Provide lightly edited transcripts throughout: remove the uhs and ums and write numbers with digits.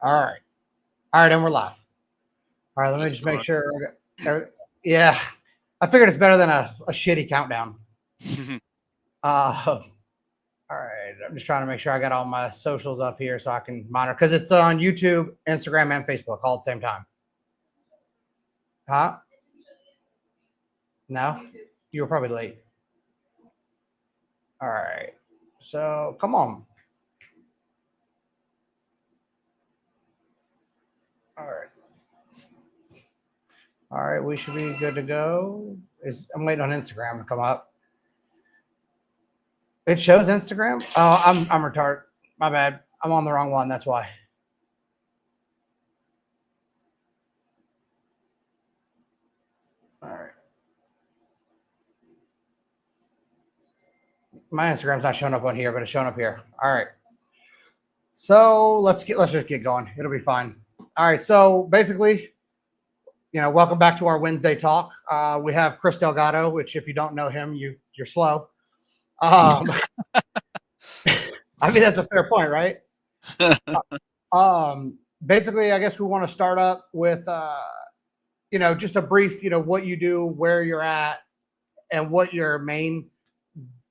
All right. All right, and we're live. All right, let me Just just make going. sure. Yeah, I figured it's better than a shitty countdown. All right, I'm just trying to make sure I got all my socials up here so I can monitor because it's on YouTube, Instagram, and Facebook all at the same time. Huh? No, you were probably late. All right, so come on. All right, all right, we should be good to go. I'm waiting on Instagram to come up. It shows Instagram. Oh, I'm retarded. My bad. I'm on the wrong one. That's why. All right. My Instagram's not showing up on here, but it's showing up here. All right. So let's just get going. It'll be fine. All right. So basically, welcome back to our Wednesday talk. We have Chris Delgado, which if you don't know him, you're slow. Um, I mean that's a fair point, right? Basically, I guess we want to start up with just a brief, what you do, where you're at, and what your main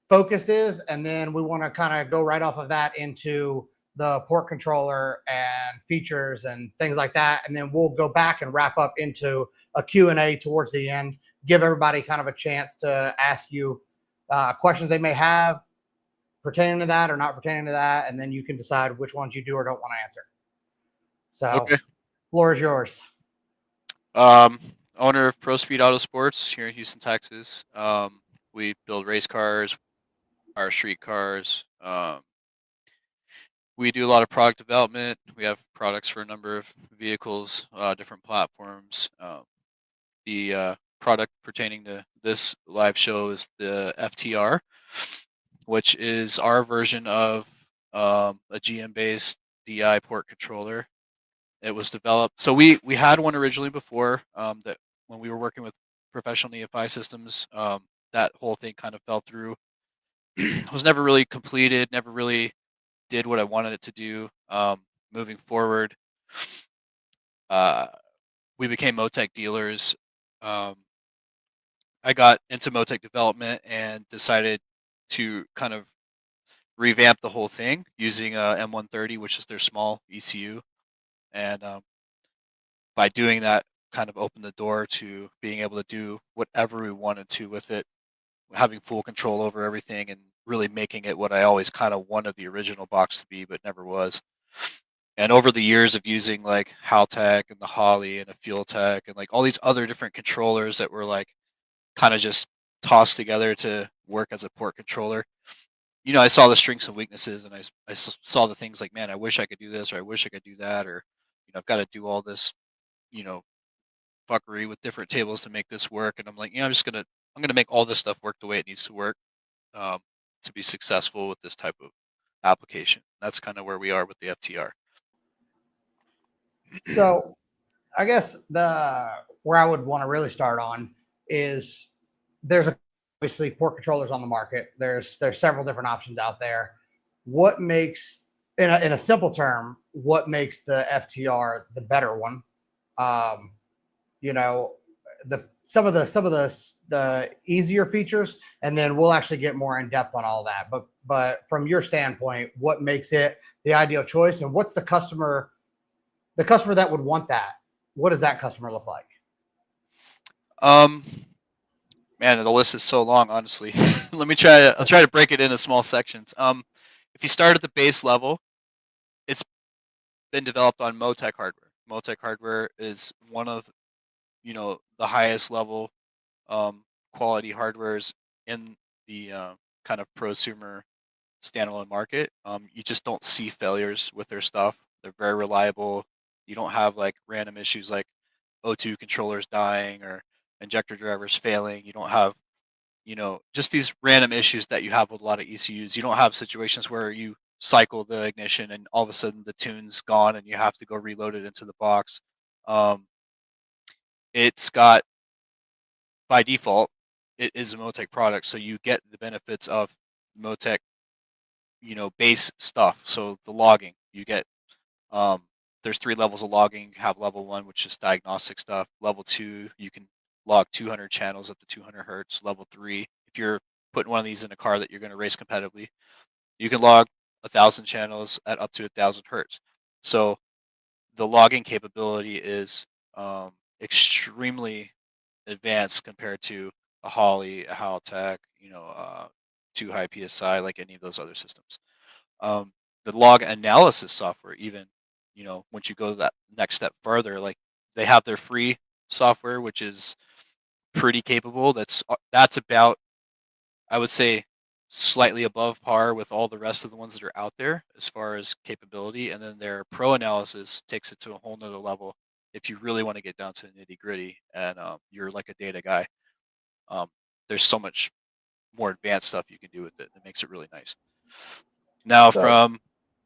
focus is, and then we want to kind of go right off of that into the port controller and features and things like that, and then we'll go back and wrap up into a Q&A towards the end, give everybody kind of a chance to ask you questions they may have pertaining to that or not pertaining to that, and then you can decide which ones you do or don't want to answer. So, Okay. floor is yours. Um, Owner of ProSpeed Autosports here in Houston, Texas. We build race cars, our street cars. We do a lot of product development. We have products for a number of vehicles, different platforms. The product pertaining to this live show is the FTR, which is our version of a GM-based DI port controller. It was developed. So we had one originally before that when we were working with professional EFI systems. That whole thing kind of fell through. It was never really completed. Never really did what I wanted it to do. Moving forward, uh, we became MoTeC dealers. Um, I got into MoTeC development and decided to kind of revamp the whole thing using M130, which is their small ECU, and by doing that, kind of opened the door to being able to do whatever we wanted to with it, having full control over everything, and really making it what I always kind of wanted the original box to be, but never was. And over the years of using like Haltech and the Holly and a Fuel Tech and like all these other different controllers that were like kind of just tossed together to work as a port controller, I saw the strengths and weaknesses, and I saw the things like, man, I wish I could do this, or I wish I could do that, or I've got to do all this, you know, fuckery with different tables to make this work. And I'm like, I'm gonna make all this stuff work the way it needs to work um, to be successful with this type of application. That's kind of where we are with the FTR. So I guess the where I would want to really start on is there's obviously port controllers on the market. There's several different options out there. What makes in a simple term, what makes the FTR the better one? Um, you know, some of the easier features, and then we'll actually get more in depth on all that. But from your standpoint, what makes it the ideal choice, and what's the customer that would want that? What does that customer look like? Um, Man, the list is so long. Honestly, I'll try to break it into small sections. If you start at the base level, it's been developed on MoTeC hardware. MoTeC hardware is one of the highest level quality hardwares in the kind of prosumer standalone market. You just don't see failures with their stuff. They're very reliable. You don't have like random issues like O2 controllers dying or injector drivers failing. You don't have, just these random issues that you have with a lot of ECUs. You don't have situations where you cycle the ignition and all of a sudden the tune's gone and you have to go reload it into the box. Um, it's got, by default, it is a MoTeC product, so you get the benefits of MoTeC base stuff. So the logging you get, there's 3 levels of logging. You have level 1, which is diagnostic stuff. Level 2, you can log 200 channels up to 200 hertz. Level 3, if you're putting one of these in a car that you're going to race competitively, you can log 1,000 channels at up to 1,000 hertz. So the logging capability is extremely advanced compared to a Holly, a Haltech, 2 high PSI, like any of those other systems. The log analysis software, even, once you go that next step further, like they have their free software, which is pretty capable. That's about, I would say, slightly above par with all the rest of the ones that are out there as far as capability. And then their pro analysis takes it to a whole nother level if you really want to get down to the nitty gritty and you're like a data guy. Um, there's so much more advanced stuff you can do with it that makes it really nice. Now, So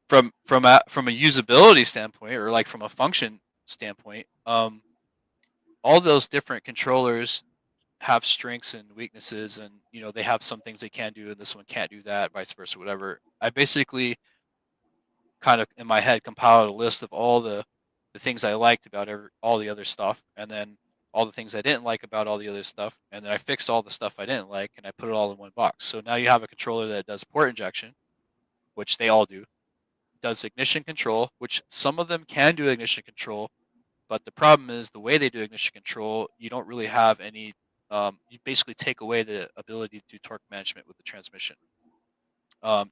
from a usability standpoint, or like from a function standpoint, all those different controllers have strengths and weaknesses, and they have some things they can do and this one can't do that, vice versa, whatever. I basically kind of in my head compiled a list of all the things I liked about all the other stuff, and then all the things I didn't like about all the other stuff, and then I fixed all the stuff I didn't like, and I put it all in one box. So now you have a controller that does port injection, which they all do, does ignition control, which some of them can do ignition control, but the problem is the way they do ignition control, you don't really have any. You basically take away the ability to do torque management with the transmission.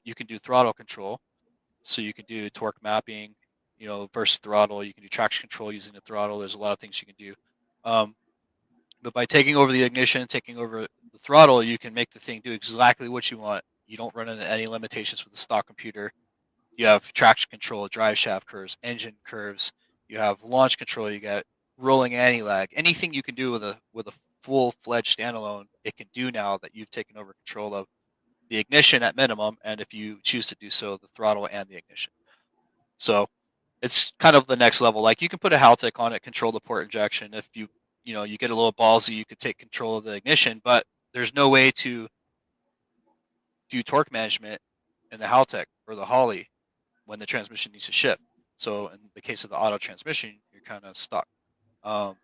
You can do throttle control, so you can do torque mapping, versus throttle. You can do traction control using the throttle. There's a lot of things you can do. Um, but by taking over the ignition, taking over the throttle, you can make the thing do exactly what you want. You don't run into any limitations with the stock computer. You have traction control, drive shaft curves, engine curves. You have launch control. You got rolling anti-lag. Anything you can do with a full-fledged standalone, it can do now that you've taken over control of the ignition at minimum, and if you choose to do so, the throttle and the ignition. So it's kind of the next level. Like you can put a Haltech on it, control the port injection. If you get a little ballsy, you could take control of the ignition, but there's no way to do torque management in the Haltech or the Holly when the transmission needs to shift. So in the case of the auto transmission, you're kind of stuck. Um,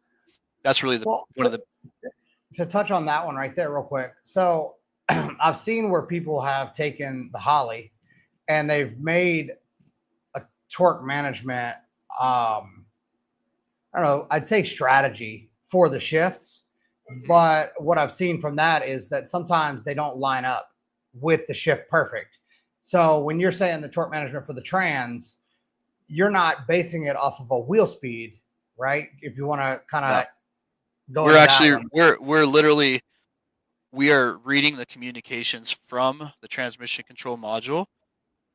that's really well, one of the. to touch on that one right there, real quick. So I've seen where people have taken the Holly and they've made a torque management. I don't know. I'd say strategy for the shifts, but what I've seen from that is that sometimes they don't line up with the shift perfect. So when you're saying the torque management for the trans, you're not basing it off of a wheel speed, right? If you want to kind No, of go we're into that actually one. we're literally we are reading the communications from the transmission control module,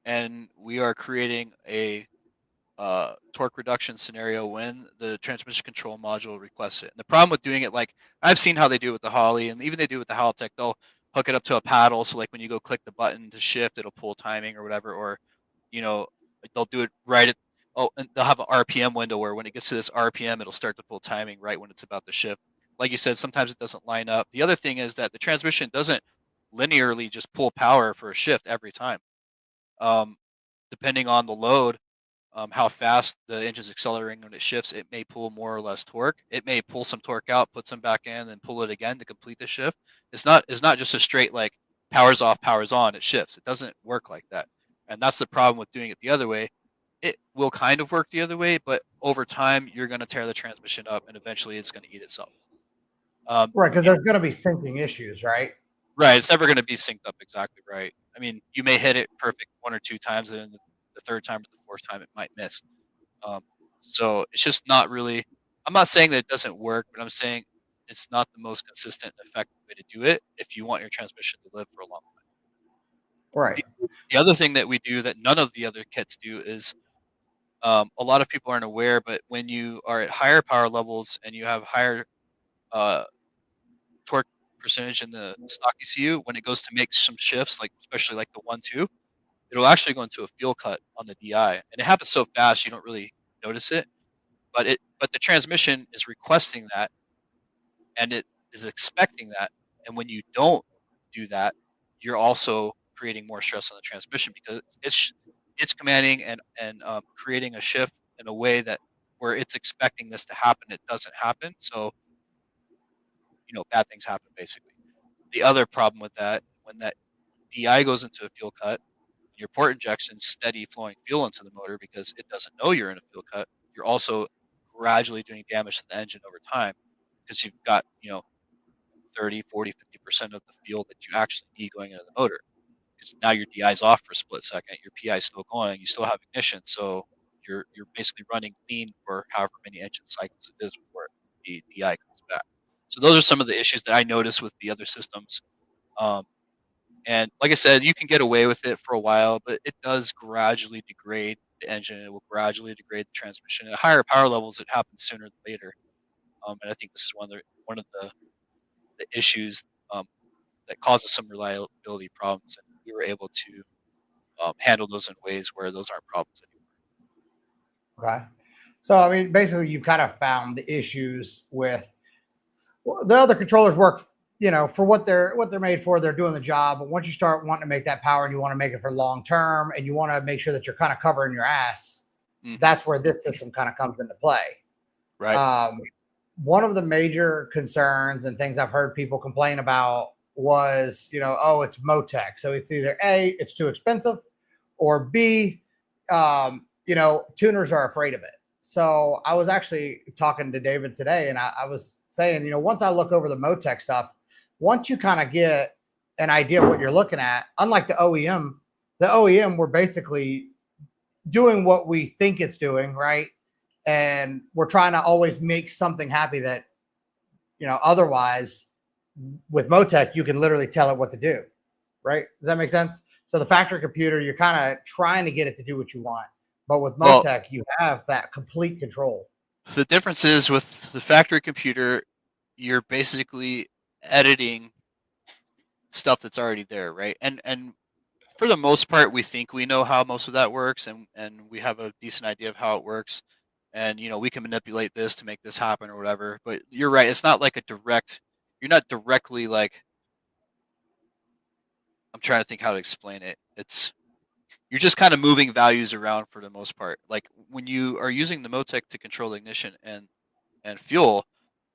and we are creating a torque reduction scenario when the transmission control module requests it. And the problem with doing it, like I've seen how they do it with the Holly, and even they do it with the Haltech, they'll hook it up to a paddle. So like when you go click the button to shift, it'll pull timing or whatever, or like they'll do it right at. Oh, and they'll have an RPM window where when it gets to this RPM, it'll start to pull timing right when it's about to shift. Like you said, sometimes it doesn't line up. The other thing is that the transmission doesn't linearly just pull power for a shift every time. Um, Depending on the load, how fast the engine's accelerating when it shifts, it may pull more or less torque. It may pull some torque out, put some back in, then pull it again to complete the shift. It's not just a straight like powers off, powers on, it shifts. It doesn't work like that. And that's the problem with doing it the other way. It will kind of work the other way, but over time you're going to tear the transmission up and eventually it's going to eat itself. Right. Because You know, there's going to be syncing issues, right? right. It's never going to be synced up exactly right. I mean, you may hit it perfect one or two times, and then the third time or the fourth time it might miss. Um, so it's just not really. I'm not saying that it doesn't work, but I'm saying it's not the most consistent and effective way to do it if you want your transmission to live for a long Right. time. The other thing that we do that none of the other kits do is a lot of people aren't aware, but when you are at higher power levels and you have higher uh, torque percentage in the stock ECU, when it goes to make some shifts, like especially like the 1-2, it'll actually go into a fuel cut on the DI, and it happens so fast you don't really notice it. But the transmission is requesting that, and it is expecting that, and when you don't do that, you're also creating more stress on the transmission because it's commanding and creating a shift in a way that where it's expecting this to happen, it doesn't happen. So, bad things happen basically. The other problem with that, when that DI goes into a fuel cut, your port injection steady flowing fuel into the motor because it doesn't know you're in a fuel cut. You're also gradually doing damage to the engine over time because you've got, 30, 40, 50% of the fuel that you actually need going into the motor. Because now your DI is off for a split second, your PI is still going, you still have ignition, so you're basically running clean for however many engine cycles it is before the DI comes back. So those are some of the issues that I noticed with the other systems. Um, and like I said, you can get away with it for a while, but it does gradually degrade the engine. It will gradually degrade the transmission. At higher power levels, it happens sooner than later. And I think this is one of the issues that causes some reliability problems. And we were able to handle those in ways where those aren't problems anymore. Okay. So, I mean, basically, you kind of found the issues with the other controllers work, for what they're made for. They're doing the job. But once you start wanting to make that power and you want to make it for long term and you want to make sure that you're kind of covering your ass, that's where this system kind of comes into play. Right. One of the major concerns and things I've heard people complain about was, oh, it's MoTeC. So it's either A, it's too expensive, or B, tuners are afraid of it. So I was actually talking to David today, and I was saying, once I look over the MoTeC stuff, once you kind of get an idea of what you're looking at, unlike the OEM, we're basically doing what we think it's doing, right? And we're trying to always make something happy that, otherwise with MoTeC, you can literally tell it what to do, right? Does that make sense? So the factory computer, you're kind of trying to get it to do what you want. But with MoTeC, you have that complete control. The difference is with the factory computer, you're basically editing stuff that's already there, right? And for the most part, we think we know how most of that works, and we have a decent idea of how it works, and we can manipulate this to make this happen or whatever. But you're right; it's not like you're not directly like. I'm trying to think how to explain it. You're just kind of moving values around for the most part. Like when you are using the MoTeC to control ignition and fuel,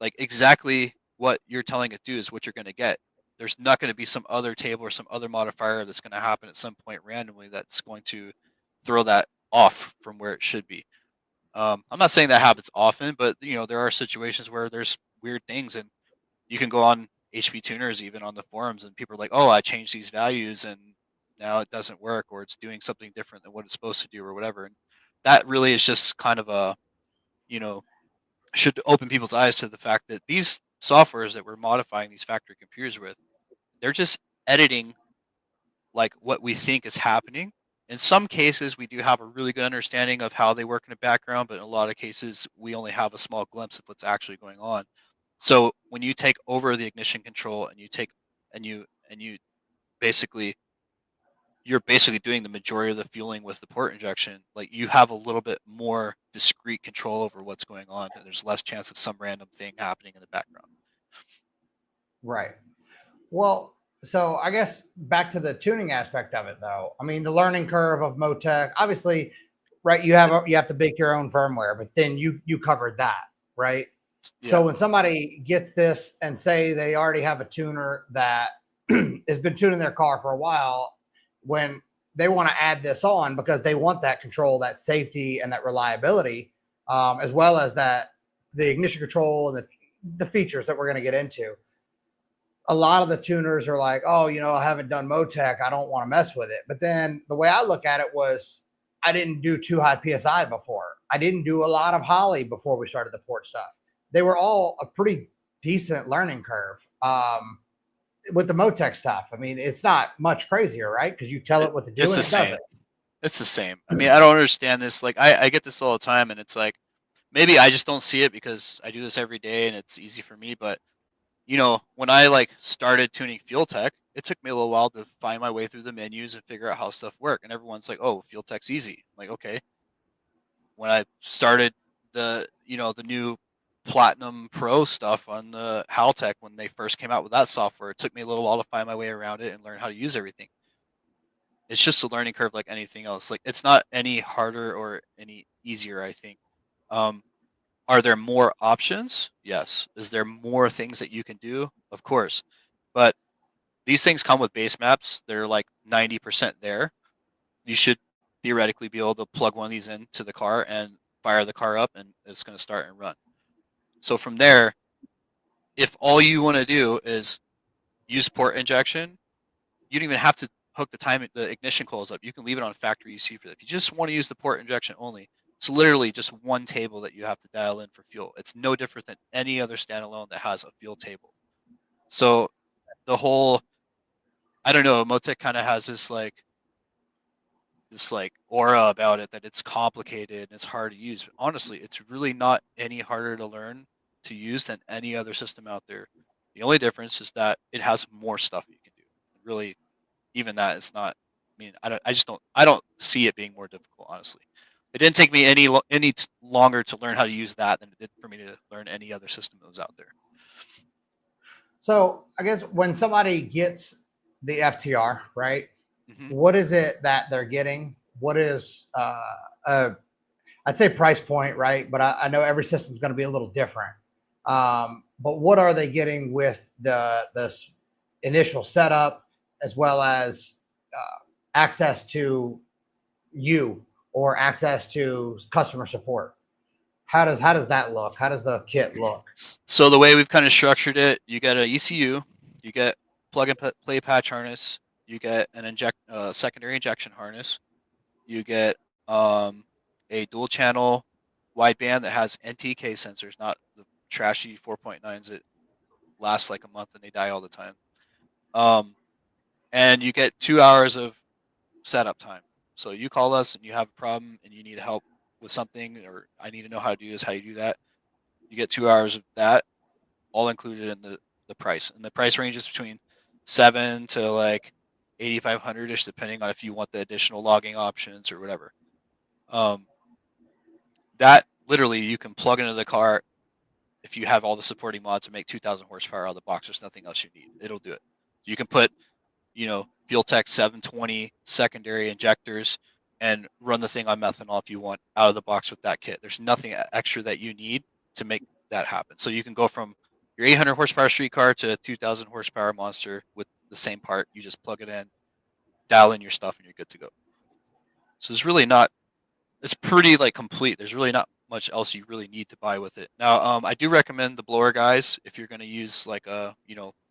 like exactly what you're telling it to do is what you're going to get. There's not going to be some other table or some other modifier that's going to happen at some point randomly that's going to throw that off from where it should be. I'm not saying that happens often, but there are situations where there's weird things, and you can go on HP tuners even on the forums, and people are like, "Oh, I changed these values, and now it doesn't work, or it's doing something different than what it's supposed to do, or whatever." And that really is just kind of you know, should open people's eyes to the fact that these softwares that we're modifying these factory computers with, they're just editing like what we think is happening. In some cases, we do have a really good understanding of how they work in the background, but in a lot of cases, we only have a small glimpse of what's actually going on. So when you take over the ignition control and you basically you're basically doing the majority of the fueling with the port injection, like you have a little bit more discrete control over what's going on, and there's less chance of some random thing happening in the background. Right. Well, so I guess back to the tuning aspect of it, though. I mean, the learning curve of MoTeC, obviously, right? You have to bake your own firmware, but then you covered that, right? Yeah. So when somebody gets this and say they already have a tuner that has been tuning their car for a while, when they want to add this on because they want that control, that safety, and that reliability, as well as that the ignition control and the features that we're going to get into. A lot of the tuners are like, oh, I haven't done MoTeC, I don't want to mess with it. But then the way I look at it was, I didn't do too high PSI before. I didn't do a lot of Holly before we started the port stuff. They were all a pretty decent learning curve. With the MoTeC stuff, I mean, it's not much crazier, right? Because you tell it what to do, It's and the it same. does it. It's the same. I mean, I don't understand this. Like, I get this all the time, and it's like, maybe I just don't see it because I do this every day and it's easy for me. But when I like started tuning fuel tech, it took me a little while to find my way through the menus and figure out how stuff work. And everyone's like, "Oh, fuel tech's easy." I'm like, okay. When I started the new Platinum Pro stuff on the Haltech when they first came out with that software, it took me a little while to find my way around it and learn how to use everything. it's just a learning curve like anything else. Like it's not any harder or any easier, I think. Are there more options? Yes. Is there more things that you can do? Of course. But these things come with base maps. They're like 90% there. You should theoretically be able to plug one of these into the car and fire the car up, and it's going to start and run. So from there, if all you want to do is use port injection, you don't even have to hook the ignition coils up. You can leave it on factory ECU for that. If you just want to use the port injection only, it's literally just one table that you have to dial in for fuel. It's no different than any other standalone that has a fuel table. So the whole, I don't know, MoTeC kind of has this like aura about it that it's complicated and it's hard to use. But honestly, it's really not any harder to learn to use than any other system out there. The only difference is that it has more stuff you can do. Really, even that is not. I mean, I don't see it being more difficult. Honestly, it didn't take me any longer to learn how to use that than it did for me to learn any other system that was out there. So I guess when somebody gets the FTR, right? Mm-hmm. What is it that they're getting? What is I'd say price point, right? But I know every system is going to be a little different. But what are they getting with this initial setup, as well as access to you or access to customer support? How does that look? How does the kit look? So the way we've kind of structured it, you get an ECU, you get plug and play patch harness, you get an secondary injection harness, you get a dual channel wideband that has NTK sensors, not the trashy 4.9s that last like a month and they die all the time. And you get 2 hours of setup time. So you call us and you have a problem and you need help with something, or I need to know how to do this, how you do that. You get 2 hours of that, all included in the price. And the price ranges between 7 to like 8,500 ish, depending on if you want the additional logging options or whatever. That literally you can plug into the car if you have all the supporting mods and make 2,000 horsepower out of the box. There's nothing else you need. It'll do it. You can put, FuelTech 720 secondary injectors and run the thing on methanol if you want out of the box with that kit. There's nothing extra that you need to make that happen. So you can go from your 800 horsepower street car to a 2,000 horsepower monster with the same part. You just plug it in, dial in your stuff, and you're good to go. So there's really not. It's pretty like complete. There's really not much else you really need to buy with it. Now, I do recommend the blower guys if you're going to use like a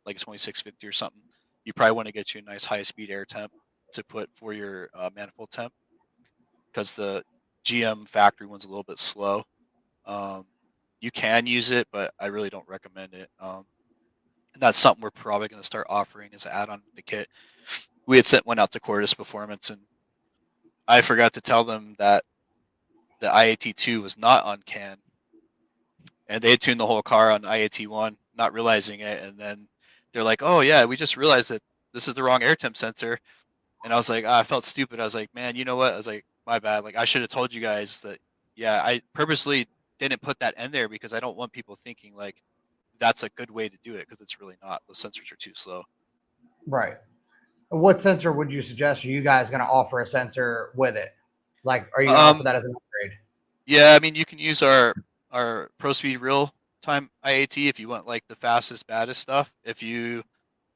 like a 2650 or something. You probably want to get you a nice high speed air temp to put for your manifold temp, because the GM factory one's a little bit slow. You can use it, but I really don't recommend it. And that's something we're probably going to start offering as an add-on to the kit. We had sent one out to Cordis Performance, and I forgot to tell them that the IAT2 was not on CAN, and they tuned the whole car on IAT1, not realizing it. And then they're like, "Oh yeah, we just realized that this is the wrong air temp sensor." And I was like, I felt stupid. I was like, man, you know what? I was like, my bad. Like, I should have told you guys that. Yeah, I purposely didn't put that in there because I don't want people thinking like that's a good way to do it, because it's really not. The sensors are too slow. Right. What sensor would you suggest? Are you guys going to offer a sensor with it? Like, are you going to offer that as an upgrade? Yeah, I mean, you can use our ProSpeed real time IAT if you want like the fastest, baddest stuff. If you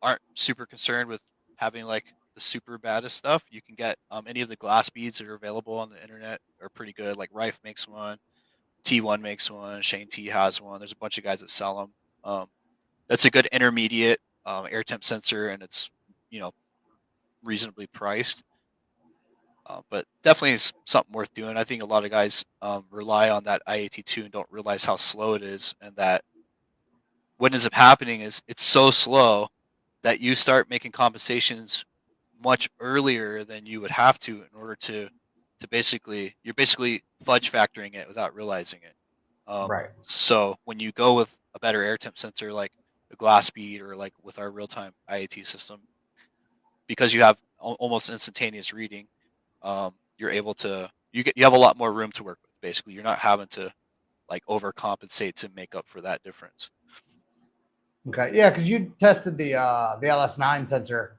aren't super concerned with having like the super baddest stuff, you can get any of the glass beads that are available on the internet are pretty good. Like Rife makes one, T1 makes one, Shane T has one. There's a bunch of guys that sell them. That's a good intermediate air temp sensor, and it's reasonably priced. But definitely is something worth doing. I think a lot of guys rely on that IAT2 and don't realize how slow it is, and that what ends up happening is it's so slow that you start making compensations much earlier than you would have to in order to you're basically fudge factoring it without realizing it. Right. So when you go with a better air temp sensor like a glass bead or like with our real time IAT system, because you have almost instantaneous reading, you're able to you have a lot more room to work with. Basically, you're not having to like overcompensate to make up for that difference. Okay. Yeah, because you tested the LS9 sensor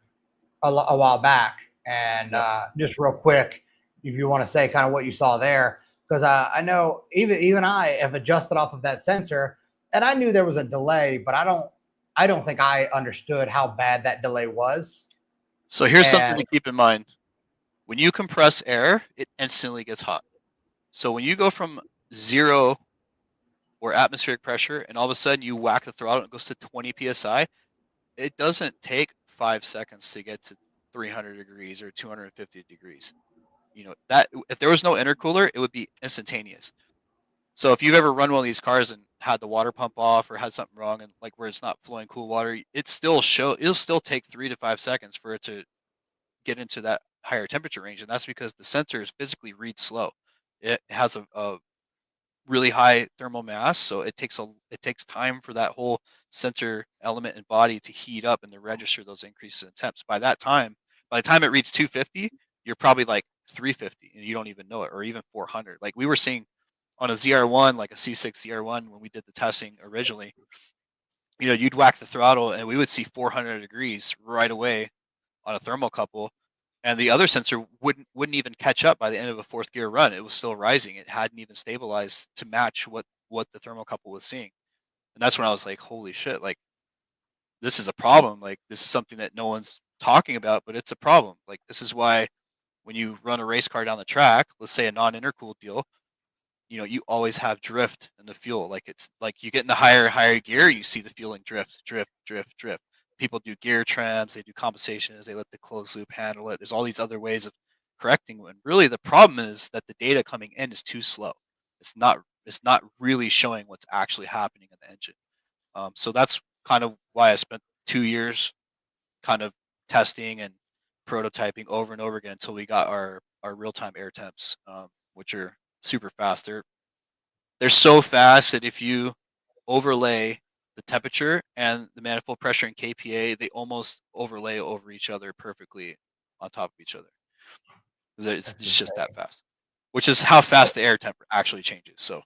a while back, And Yep. just real quick, if you want to say kind of what you saw there, because I know even I have adjusted off of that sensor, and I knew there was a delay, but I don't think I understood how bad that delay was. So here's something And to keep in mind. When you compress air, it instantly gets hot. So when you go from 0 or atmospheric pressure and all of a sudden you whack the throttle and it goes to 20 psi, it doesn't take 5 seconds to get to 300 degrees or 250 degrees. That if there was no intercooler, it would be instantaneous. So if you've ever run one of these cars and had the water pump off or had something wrong and like where it's not flowing cool water, it'll still take 3 to 5 seconds for it to get into that higher temperature range, and that's because the sensor is physically read slow. It has a really high thermal mass, so it takes time for that whole sensor element and body to heat up and to register those increases in temps. By the time it reads 250, you're probably like 350 and you don't even know it, or even 400. Like we were seeing on a ZR1, like a C6 ZR1 when we did the testing originally, you'd whack the throttle and we would see 400 degrees right away on a thermocouple, and the other sensor wouldn't even catch up by the end of a fourth gear run. It was still rising. It hadn't even stabilized to match what the thermocouple was seeing. And that's when I was like, holy shit, like this is a problem. Like this is something that no one's talking about, but it's a problem. Like this is why when you run a race car down the track, let's say a non-intercooled deal, you always have drift in the fuel. Like it's like you get into higher gear, you see the fueling drift, drift, drift, drift. People do gear trams, they do compensations, they let the closed loop handle it. There's all these other ways of correcting when really the problem is that the data coming in is too slow. It's not really showing what's actually happening in the engine. So that's kind of why I spent 2 years kind of testing and prototyping over and over again until we got our real-time air temps, which are super fast. They're so fast that if you overlay the temperature and the manifold pressure and kPa, they almost overlay over each other perfectly on top of each other. It's just that fast, which is how fast the air temp actually changes. So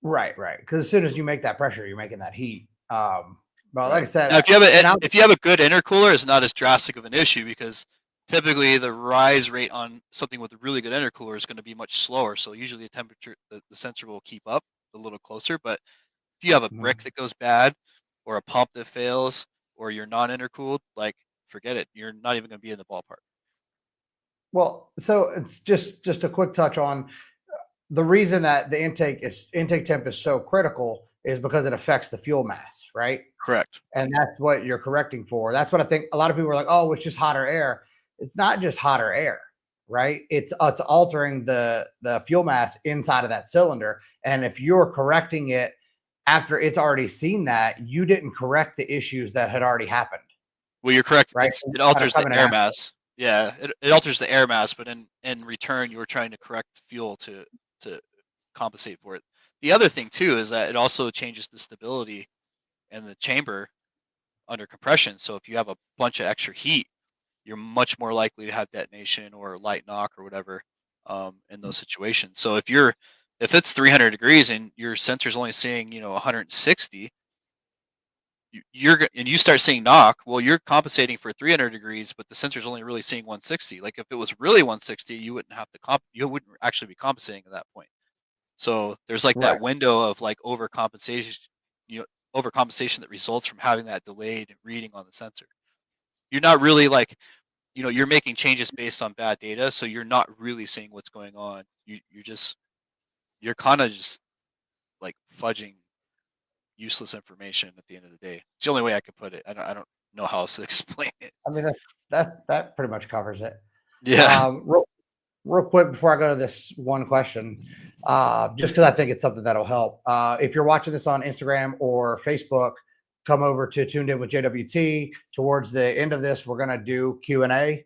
right. Because as soon as you make that pressure, you're making that heat. But like I said, now, if you have a good intercooler, it's not as drastic of an issue because typically the rise rate on something with a really good intercooler is going to be much slower. So usually the sensor will keep up a little closer. But if you have a brick that goes bad, or a pump that fails, or you're non-intercooled, like forget it. You're not even going to be in the ballpark. Well, so it's just a quick touch on the reason that the intake temp is so critical is because it affects the fuel mass, right? Correct. And that's what you're correcting for. That's what I think a lot of people are like, oh, it's just hotter air. It's not just hotter air, right? It's altering the fuel mass inside of that cylinder. And if you're correcting it after it's already seen that, you didn't correct the issues that had already happened. Well, you're correct. Right. It alters the air mass. Yeah, it alters the air mass, but in return, you were trying to correct fuel to compensate for it. The other thing too is that it also changes the stability in the chamber under compression. So if you have a bunch of extra heat, you're much more likely to have detonation or light knock or whatever in those situations. So if it's 300 degrees and your sensor's only seeing 160, and you start seeing knock, well, you're compensating for 300 degrees, but the sensor's only really seeing 160. Like if it was really 160, you wouldn't have to you wouldn't actually be compensating at that point. So there's like that window of like overcompensation, overcompensation that results from having that delayed reading on the sensor. You're not really like, you're making changes based on bad data, so you're not really seeing what's going on. You're kind of just like fudging useless information at the end of the day. It's the only way I could put it. I don't know how else to explain it. I mean, that pretty much covers it. Yeah. Real quick before I go to this one question, just because I think it's something that'll help. If you're watching this on Instagram or Facebook, come over to Tuned In with JWT. Towards the end of this, we're going to do Q&A.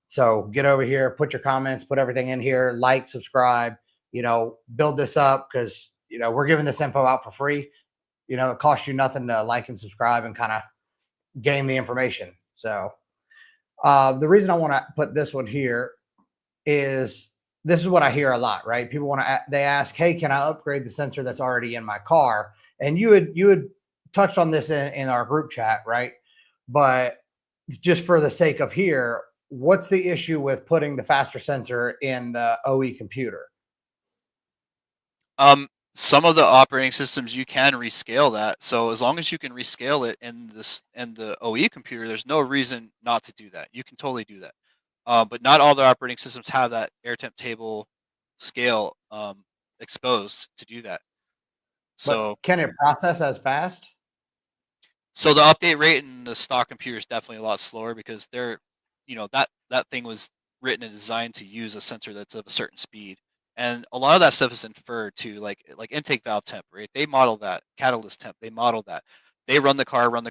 So get over here, put your comments, put everything in here, like, subscribe, build this up because, we're giving this info out for free. It costs you nothing to like and subscribe and kind of gain the information. So the reason I want to put this one here is this is what I hear a lot, right? People they ask, hey, can I upgrade the sensor that's already in my car? And you had touched on this in our group chat, right? But just for the sake of here, what's the issue with putting the faster sensor in the OE computer? Some of the operating systems you can rescale that. So as long as you can rescale it in the OE computer, there's no reason not to do that. You can totally do that. But not all the operating systems have that air temp table scale exposed to do that. But So can it process as fast? So the update rate in the stock computer is definitely a lot slower because they're, that thing was written and designed to use a sensor that's of a certain speed, and a lot of that stuff is inferred to like intake valve temp, right? They model that catalyst temp. They model that. They run the car, or run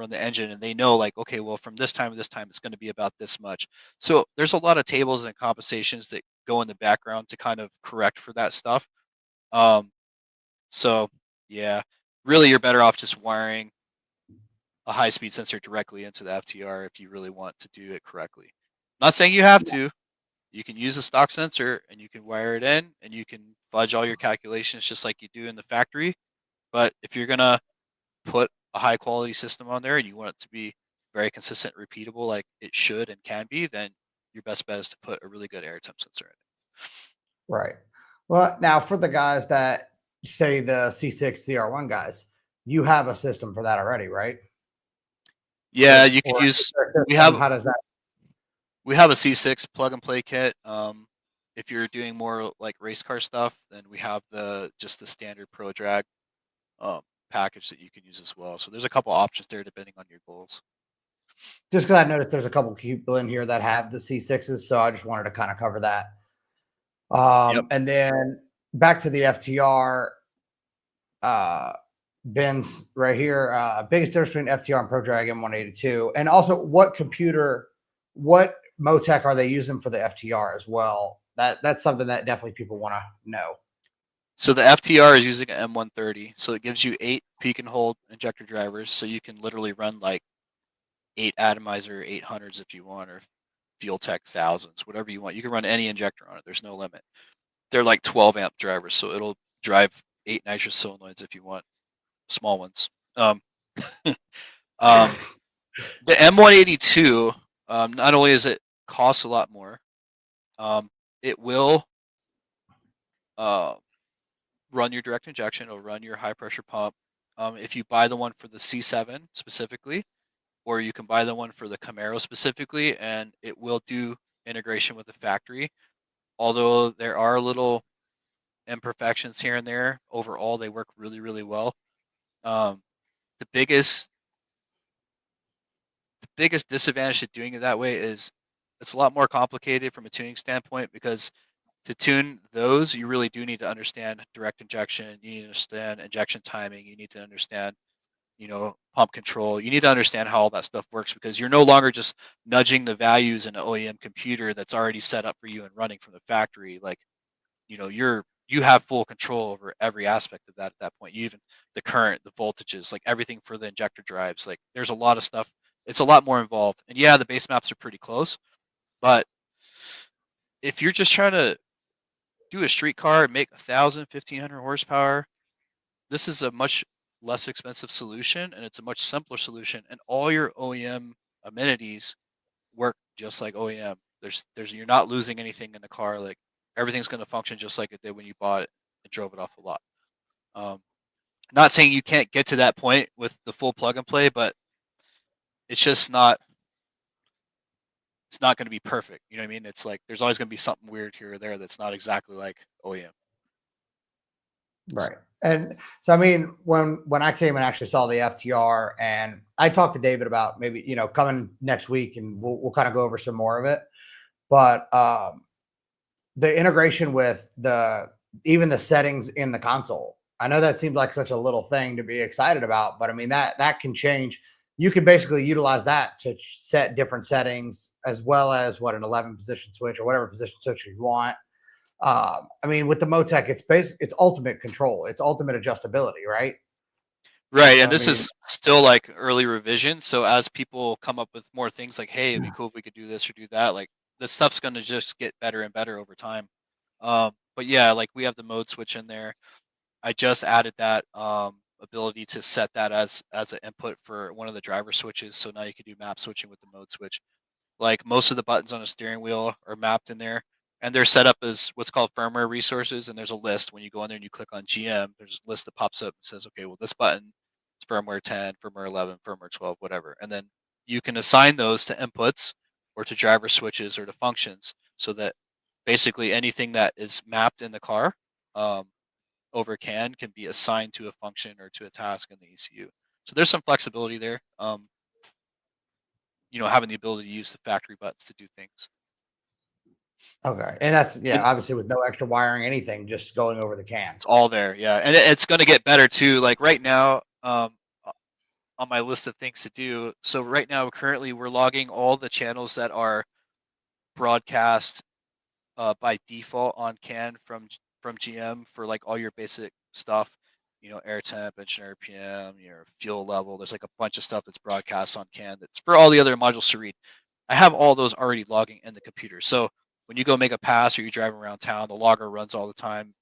the engine, and they know like, okay, well, from this time to this time, it's going to be about this much. So there's a lot of tables and compensations that go in the background to kind of correct for that stuff. Um, so yeah, really, you're better off just wiring a high speed sensor directly into the FTR if you really want to do it correctly. Not saying you have to. You can use a stock sensor and you can wire it in and you can fudge all your calculations just like you do in the factory. But if you're gonna put a high quality system on there and you want it to be very consistent, repeatable, like it should and can be, then your best bet is to put a really good air temp sensor in it. Right. Well, now for the guys that say the C6 CR1 guys, you have a system for that already, right? Yeah, you could Or use. We system, have how does that? we have a C6 plug and play kit. If you're doing more like race car stuff, then we have the standard Pro Drag um, package that you can use as well. So there's a couple options there depending on your goals. Just because I noticed there's a couple people in here that have the C6s, so I just wanted to kind of cover that. Yep. And then back to the FTR, uh, Ben's right here. Biggest difference between FTR and ProDrag M182, and also what MoTeC are they using for the FTR as well? That's something that definitely people want to know. So the FTR is using an M130, so it gives you 8 peak and hold injector drivers, so you can literally run like 8 atomizer 800s if you want, or Fuel Tech thousands, whatever you want. You can run any injector on it. There's no limit. They're like 12 amp drivers, so it'll drive 8 nitrous solenoids if you want, small ones. Um, the M182, not only is it costs a lot more, it will uh, run your direct injection. It'll run your high pressure pump. If you buy the one for the C7 specifically, or you can buy the one for the Camaro specifically, and it will do integration with the factory. Although there are little imperfections here and there, overall they work really, really well. Um, the biggest disadvantage to doing it that way is it's a lot more complicated from a tuning standpoint because to tune those, you really do need to understand direct injection. You need to understand injection timing. You need to understand, pump control. You need to understand how all that stuff works because you're no longer just nudging the values in an OEM computer that's already set up for you and running from the factory. Like, you have full control over every aspect of that at that point. You even the current, the voltages, like everything for the injector drives. Like there's a lot of stuff. It's a lot more involved. And yeah, the base maps are pretty close, but if you're just trying to do a street car and make 1,000, 1,500 horsepower, this is a much less expensive solution and it's a much simpler solution. And all your OEM amenities work just like OEM. You're not losing anything in the car. Like everything's going to function just like it did when you bought it and drove it off the lot. Um, Not saying you can't get to that point with the full plug and play, but it's just not. It's not going to be perfect. You know what I mean? It's like there's always going to be something weird here or there that's not exactly like OEM. Right. And so, I mean, when I came and actually saw the FTR, and I talked to David about maybe coming next week, and we'll kind of go over some more of it. But the integration with even the settings in the console, I know that seems like such a little thing to be excited about, but I mean that can change. You can basically utilize that to set different settings as well as what an 11 position switch or whatever position switch you want. I mean, with the MoTeC, it's ultimate control, it's ultimate adjustability, right? Right, So and I this mean, is still like early revision. So as people come up with more things like, "Hey, it'd be cool if we could do this or do that," like this stuff's going to just get better and better over time. But yeah, like we have the mode switch in there. I just added that ability to set that as an input for one of the driver switches. So now you can do map switching with the mode switch. Like most of the buttons on a steering wheel are mapped in there, and they're set up as what's called firmware resources. And there's a list when you go in there and you click on GM. There's a list that pops up and says, okay, well this button is firmware 10, firmware 11, firmware 12, whatever. And then you can assign those to inputs or to driver switches or to functions, so that basically anything that is mapped in the car um, over can be assigned to a function or to a task in the ECU. So there's some flexibility there. Having the ability to use the factory buttons to do things. Okay. And that's, And obviously with no extra wiring, anything, just going over the can. it's all there, yeah. And it's going to get better too. Like right now, on my list of things to do. So right now, currently, we're logging all the channels that are broadcast by default on CAN from GM for like all your basic stuff. Air temp, engine RPM, your fuel level. There's like a bunch of stuff that's broadcast on CAN that's for all the other modules to read. I have all those already logging in the computer. So when you go make a pass or you're driving around town, the logger runs all the time.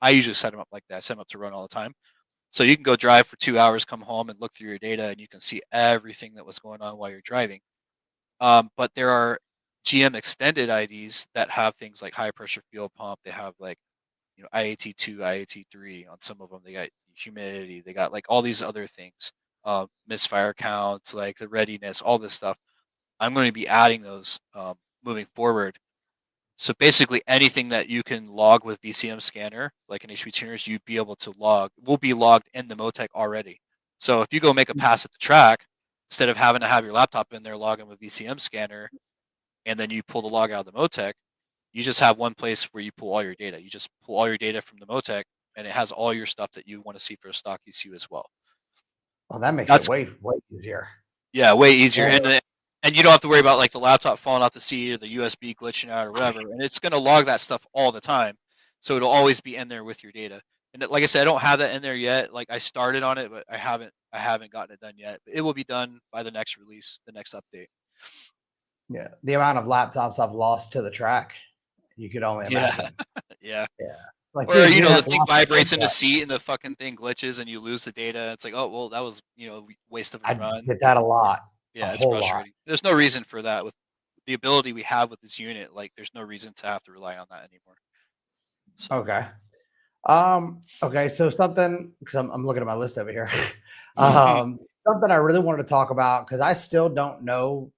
I usually set them up like that. I set them up to run all the time. So you can go drive for 2 hours, come home and look through your data, and you can see everything that was going on while you're driving. But there are GM extended IDs that have things like high pressure fuel pump. They have like IAT2, IAT3 on some of them. They got humidity. They got like all these other things, misfire counts, like the readiness, all this stuff. I'm going to be adding those moving forward. So basically, anything that you can log with VCM scanner, like an HV tuners, you'd be able to log. Will be logged in the MoTeC already. So if you go make a pass at the track, instead of having to have your laptop in there logging with VCM scanner, and then you pull the log out of the MoTeC, you just have one place where you pull all your data. You just pull all your data from the MoTeC, and it has all your stuff that you want to see for a stock ECU as well. Well, that makes it That's way, way easier. Yeah, way easier, Yeah. and you don't have to worry about like the laptop falling off the seat or the USB glitching out or whatever. And it's going to log that stuff all the time, so it'll always be in there with your data. And like I said, I don't have that in there yet. Like I started on it, but I haven't gotten it done yet. It will be done by the next release, the next update. Yeah. The amount of laptops I've lost to the track, you could only imagine. Yeah. Yeah. Like, Or dude, you the have thing lost vibrates in the that. seat and the fucking thing glitches and you lose the data. It's like, oh well, that was waste of a I run. did that a lot, a Yeah, it's whole lot. frustrating. There's no reason for that with the ability we have with this unit. Like, there's no reason to have to rely on that anymore. So. Okay. Okay. So something, because I'm looking at my list over here. Something I really wanted to talk about, because I still don't know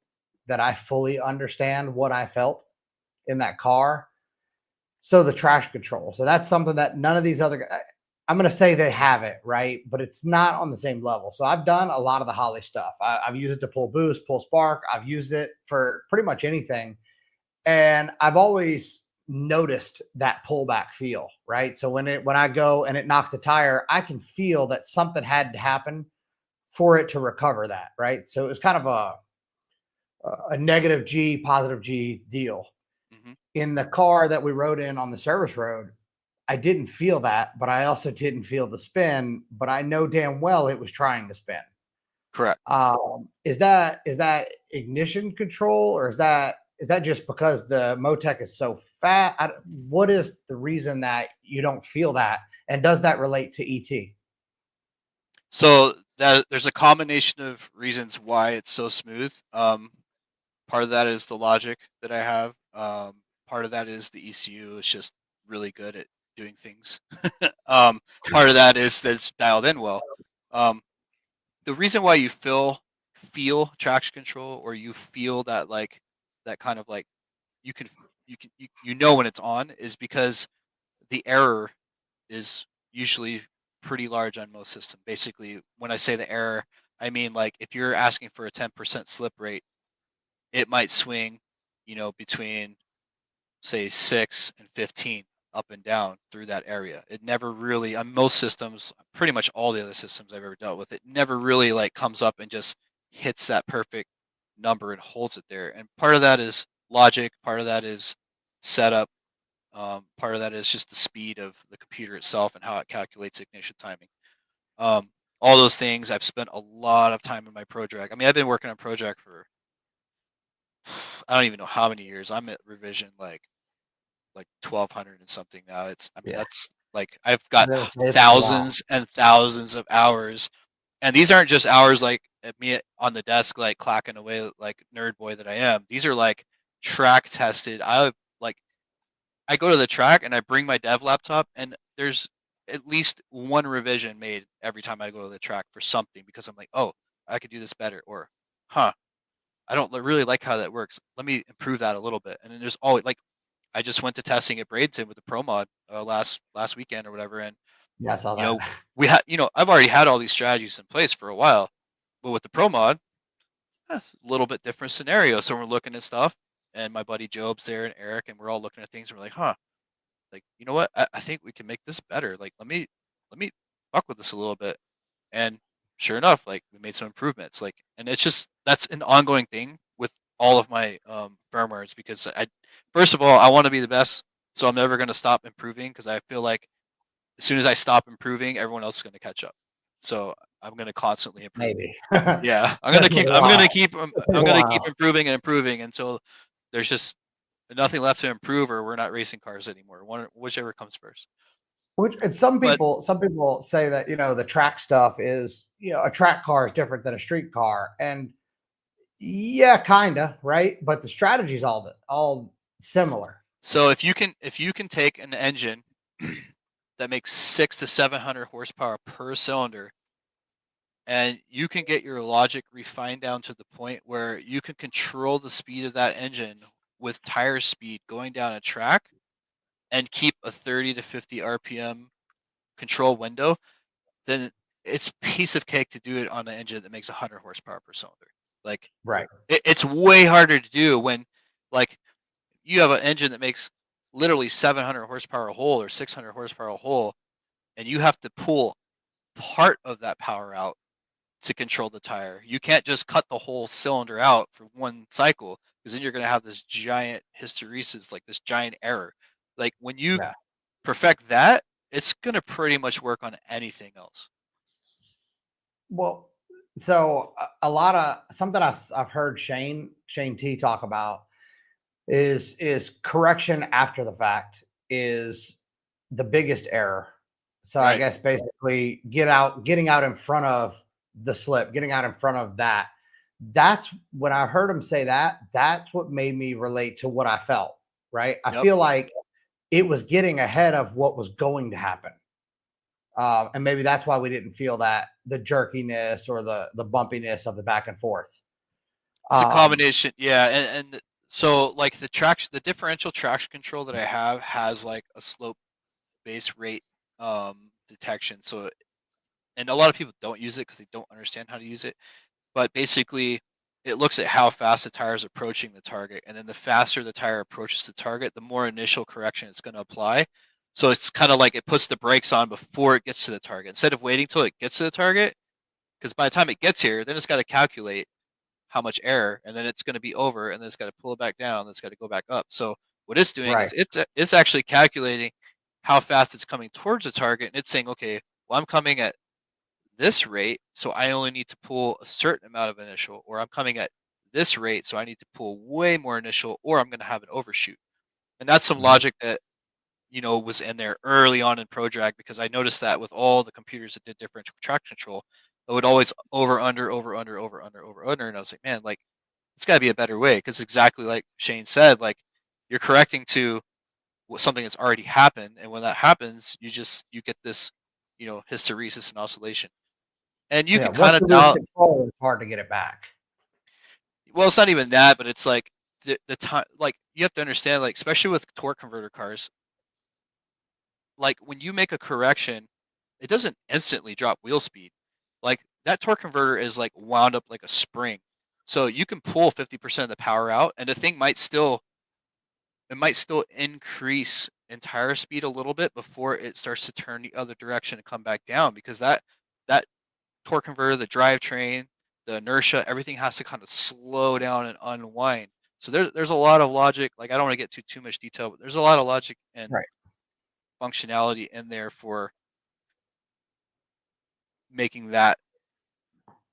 that I fully understand what I felt in that car. So the traction control. So that's something that none of these other, I'm going to say they have it, right? But it's not on the same level. So I've done a lot of the Holly stuff. I've used it to pull boost, pull spark. I've used it for pretty much anything. And I've always noticed that pullback feel, right? So when I go and it knocks the tire, I can feel that something had to happen for it to recover that, right? So it was kind of a negative G, positive G deal. Mm-hmm. In the car that we rode in on the service road, I didn't feel that, but I also didn't feel the spin, but I know damn well it was trying to spin. Correct. Is that ignition control, or is that just because the MoTeC is so fat? What is the reason that you don't feel that? And does that relate to ET? So there's a combination of reasons why it's so smooth. Part of that is the logic that I have. Part of that is the ECU is just really good at doing things. Part of that is that it's dialed in well. The reason why you feel traction control, or you feel that like that kind of like you can when it's on, is because the error is usually pretty large on most systems. Basically, when I say the error, I mean like if you're asking for a 10% slip rate, it might swing, between say 6 and 15 up and down through that area. It never really, on most systems, pretty much all the other systems I've ever dealt with, it never really like comes up and just hits that perfect number and holds it there. And part of that is logic, part of that is setup, part of that is just the speed of the computer itself and how it calculates ignition timing. All those things, I've spent a lot of time in my project. I mean, I've been working on project for I don't even know how many years. I'm at revision like 1200 and something now. Yeah. That's like I've got It's a lot. thousands and thousands of hours, and these aren't just hours like at me on the desk, like clacking away like nerd boy that I am. These are like track tested. I go to the track and I bring my dev laptop, and there's at least one revision made every time I go to the track for something, because I'm like, oh, I could do this better, or huh, I don't really like how that works. Let me improve that a little bit. And then there's always like, I just went to testing at Bradenton with the Pro Mod last weekend or whatever, and Yeah, I saw you that. know I've already had all these strategies in place for a while, but with the Pro Mod, it's a little bit different scenario. So we're looking at stuff, and my buddy Job's there and Eric, and we're all looking at things, and we're like, huh, like, you know what? I think we can make this better. Like, let me fuck with this a little bit. And sure enough, like we made some improvements. Like, and it's just that's an ongoing thing with all of my firmwares, because I first of all I want to be the best, so I'm never gonna stop improving, because I feel like as soon as I stop improving, everyone else is gonna catch up. So I'm gonna constantly improve. Maybe. Yeah, I'm Took gonna me keep a I'm gonna while. keep Took me a I'm gonna keep while. improving and improving until there's just nothing left to improve, or we're not racing cars anymore. Whichever comes first. Which and some But people say that the track stuff is a track car is different than a street car, and yeah, kinda right, but the strategy's all similar. so if you can take an engine that makes 600 to 700 horsepower per cylinder, and you can get your logic refined down to the point where you can control the speed of that engine with tire speed going down a track, and keep a 30 to 50 RPM control window, then it's piece of cake to do it on an engine that makes 100 horsepower per cylinder. Like, Right. it's way harder to do when, like, you have an engine that makes literally 700 horsepower a hole or 600 horsepower a hole, and you have to pull part of that power out to control the tire. You can't just cut the whole cylinder out for one cycle, because then you're going to have this giant hysteresis, like this giant error. Like, when you Yeah. perfect that, it's going to pretty much work on anything else. Well, so a lot of something I've heard Shane T talk about is correction after the fact is the biggest error. So I Right. guess basically getting out in front of the slip, getting out in front of that. That's when I heard him say that, that's what made me relate to what I felt, right? I Yep. feel like it was getting ahead of what was going to happen. And maybe that's why we didn't feel that the jerkiness or the bumpiness of the back and forth. It's a Um, combination. Yeah. And so, like, the differential traction control that I have has like a slope base rate detection. So, and a lot of people don't use it because they don't understand how to use it. But basically, it looks at how fast the tire is approaching the target, and then the faster the tire approaches the target, the more initial correction it's going to apply. So it's kind of like it puts the brakes on before it gets to the target, instead of waiting till it gets to the target. Because by the time it gets here, then it's got to calculate how much error, and then it's going to be over, and then it's got to pull it back down, and it's got to go back up. So what it's doing right. is it's actually calculating how fast it's coming towards the target, and it's saying, okay, well, I'm coming at this rate, so I only need to pull a certain amount of initial, or I'm coming at this rate, so I need to pull way more initial, or I'm going to have an overshoot. And that's some Mhm. logic that was in there early on in ProDrag, because I noticed that with all the computers that did differential traction control, it would always over under over under over under over under, and I was like, man, like, it's got to be a better way, because exactly like Shane said, like, you're correcting to something that's already happened, and when that happens, you get this hysteresis and oscillation. And you Yeah. can Once kind of you lose now, control, it's hard to get it back. well, it's not even that, but it's like the time, like, you have to understand, like, especially with torque converter cars, like, when you make a correction, it doesn't instantly drop wheel speed. Like, that torque converter is like wound up like a spring. So you can pull 50% of the power out, and the thing might still increase in tire speed a little bit before it starts to turn the other direction and come back down, because that torque converter, the drivetrain, the inertia, everything has to kind of slow down and unwind. So there's a lot of logic. Like, I don't want to get too much detail, but there's a lot of logic and Right. functionality in there for making that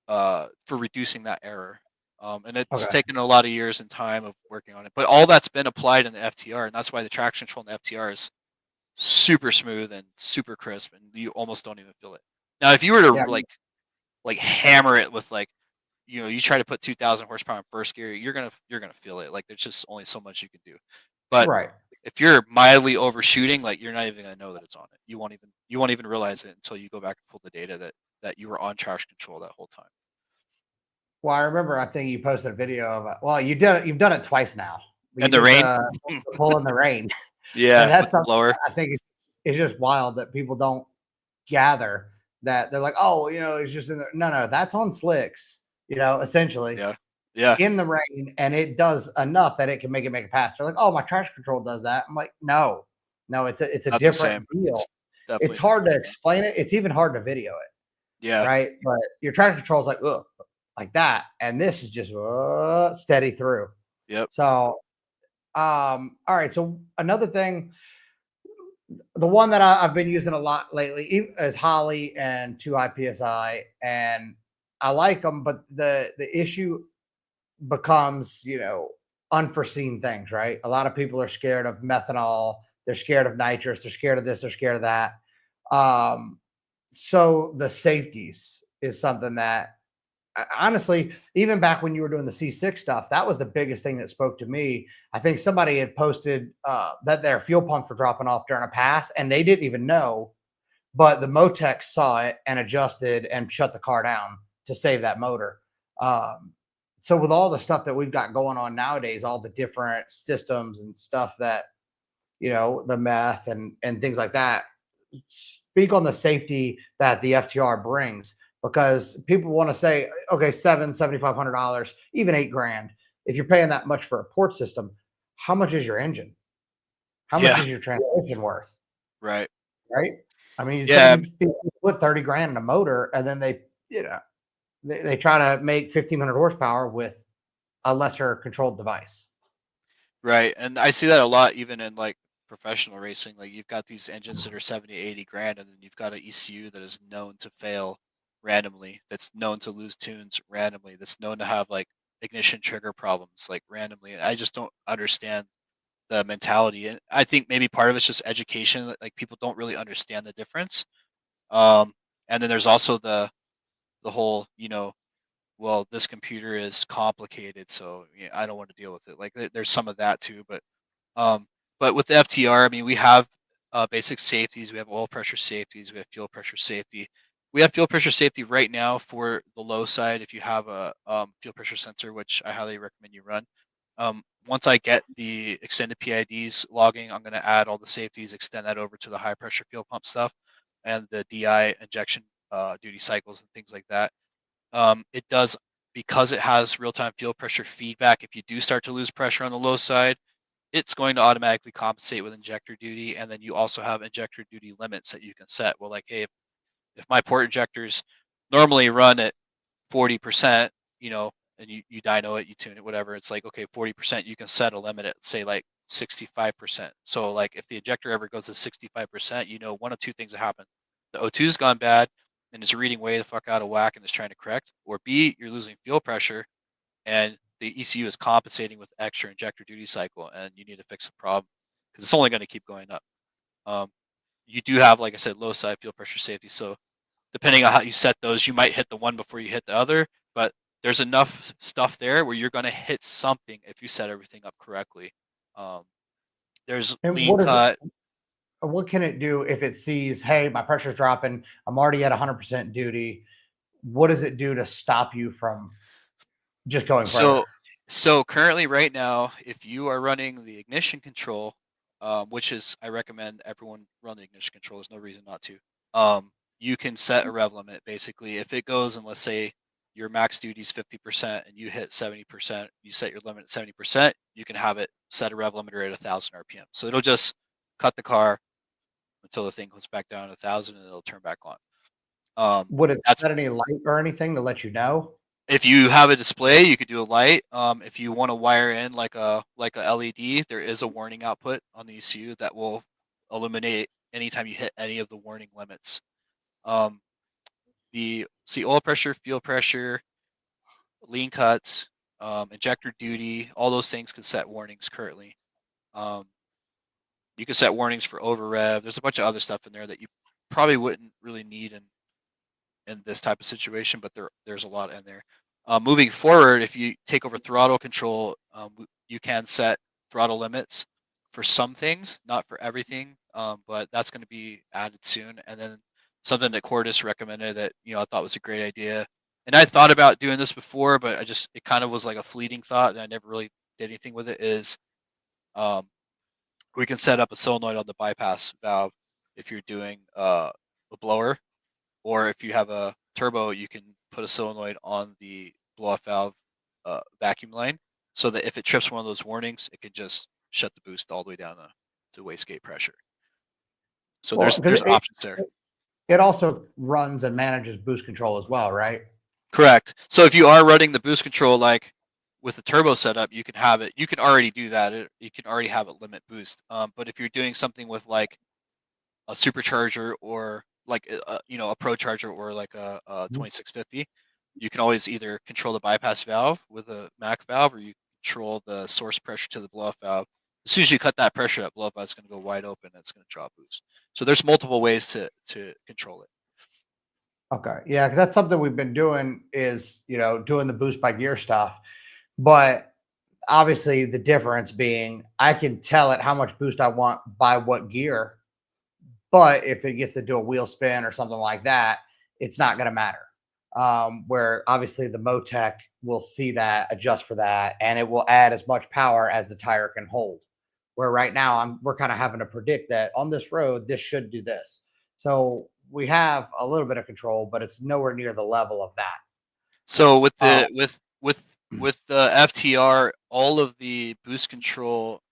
for reducing that error. And it's Okay. taken a lot of years and time of working on it. But all that's been applied in the FTR, and that's why the traction control in the FTR is super smooth and super crisp, and you almost don't even feel it. Now, if you were to Yeah. like hammer it with like you try to put 2,000 horsepower in first gear, you're gonna feel it. Like there's just only so much you can do. But Right. if you're mildly overshooting, like you're not even gonna know that it's on it. You won't even realize it until you go back and pull the data that you were on traction control that whole time. Well, I remember, I think you posted a video of it. Well, you did it. You've done it twice now. You And the did rain, the pull in the rain. And yeah, that's with the something blower, I think it's just wild that people don't gather that. They're like, oh, it's just in there. No, that's on slicks, essentially yeah, yeah, in the rain. And it does enough that it can make it pass. They're like, oh, my traction control does that. I'm like, no, it's a not the different same. deal. It's It's definitely hard to different. explain it. It's even hard to video it, Yeah, right? But your traction control is like, ugh, like that. And this is just steady through. yep. So, all right. So another thing, the one that I've been using a lot lately is Holly and 2i and I like them, but the issue becomes, unforeseen things, right? A lot of people are scared of methanol, they're scared of nitrous, they're scared of this, they're scared of that. So the safeties is something that, honestly, even back when you were doing the C6 stuff, that was the biggest thing that spoke to me. I think somebody had posted that their fuel pumps were dropping off during a pass and they didn't even know, but the MoTeC saw it and adjusted and shut the car down to save that motor. So with all the stuff that we've got going on nowadays, all the different systems and stuff that, the meth and things like that, speak on the safety that the FTR brings, because people want to say, okay, $7,500, even $8,000. If you're paying that much for a port system, how much is your engine? How much Yeah, is your transmission worth? right. Right? I mean, Yeah, some people put 30 grand in a motor and then they try to make 1,500 horsepower with a lesser controlled device. right. And I see that a lot even in like professional racing. Like you've got these engines that are 70, 80 grand, and then you've got an ECU that is known to fail randomly, that's known to lose tunes randomly, that's known to have like ignition trigger problems like randomly. And I just don't understand the mentality. And I think maybe part of it's just education. Like people don't really understand the difference. Um, and then there's also the whole, well, this computer is complicated, so I don't want to deal with it. Like there's some of that too, um, but with the FTR, I mean, we have basic safeties. We have oil pressure safeties. We have fuel pressure safety. We have fuel pressure safety right now for the low side. If you have a fuel pressure sensor, which I highly recommend you run. Once I get the extended PIDs logging, I'm going to add all the safeties, extend that over to the high pressure fuel pump stuff, and the DI injection duty cycles and things like that. It does, because it has real-time fuel pressure feedback. If you do start to lose pressure on the low side, it's going to automatically compensate with injector duty, and then you also have injector duty limits that you can set. Well, like, hey, if my port injectors normally run at 40%, and you dyno it, you tune it, whatever, it's like, okay, 40%, you can set a limit at, say, like 65%. So, like, if the injector ever goes to 65%, one of two things that happen. The O2's gone bad and it's reading way the fuck out of whack and is trying to correct, or B, you're losing fuel pressure and the ECU is compensating with extra injector duty cycle, and you need to fix the problem because it's only going to keep going up. Um, you do have, like I said, low side fuel pressure safety. So depending on how you set those, you might hit the one before you hit the other, but there's enough stuff there where you're going to hit something if you set everything up correctly. Um, there's And lean cut. what can it do if it sees, hey, my pressure's dropping, I'm already at 100% duty? What does it do to stop you from just going further? So, so currently, right now, if you are running the ignition control, which is, I recommend everyone run the ignition control. There's no reason not to. You can set a rev limit. Basically, if it goes and let's say your max duty is 50% and you hit 70%, you set your limit at 70%. You can have it set a rev limiter at 1,000 RPM. So it'll just cut the car until the thing goes back down to 1,000 and it'll turn back on. Would it That's set any light or anything to let you know? If you have a display, you could do a light. If you want to wire in like a LED, there is a warning output on the ECU that will illuminate anytime you hit any of the warning limits. Um, the oil pressure, fuel pressure, lean cuts, injector duty, all those things can set warnings currently. Um, you can set warnings for over rev. There's a bunch of other stuff in there that you probably wouldn't really need in this type of situation, but there's a lot in there. Moving forward, if you take over throttle control, you can set throttle limits for some things, not for everything, but that's going to be added soon. And then something that Cordis recommended that I thought was a great idea. And I thought about doing this before, but it kind of was like a fleeting thought, and I never really did anything with it. Is um, we can set up a solenoid on the bypass valve if you're doing a blower, or if you have a turbo, you can put a solenoid on the blow off valve vacuum line, so that if it trips one of those warnings, it can just shut the boost all the way down to wastegate pressure. So Well, because there's options there. it also runs and manages boost control as well, right? Correct. So if you are running the boost control like with the turbo setup, you can have it. You can already do that. You can already have it limit boost. But if you're doing something with like a supercharger, or like a pro charger, or like a Mhm. 2650, you can always either control the bypass valve with a Mac valve, or you control the source pressure to the blow off valve. As soon as you cut that pressure, that blow off valve is going to go wide open, and it's going to drop boost. So there's multiple ways to control it. Okay. Yeah, because that's something we've been doing is, doing the boost by gear stuff. But obviously the difference being I can tell it how much boost I want by what gear. But if it gets to do a wheel spin or something like that, it's not going to matter. Where obviously the MoTeC will see that, adjust for that, and it will add as much power as the tire can hold. Where right now we're kind of having to predict that on this road, this should do this. So we have a little bit of control, but it's nowhere near the level of that. So with Uh, the with the FTR, all of the boost control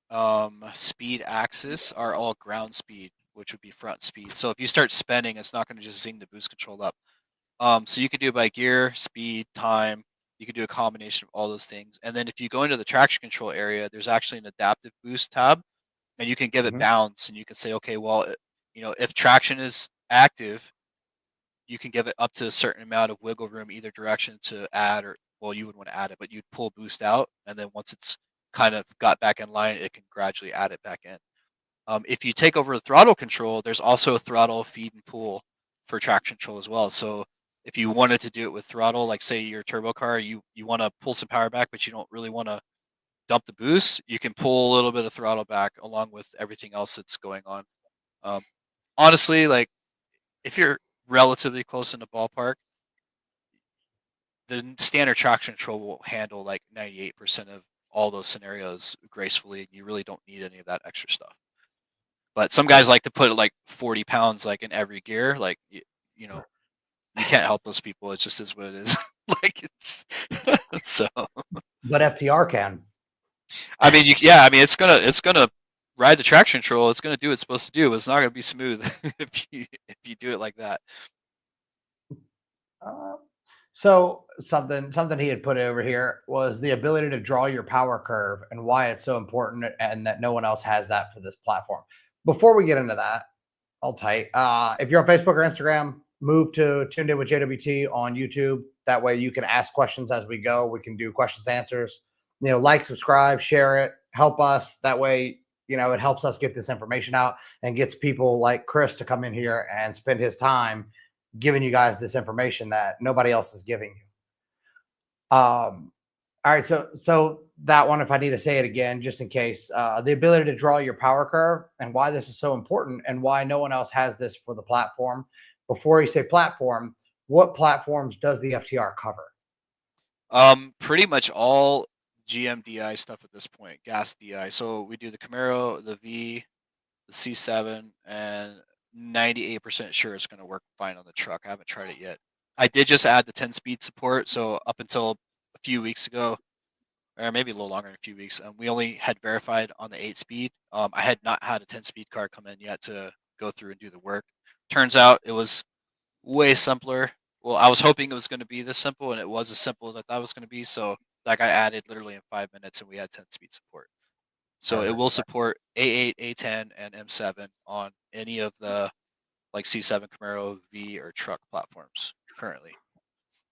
speed axis are all ground speed, which would be front speed. So if you start spinning, it's not going to just zing the boost control up. So you could do it by gear, speed, time. You could do a combination of all those things. And then if you go into the traction control area, there's actually an adaptive boost tab, and you can give it mhm. bounds, and you can say, okay, well, if traction is active, you can give it up to a certain amount of wiggle room either direction to add, or well, you would want to add it, but you'd pull boost out, and then once it's kind of got back in line, it can gradually add it back in. If you take over the throttle control, there's also a throttle feed and pull for traction control as well. So if you wanted to do it with throttle, like say your turbo car, you want to pull some power back, but you don't really want to dump the boost, you can pull a little bit of throttle back along with everything else that's going on. Um, Honestly, like if you're relatively close in the ballpark, the standard traction control will handle like 98% of all those scenarios gracefully, and you really don't need any of that extra stuff. But some guys like to put like 40 pounds like in every gear. Like you can't help those people. It just is what it is. Like it's so. But FTR can. I mean, it's gonna ride the traction control. It's gonna do what it's supposed to do. But it's not gonna be smooth if you do it like that. Uh, so something he had put over here was the ability to draw your power curve and why it's so important and that no one else has that for this platform. Before we get into that, all tight. If you're on Facebook or Instagram, move to Tuned In with JWT on YouTube. That way you can ask questions as we go. We can do questions, answers. Like, subscribe, share it, help us. That way, it helps us get this information out and gets people like Chris to come in here and spend his time giving you guys this information that nobody else is giving you. All right, so that one, if I need to say it again, just in case, the ability to draw your power curve and why this is so important and why no one else has this for the platform. Before you say platform, what platforms does the FTR cover? Pretty much all GM DI stuff at this point, gas DI. So we do the Camaro, the V, the C7, and 98% sure it's going to work fine on the truck. I haven't tried it yet. I did just add the 10-speed support, so up until a few weeks ago, or maybe a little longer than a few weeks, we only had verified on the 8-speed. I had not had a 10-speed car come in yet to go through and do the work. Turns out it was way simpler. Well, I was hoping it was going to be this simple, and it was as simple as I thought it was going to be. So that got added literally in 5 minutes, and we had 10-speed support. So it Perfect. will support A8, A10, and M7 on any of the like C7 Camaro, V, or truck platforms currently.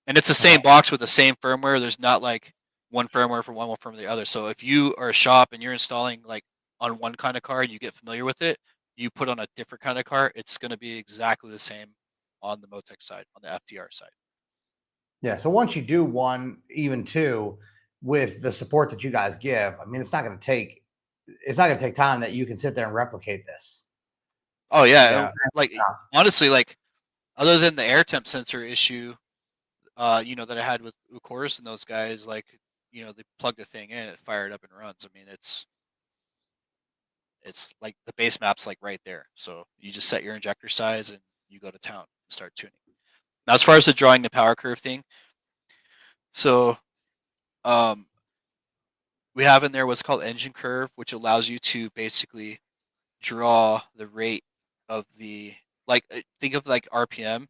And it's the same box with the same firmware. There's not like one firmware for one firmware for the other. So if you are a shop and you're installing like on one kind of car and you get familiar with it, you put on a different kind of car, it's going to be exactly the same on the MoTeC side, on the FTR side. Yeah. So once you do one, even two, with the support that you guys give, I mean, it's not going to take time that you can sit there and replicate this. Oh You yeah, know, like honestly, like other than the air temp sensor issue, that I had with Ucourse and those guys, like, they plug the thing in, it fired up and runs. I mean, it's like the base map's like right there. So you just set your injector size and you go to town and start tuning. Now, as far as the drawing the power curve thing, so um, we have in there what's called engine curve, which allows you to basically draw the rate of the think of like RPM.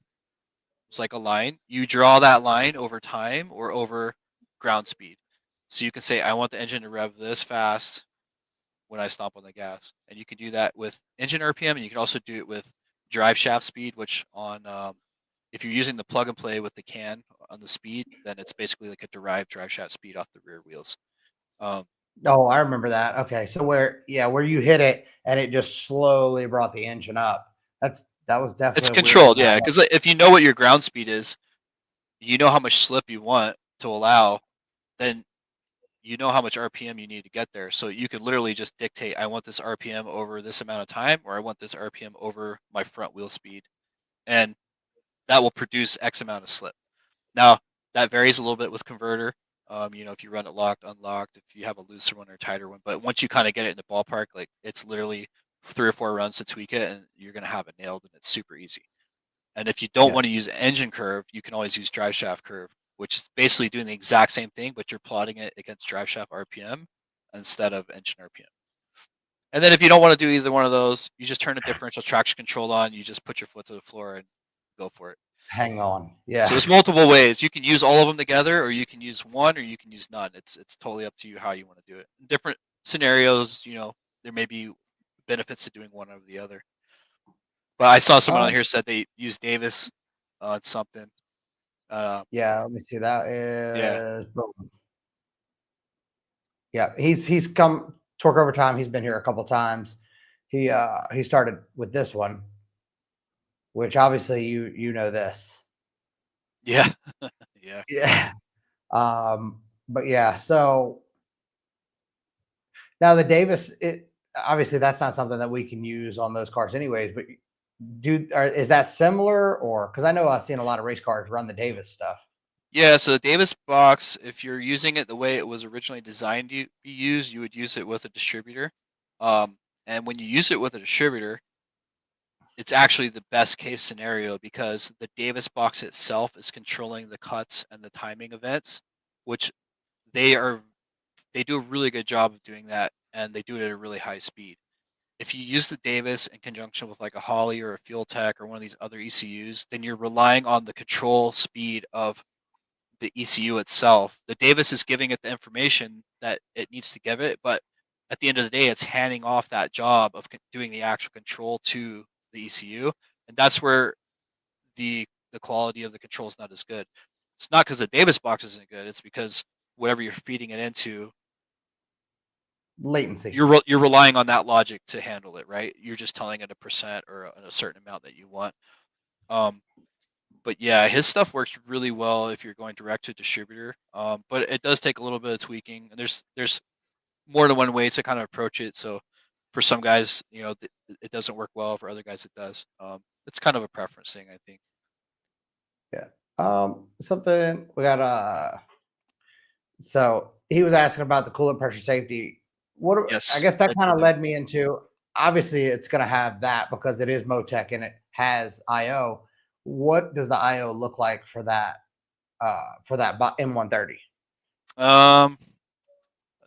It's like a line. You draw that line over time or over ground speed. So you can say, I want the engine to rev this fast when I stomp on the gas. And you can do that with engine RPM, and you can also do it with drive shaft speed, which if you're using the plug and play with the can on the speed, then it's basically like a derived drive shaft speed off the rear wheels. Um, oh, I remember that. Okay. So where you hit it and it just slowly brought the engine up. That was it's definitely a weird controlled, sound. yeah, because if you know what your ground speed is, you know how much slip you want to allow, then you know how much RPM you need to get there. So you can literally just dictate, I want this RPM over this amount of time, or I want this RPM over my front wheel speed. And that will produce X amount of slip. Now, that varies a little bit with converter. If you run it locked, unlocked, if you have a looser one or a tighter one. But once you kind of get it in the ballpark, like it's literally 3 or 4 runs to tweak it, and you're gonna have it nailed, and it's super easy. And if you don't Yeah. want to use engine curve, you can always use drive shaft curve, which is basically doing the exact same thing, but you're plotting it against drive shaft RPM instead of engine RPM. And then if you don't want to do either one of those, you just turn the differential traction control on. You just put your foot to the floor and go for it. Hang on. So Yeah. there's multiple ways. You can use all of them together, or you can use one, or you can use none. It's totally up to you how you want to do it. In different scenarios, there may be benefits to doing one over the other. But I saw someone on Um, here said they use Davis on something. yeah. Let me see. That Yeah, is boom. Yeah. He's come torque over time. He's been here a couple times. He started with this one, which obviously you know this. yeah, yeah. Yeah. But yeah, so now the Davis, it obviously that's not something that we can use on those cars anyways, but is that similar, or because I know I've seen a lot of race cars run the Davis stuff. Yeah, so the Davis box, if you're using it the way it was originally designed to be used, you would use it with a distributor. Um, and when you use it with a distributor, it's actually the best case scenario because the Davis box itself is controlling the cuts and the timing events, which they are they do a really good job of doing that, and they do it at a really high speed. If you use the Davis in conjunction with like a Holly or a Fuel Tech or one of these other ECUs, then you're relying on the control speed of the ECU itself. The Davis is giving it the information that it needs to give it, but at the end of the day, it's handing off that job of doing the actual control to the ECU, and that's where the quality of the control is not as good. It's not because the Davis box isn't good; it's because whatever you're feeding it into, Latency. you're relying on that logic to handle it, right? You're just telling it a percent or a certain amount that you want. Um, but yeah, his stuff works really well if you're going direct to distributor. But it does take a little bit of tweaking, and there's more than one way to kind of approach it. So for some guys, it doesn't work well. For other guys, it does. It's kind of a preference thing, I think. Yeah. Something we got. So he was asking about the coolant pressure safety. I Yes, guess that I kind of told him. led me into, obviously it's going to have that because it is MoTeC and it has IO. What does the IO look like for that? M130? I'll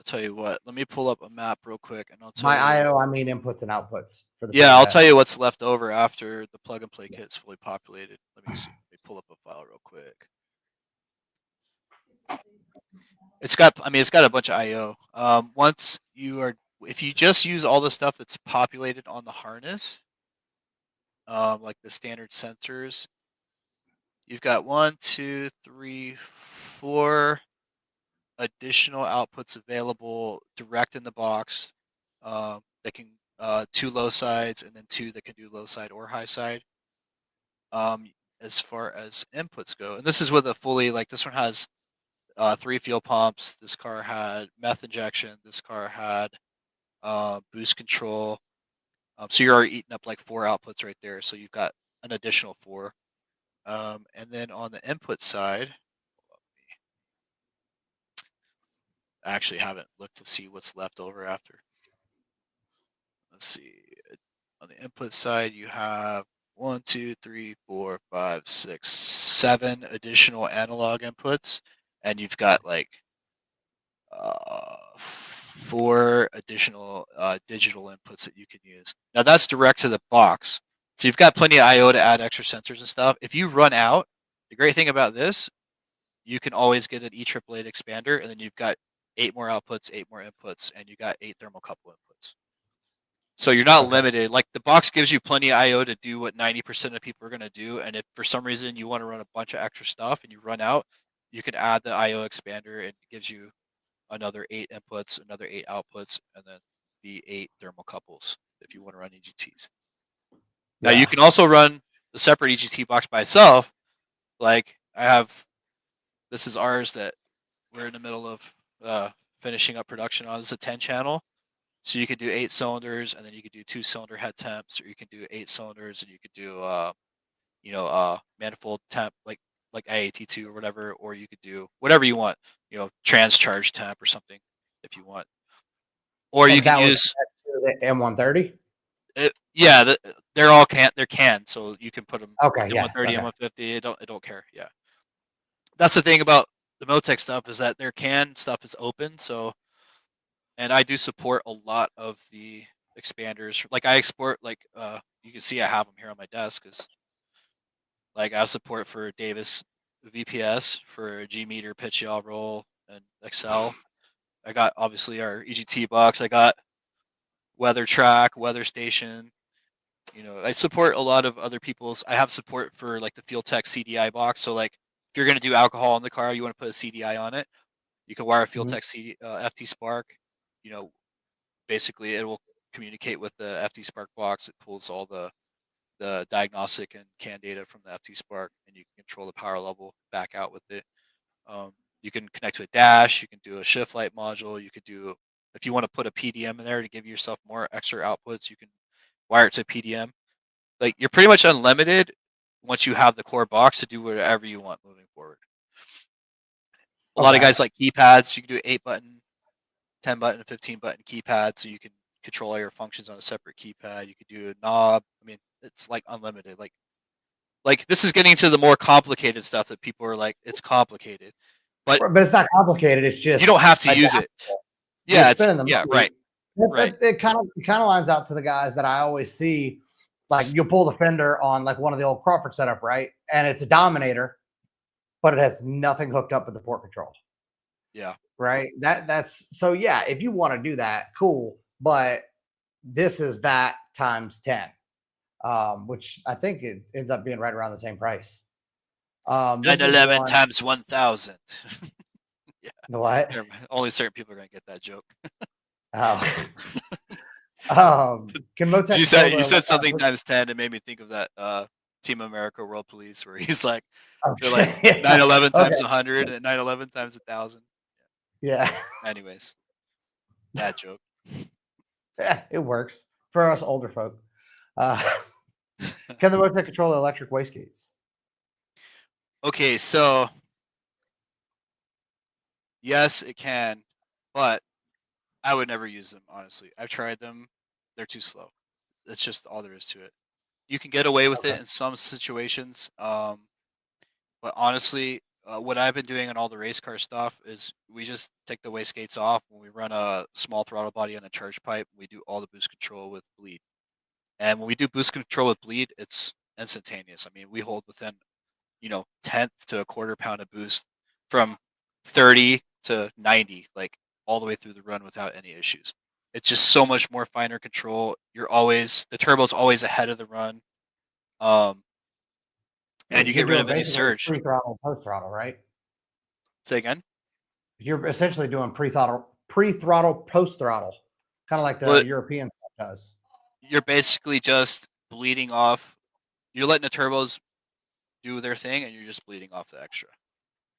tell you what. Let me pull up a map real quick, and I'll tell By you. IO, I mean inputs and outputs for the Yeah, I'll tell PDS. you what's left over after the plug and play kit's fully populated. Let me see. Let me pull up a file real quick. It's got a bunch of IO. If you just use all the stuff that's populated on the harness, like the standard sensors, you've got 1, 2, 3, 4 additional outputs available direct in the box. That can 2 low sides and then 2 that can do low side or high side. Um, as far as inputs go. And this is with a fully, like, this one has 3 fuel pumps. This car had meth injection. This car had boost control. So you're already eating up like 4 outputs right there. So you've got an additional 4. And then on the input side, I actually haven't looked to see what's left over after. Let's see. On the input side, you have 1, 2, 3, 4, 5, 6, 7 additional analog inputs, and you've got like 4 additional digital inputs that you can use. Now that's direct to the box. So you've got plenty of I/O to add extra sensors and stuff. If you run out, the great thing about this, you can always get an EAAA expander, and then you've got 8 more outputs, 8 more inputs, and you got 8 thermocouple inputs. So you're not limited. Like, the box gives you plenty of I/O to do what 90% of people are going to do. And if for some reason you want to run a bunch of extra stuff and you run out, you can add the I/O expander, and it gives you another 8 inputs, another 8 outputs, and then the 8 thermocouples if you want to run EGTs. Now you can also run the separate EGT box by itself. Like, this is ours that we're in the middle of finishing up production on. This is a 10 channel. So you could do 8 cylinders, and then you could do 2-cylinder head temps, or you could do 8 cylinders, and you could do manifold temp like IAT2 or whatever, or you could do whatever you want, trans charge temp or something if you want. Or you can use the M130. Yeah, they're canned, so you can put them M130, M150. It don't care. Yeah, that's the thing about the MoTeC stuff, is that their canned stuff is open. So, and I do support a lot of the expanders. Like, I export, like, you can see I have them here on my desk, because like I have support for Davis VPS, for G meter, pitch yaw roll, and Excel. I got obviously our EGT box. I got weather track, weather station. I support a lot of other people's. I have support for like the FuelTech CDI box. So, like, if you're going to do alcohol in the car, you want to put a CDI on it, you can wire a FuelTech FT Spark. Basically it will communicate with the FT Spark box. It pulls all the diagnostic and CAN data from the FT Spark, and you can control the power level back out with it. You can connect to a dash. You can do a shift light module. You could do, if you want to put a PDM in there to give yourself more extra outputs, you can wire it to PDM. Like, you're pretty much unlimited once you have the core box to do whatever you want moving forward. A lot of guys like keypads. You can do 8-button, 10-button, 15-button keypad, so you can control all your functions on a separate keypad. You could do a knob. I mean, it's like unlimited. Like this is getting to the more complicated stuff that people are like, it's complicated, but it's not complicated. It's just you don't have to use it. Yeah, right. It kind of lines out to the guys that I always see. Like, you'll pull the fender on like one of the old Crawford setup, right? And it's a Dominator, but it has nothing hooked up with the port control. Yeah. Right. That's so, yeah, if you want to do that, cool. But this is that times 10, which I think it ends up being right around the same price. 911 times 1,000. Yeah. What? Only certain people are going to get that joke. Can MoTeC you said something times 10, it made me think of that Team America World Police, where he's like, they're like 911 times 100 and 911 times 1,000. Yeah. Anyways, bad joke. Yeah, it works for us older folk. Can the MoTeC control electric wastegates? Okay, so yes, it can, but I would never use them, honestly. I've tried them. They're too slow. That's just all there is to it. You can get away with it in some situations, but honestly, what I've been doing on all the race car stuff is we just take the wastegates off when we run a small throttle body on a charge pipe. We do all the boost control with bleed. And when we do boost control with bleed, it's instantaneous. I mean, we hold within, tenth to a quarter pound of boost from 30 to 90, like all the way through the run without any issues. It's just so much more finer control. The turbo's always ahead of the run. And you get rid of any surge. Pre-throttle, post-throttle, right? Say again? You're essentially doing pre-throttle, post-throttle, kind of like the European stuff does. You're basically just bleeding off. You're letting the turbos do their thing, and you're just bleeding off the extra.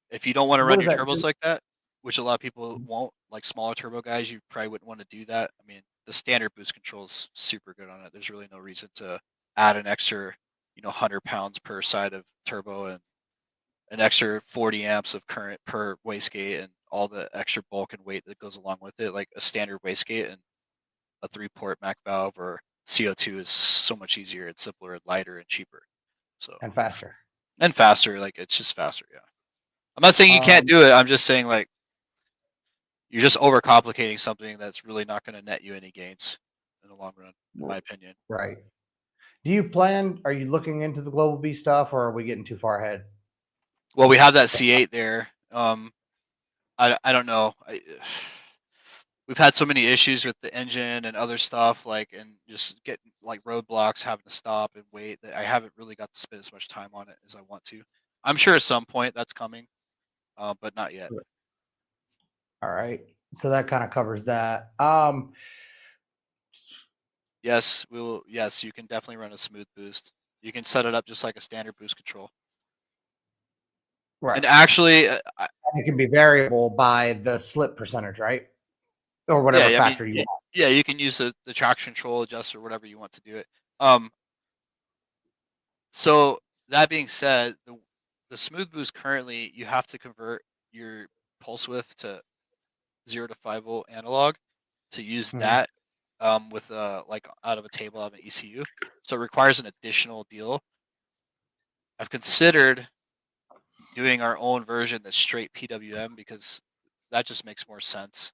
If you don't want to What run does your that turbos do? like that, which a lot of people won't, like smaller turbo guys, you probably wouldn't want to do that. I mean, the standard boost control is super good on it. There's really no reason to add an extra, 100 pounds per side of turbo and an extra 40 amps of current per wastegate and all the extra bulk and weight that goes along with it. Like a standard wastegate and a 3-port Mac valve or CO2 is so much easier and simpler and lighter and cheaper. So And faster. and faster, like it's just faster. Yeah. I'm not saying you can't Um, do it. I'm just saying like you're just overcomplicating something that's really not going to net you any gains in the long run, in my opinion. right. Are you looking into the Global B stuff or are we getting too far ahead? Well, we have that C8 there. I don't know. We've had so many issues with the engine and other stuff, like, and just getting like roadblocks, having to stop and wait, that I haven't really got to spend as much time on it as I want to. I'm sure at some point that's coming, but not yet. All right. So that kind of covers that. Yes, we will. Yes, you can definitely run a smooth boost. You can set it up just like a standard boost control. Right. And actually, It can be variable by the slip percentage, right? Or yeah, whatever I mean, factor you want. yeah, you can use the traction control adjuster, whatever you want to do it. Um, so that being said, the smooth boost currently you have to convert your pulse width to 0 to 5 volt analog to use Mhm. that with like out of a table of an ECU. So it requires an additional deal. I've considered doing our own version that's straight PWM because that just makes more sense.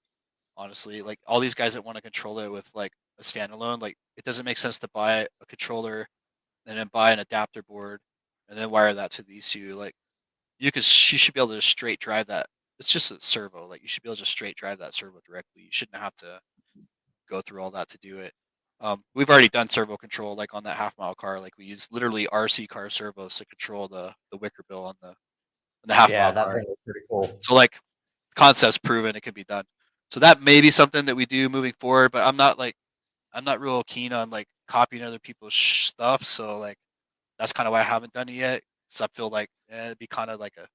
Honestly, like all these guys that want to control it with like a standalone, like it doesn't make sense to buy a controller and then buy an adapter board and then wire that to the ECU. Like you should be able to just straight drive that. It's just a servo. Like you should be able to just straight drive that servo directly. You shouldn't have to go through all that to do it. We've already done servo control like on that half-mile car. Like we use literally RC car servos to control the wicker bill on the Yeah, half-mile that car. thing is pretty cool. So like concept's proven, it can be done. So that may be something that we do moving forward, but I'm not real keen on like copying other people's stuff. So like that's kind of why I haven't done it yet. So I feel like it'd be kind of like a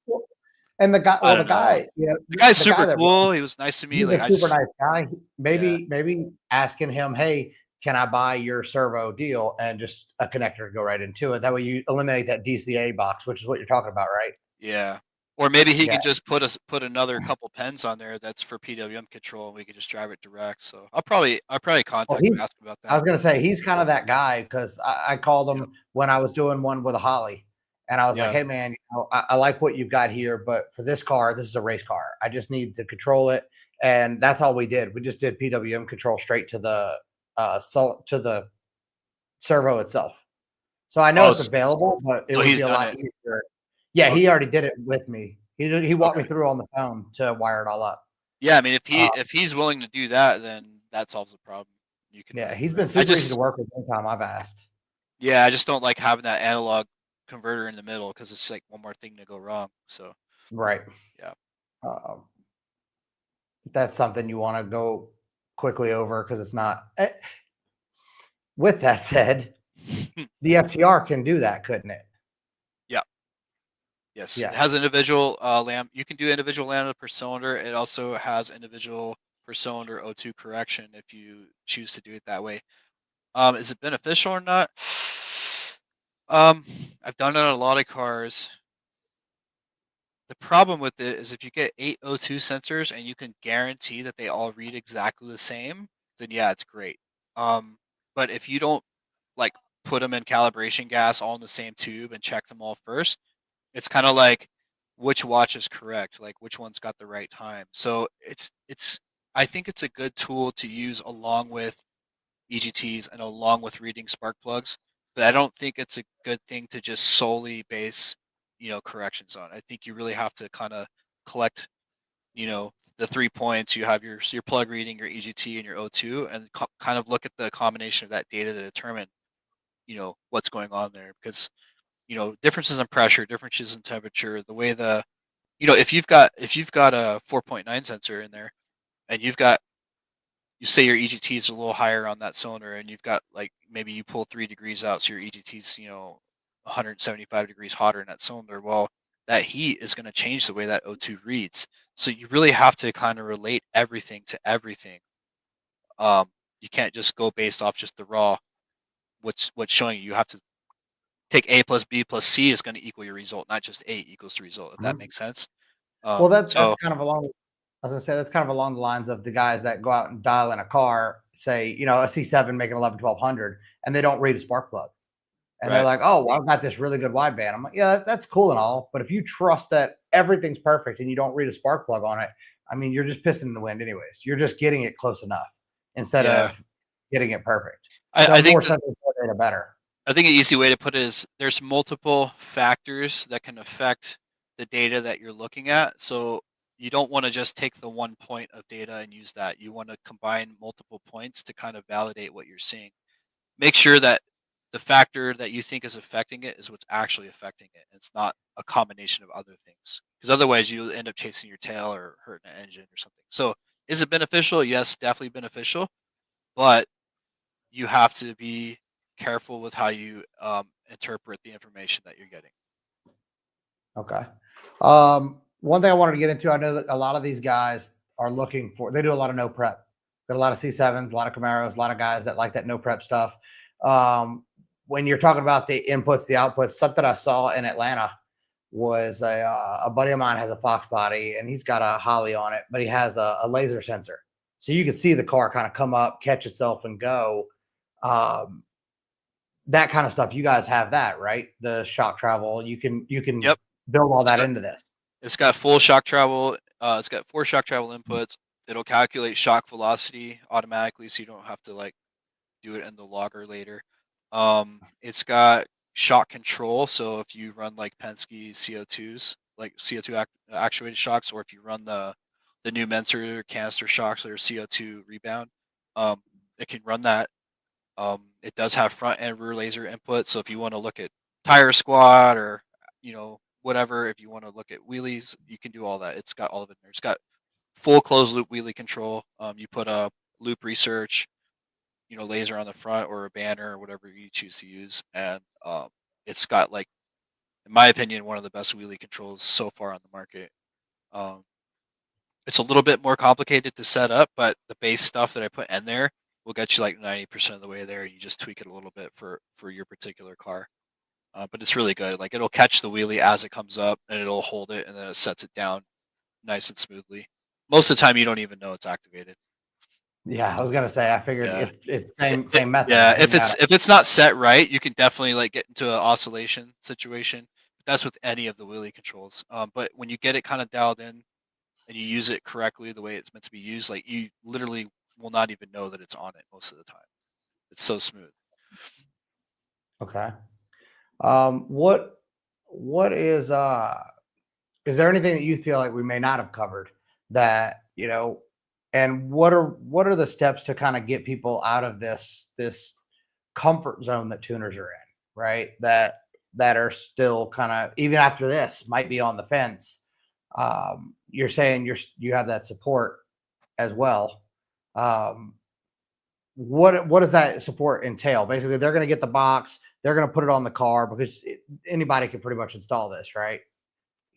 And I don't know. The guy's the guy super that cool. He was nice to me. he's Like a I super just nice guy. yeah Maybe asking him, hey, can I buy your servo deal and just a connector to go right into it? That way you eliminate that DCA box, which is what you're talking about, right? yeah. Or maybe he Yeah. can just put another couple pens on there that's for PWM control, and we could just drive it direct. So I'll probably Well, contact him, ask him about I was that. gonna say he's kind of that guy because I called Yep. him when I was doing one with a Holly, and I was like, Yeah. "Hey man, I like what you've got here, but for this car, this is a race car. I just need to control it." And that's all we did. We just did PWM control straight to to the servo itself. So I know Oh, it's available, but it so would he's be a done lot it. easier. Yeah, he Okay. already did it with me. He walked me Okay. through on the phone to wire it all up. Yeah, I mean, Uh, if he's willing to do that, then that solves the problem. You can run yeah, it he's been direct. I super easy to just work with anytime I've asked. yeah, I just don't like having that analog converter in the middle because it's like one more thing to go wrong. So Right. yeah. Um, if that's something you want to go quickly over because it's not. With that said, the FTR can do that, couldn't it? Yeah. Yes, it Yeah. has individual lamp. You can do individual lambda per cylinder. It also has individual per cylinder O2 correction if you choose to do it that way. Is it beneficial or not? Um, I've done it on a lot of cars. The problem with it is if you get 8 O2 sensors and you can guarantee that they all read exactly the same, then yeah, it's great. Um, but if you don't like put them in calibration gas all in the same tube and check them all first, it's kind of like which watch is correct, like which one's got the right time. So it's I think it's a good tool to use along with EGTs and along with reading spark plugs, but I don't think it's a good thing to just solely base, corrections on. I think you really have to kind of collect, the 3 points. You have your plug reading, your EGT, and your O2, and kind of look at the combination of that data to determine, what's going on there because differences in pressure, differences in temperature, the way if you've got a 4.9 sensor in there and you say your EGT is a little higher on that cylinder and you've got like maybe you pull 3 degrees out so your EGT's 175 degrees hotter in that cylinder. Well, that heat is going to change the way that O2 reads. So you really have to kind of relate everything to everything. You can't just go based off just the raw. What's showing you. You have to take A plus B plus C is going to equal your result, not just A equals the result. If that Mhm. makes sense. Well, that's So kind of along. I was gonna say that's kind of along the lines of the guys that go out and dial in a car, say, a C7 making 11, 1200, and they don't read a spark plug. And they're right, like, "Oh, well, I've got this really good wideband." I'm like, "Yeah, that's cool and all, but if you trust that everything's perfect and you don't read a spark plug on it, I mean, you're just pissing in the wind anyways. You're just getting it close enough instead yeah. of getting it perfect." I The think more sensitive data, better. I think an easy way to put it is there's multiple factors that can affect the data that you're looking at. So you don't want to just take the one point of data and use that. You want to combine multiple points to kind of validate what you're seeing. Make sure that the factor that you think is affecting it is what's actually affecting it. It's not a combination of other things. Because otherwise you end up chasing your tail or hurting an engine or something. So is it beneficial? Yes, definitely beneficial. But you have to be careful with how you interpret the information that you're getting. Okay. One thing I wanted to get into, I know that a lot of these guys are looking for, they do a lot of no prep. Got a lot of C7s, a lot of Camaros, a lot of guys that like that no prep stuff. When you're talking about the inputs, the outputs, something I saw in Atlanta was a buddy of mine has a Fox body and he's got a Holly on it, but he has a laser sensor. So you can see the car kind of come up, catch itself and go. Um, that kind of stuff. You guys have that, right? The shock travel. You can Yep. build all It's that got into this. it's got full shock travel. It's got 4 shock travel inputs. It'll calculate shock velocity automatically, so you don't have to like do it in the logger later. It's got shock control, so if you run like Penske CO2s, like CO2 actuated shocks, or if you run the new Menser canister shocks that are CO2 rebound, um, it can run that. It does have front and rear laser input, so if you want to look at tire squat or whatever, if you want to look at wheelies, you can do all that. It's got all of it in there. It's got full closed loop wheelie control. You put a loop research, laser on the front or a banner or whatever you choose to use, and it's got like, in my opinion, one of the best wheelie controls so far on the market. Um, it's a little bit more complicated to set up, but the base stuff that I put in there will get you like 90% of the way there. You just tweak it a little bit for your particular car. But it's really good. Like it'll catch the wheelie as it comes up and it'll hold it and then it sets it down nice and smoothly. Most of the time you don't even know it's activated. Yeah, I was gonna say. I figured Yeah. it's same method, Yeah, right? You got if it's not set right, you can definitely like get into an oscillation situation. That's with any of the wheelie controls. But when you get it kind of dialed in and you use it correctly the way it's meant to be used, like you literally will not even know that it's on it most of the time. It's so smooth. okay. What is there anything that you feel like we may not have covered that and what are the steps to kind of get people out of this comfort zone that tuners are in, right? That are still kind of, even after this, might be on the fence. You're saying you have that support as well. Um, what does that support entail? Basically, they're going to get the box, they're going to put it on the car because anybody can pretty much install this, right?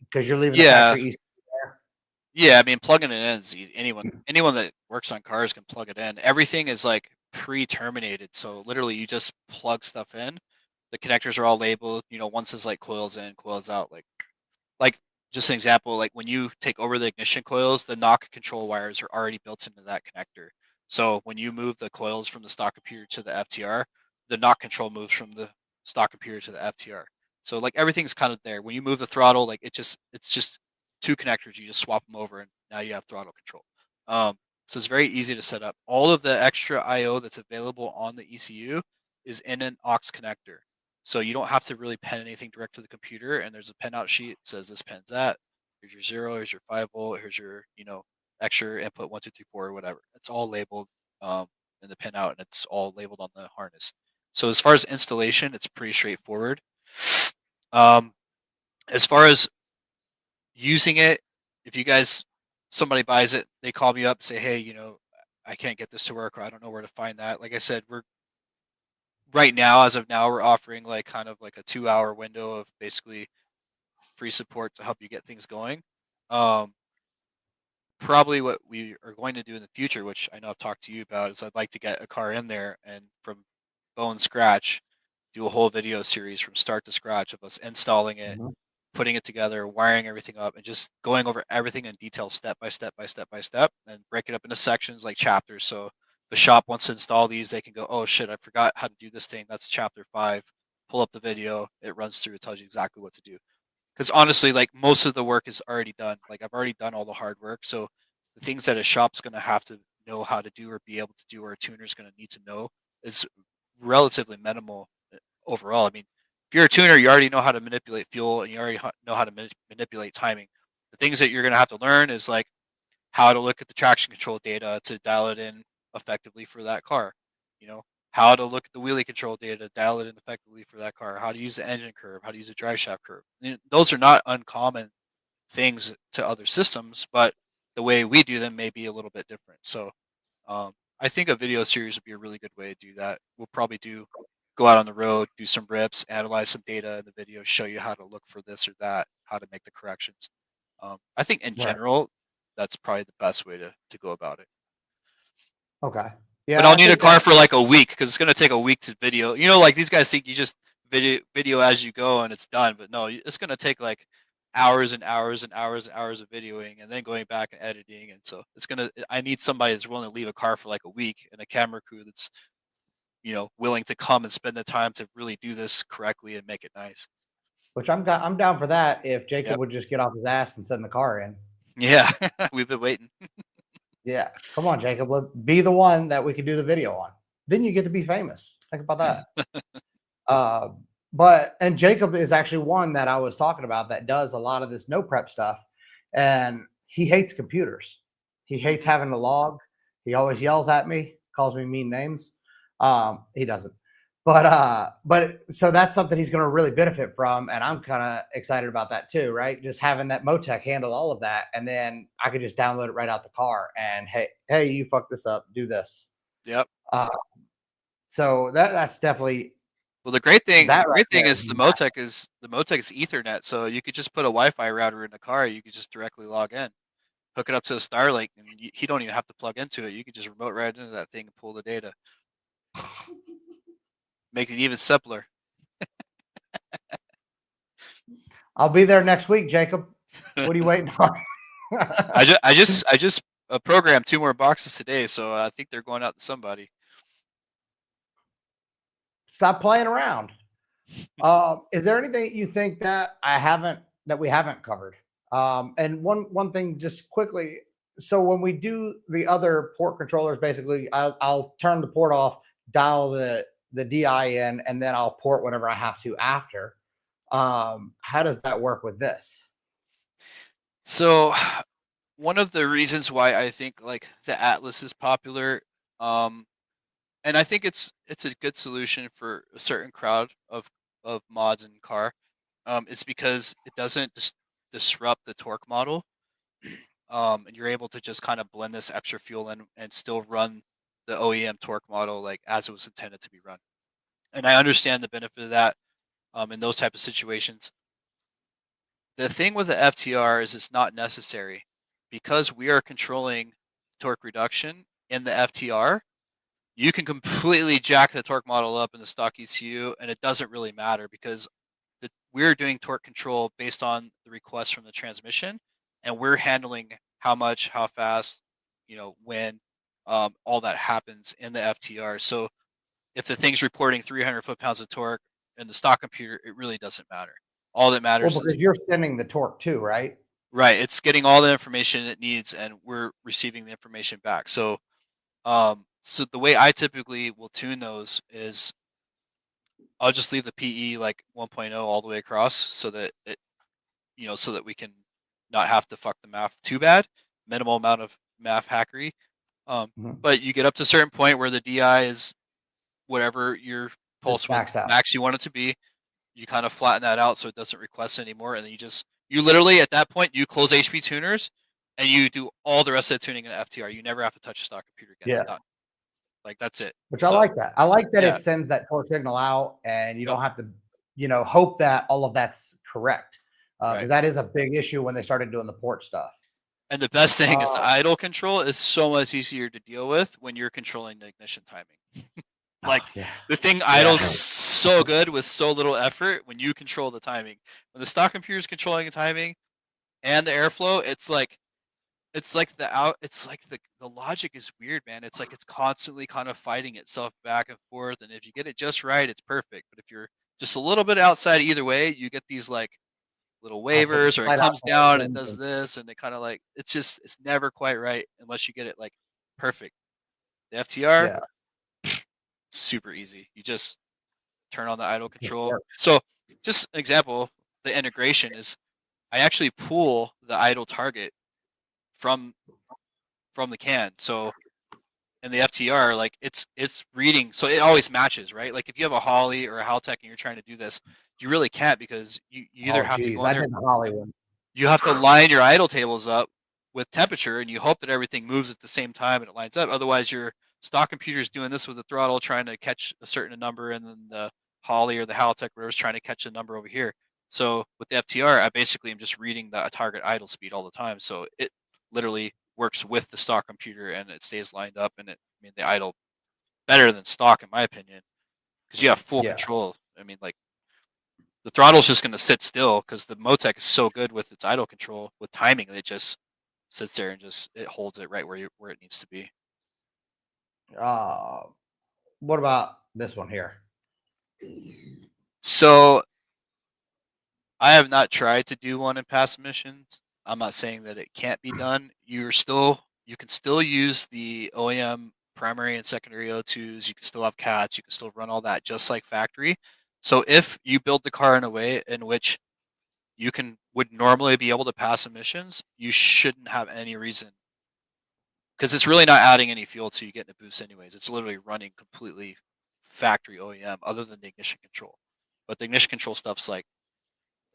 Because you're leaving the Yeah, factory east there. yeah. I mean, plugging it in is easy. Anyone that works on cars can plug it in. Everything is like pre-terminated, so literally you just plug stuff in. The connectors are all labeled. One says like coils in, coils out. Like just an example, like when you take over the ignition coils, the knock control wires are already built into that connector. So when you move the coils from the stock computer to the FTR, the knock control moves from the stock computer to the FTR. So like everything's kind of there. When you move the throttle, like it's just two connectors. You just swap them over, and now you have throttle control. Um, so it's very easy to set up. All of the extra I/O that's available on the ECU is in an aux connector. So you don't have to really pen anything direct to the computer, and there's a pen out sheet that says this pen's at. Here's your 0, here's your 5 volt, here's your, extra input 1, 2, 3, 4, or whatever. It's all labeled um, in the pin out, and it's all labeled on the harness. So as far as installation, it's pretty straightforward. Um, as far as using it, if somebody buys it, they call me up, say, hey, I can't get this to work, or I don't know where to find that. Like I said, right now, as of now, we're offering like kind of like a 2-hour window of basically free support to help you get things going. Um, Probably what we are going to do in the future, which I know I've talked to you about, is I'd like to get a car in there and from bone scratch, do a whole video series from start to scratch of us installing it, Mhm. putting it together, wiring everything up, and just going over everything in detail, step by step by step by step, and break it up into sections like chapters. So if the shop wants to install these, they can go, oh shit, I forgot how to do this thing. That's chapter 5. Pull up the video, it runs through, it tells you exactly what to do. Because honestly, like most of the work is already done. Like I've already done all the hard work. So the things that a shop's gonna have to know how to do or be able to do, or a tuner's gonna need to know, is relatively minimal overall. I mean, if you're a tuner, you already know how to manipulate fuel and you already know how to manipulate timing. The things that you're gonna have to learn is like how to look at the traction control data to dial it in effectively for that car. You know, how to look at the wheelie control data, dial it in effectively for that car. How to use the engine curve, how to use a drive shaft curve. Those are not uncommon things to other systems, but the way we do them may be a little bit different. So I think a video series would be a really good way to do that. We'll probably go out on the road, do some rips, analyze some data in the video, show you how to look for this or that, how to make the corrections. I think in Right. general, that's probably the best way to go about it. Okay. But Yeah, I'll I need a think car that. for like a week because it's gonna take a week to video. You know, like these guys think you just video as you go and it's done, but no, it's gonna take like hours and hours and hours and hours of videoing and then going back and editing. And so it's gonna. I need somebody that's willing to leave a car for like a week and a camera crew that's willing to come and spend the time to really do this correctly and make it nice. Which I'm down for that if Jacob Yep. would just get off his ass and send the car in. Yeah, we've been waiting. Yeah. Come on, Jacob. Be the one that we can do the video on. Then you get to be famous. Think about that. Uh, and Jacob is actually one that I was talking about that does a lot of this no prep stuff, and he hates computers. He hates Mhm. having to log. He always yells at me, calls me mean names. He doesn't, but so that's something he's going to really benefit from, and I'm kind of excited about that too, right? Just having that MoTeC handle all of that, and then I could just download it right out the car, and hey, you fuck this up, do this. Yep. Uh, so that's definitely Well, the that right great thing there. is the MoTeC is Ethernet, so you could just put a Wi-Fi router in the car. You could just directly log in, hook it up to a Starlink, and he don't even have to plug into it. You could just remote right into that thing and pull the data. Make it even simpler. I'll be there next week, Jacob. What are you waiting on? I just programmed 2 more boxes today, so I think they're going out to somebody. Stop playing around. Is there anything you think that we haven't covered? And one thing, just quickly. So when we do the other port controllers, basically, I'll turn the port off, dial the DI in, and then I'll port whatever I have to after. How does that work with this? So one of the reasons why I think like the Atlas is popular, um, and I think it's a good solution for a certain crowd of mods in car, is because it doesn't disrupt the torque model, and you're able to just kind of blend this extra fuel in and still run the OEM torque model like as it was intended to be run. And I understand the benefit of that in those type of situations. The thing with the FTR is it's not necessary because we are controlling torque reduction in the FTR. You can completely jack the torque model up in the stock ECU, and it doesn't really matter because we're doing torque control based on the request from the transmission, and we're handling how much, how fast, when, all that happens in the FTR. So if the thing's reporting 300 foot-pounds of torque in the stock computer, it really doesn't matter. All that Well, matters is because you're sending the torque too, right? right. It's getting all the information it needs, and we're receiving the information back. So the way I typically will tune those is I'll just leave the PE like 1.0 all the way across so that so that we can not have to fuck the math too bad. Minimal amount of math hackery. Um, Mhm. but you get up to a certain point where the DI is whatever your It's pulse width maxed out. max you want it to be. You kind of flatten that out so it doesn't request anymore, and then you literally at that point you close HP tuners and you do all the rest of the tuning in FTR. You never have to touch a stock computer again. It's Yeah. done. Like that's it. Which I So like that. I like that yeah, it sends that torque signal out, and you yep, don't have to, hope that all of that's correct. right. Because that is a big issue when they started doing the port stuff. And the best thing is the Uh, idle control is so much easier to deal with when you're controlling the ignition timing. Like yeah, the thing yeah, idles so good with so little effort when you control the timing. When the stock computer is controlling the timing and the airflow, it's like the logic is weird, man. It's like it's constantly kind of fighting itself back and forth, and if you get it just right, it's perfect. But if you're just a little bit outside either way, you get these like little waivers, or it slight comes down, it oscillations. does this, and it kind of like it's never quite right unless you get it like perfect. The FTR, Yeah, super easy. You just turn on the idle just control. works. So just an example, the integration is I actually pull the idle target from the can. So in the FTR, like it's reading, so it always matches, right? Like if you have a Holly or a Haltech and you're trying to do this, you really can't because you either Oh, have to geez, go in I there, did the Hollywood. you have to line your idle tables up with temperature, and you hope that everything moves at the same time and it lines up. Otherwise, your stock computer is doing this with the throttle, trying to catch a certain number, and then the Holly or the Haltech, whatever, is trying to catch a number over here. So with the FTR, I basically am just reading the target idle speed all the time. So it literally works with the stock computer, and it stays lined up, and I mean, they idle better than stock, in my opinion, because you have full Yeah. control. I mean, like the throttle's just going to sit still because the MoTeC is so good with its idle control with timing. It just sits there and just it holds it right where it needs to be. Uh, what about this one here? So I have not tried to do one in past missions. I'm not saying that it can't be done. You can still use the OEM primary and secondary O2s. You can still have cats. You can still run all that just like factory. So if you build the car in a way in which you would normally be able to pass emissions, you shouldn't have any reason, because it's really not adding any fuel to you getting a boost anyways. It's literally running completely factory OEM other than the ignition control. But the ignition control stuff's like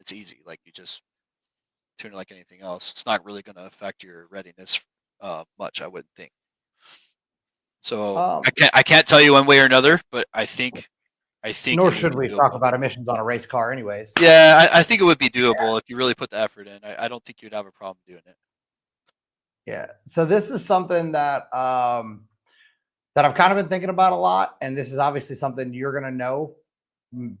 it's easy. Like you just tune it like anything else. It's not really going to affect your readiness much, I wouldn't think. So Um, I can't tell you one way or another, but I think Nor it would should be we talk doable. about emissions on a race car, anyways. Yeah, I think it would be doable if you really put the effort in. I don't think you'd have a problem doing it. Yeah. So this is something that I've kind of been thinking about a lot, and this is obviously something you're going to know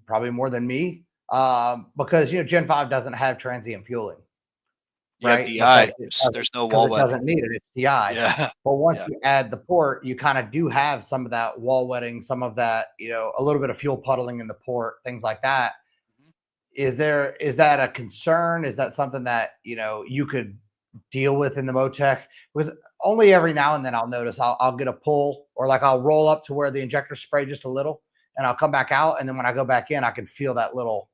probably more than me, because Gen 5 doesn't have transient fueling, You have right? Because DI. There's no wall it wetting. doesn't need it. It's DI. Yeah, But once yeah. you add the port, you kind of do have some of that wall wetting, some of that, a little bit of fuel puddling in the port, things like that. Mhm. Is that a concern? Is that something that you could deal with in the MoTeC? Because only every now and then I'll notice I'll get a pull, or like I'll roll up to where the injector spray just a little, and I'll come back out, and then when I go back in, I can feel that little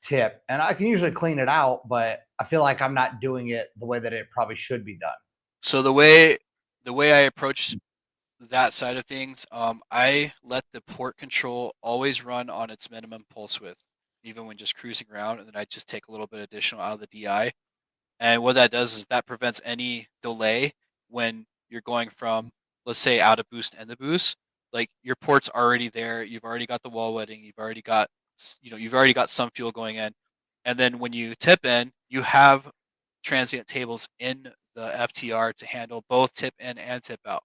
tip, and I can usually clean it out, but I feel like I'm not doing it the way that it probably should be done. So the way I approach that side of things, I let the port control always run on its minimum pulse width, even when just cruising around, and then I just take a little bit additional out of the DI. And what that does is that prevents any delay when you're going from, let's say, out of boost and the boost. Like your port's already there, you've already got the wall wetting, you've already got some fuel going in, and then when you tip in, you have transient tables in the FTR to handle both tip in and tip out.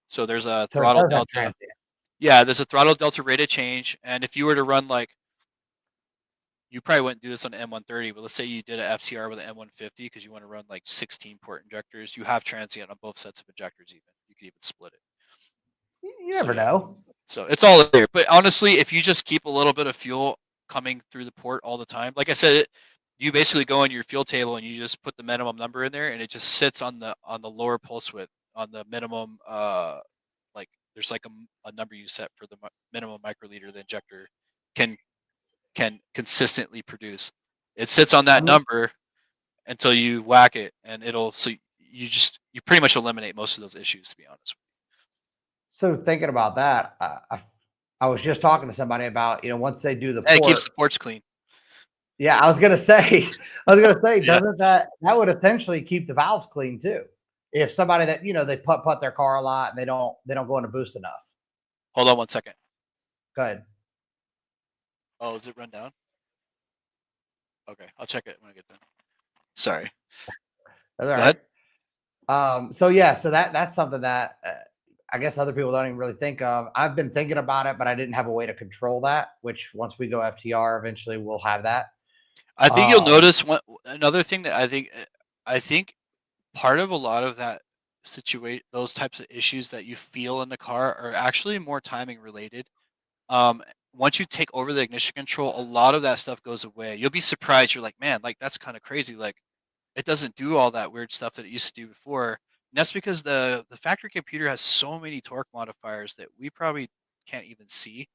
So there's a So it throttle does have delta. transient. Yeah, there's a throttle delta rate of change, and if you were to run like you probably wouldn't do this on an M130, but let's say you did an FTR with an M150 because you want to run like 16 port injectors. You have transient on both sets of injectors. Even you could even split it. You So never yeah, know. so it's all there. But honestly, if you just keep a little bit of fuel coming through the port all the time, like I said, you basically go into your fuel table and you just put the minimum number in there, and it just sits on the lower pulse width on the minimum. Like there's like a number you set for the minimum microliter the injector can consistently produce. It sits on I that mean, number until you whack it, and you pretty much eliminate most of those issues. To be honest, so thinking about that, I was just talking to somebody about once they do the and it keeps port. the ports clean. Yeah, I was gonna say, Yeah, doesn't that would essentially keep the valves clean too? If somebody that they putt their car a lot and they don't go into boost enough. Hold on 1 second. Go ahead. Oh, is it run down? Okay, I'll check it when I get done. Sorry. That's all Go ahead. right. So yeah, so that's something that I guess other people don't even really think of. I've been thinking about it, but I didn't have a way to control that. Which once we go FTR, eventually we'll have that. I think you'll Um, notice another thing that I think part of a lot of that those types of issues that you feel in the car are actually more timing related. Um, Once you take over the ignition control, a lot of that stuff goes away. You'll be surprised. You're like, man, like that's kind of crazy. Like it doesn't do all that weird stuff that it used to do before. And that's because the factory computer has so many torque modifiers that we probably can't even see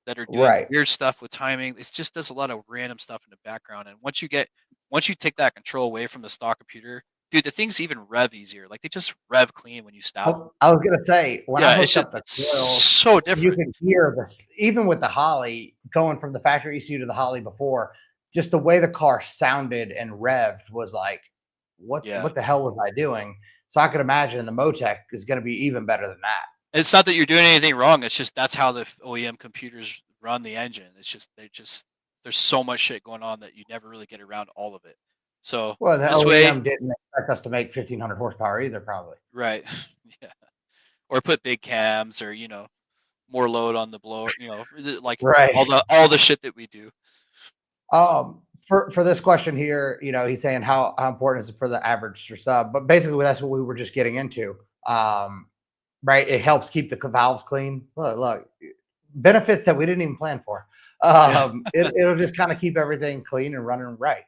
that are doing right. weird stuff with timing. It just does a lot of random stuff in the background. And once you take that control away from the stock computer, dude, the things even rev easier. Like they just rev clean when you stop them. I was gonna say when I Yeah, hooked up the it's coils, so you different. can hear this even with the Holly going from the factory ECU to the Holly before. Just the way the car sounded and revved was like, Yeah. what the hell was I doing? So I could imagine the MoTeC is going to be even better than that. It's not that you're doing anything wrong. It's just that's how the OEM computers run the engine. It's just there's so much shit going on that you never really get around all of it. So Well, the this way, OEM didn't expect us to make 1,500 horsepower either, probably. right? Yeah. Or put big cams or more load on the blower. Like Right. all the shit that we do. So For this question here, he's saying how important is it for the average or sub? But basically, that's what we were just getting into. Right, it helps keep the valves clean. Look, benefits that we didn't even plan for. yeah. It'll just kind of keep everything clean and running right.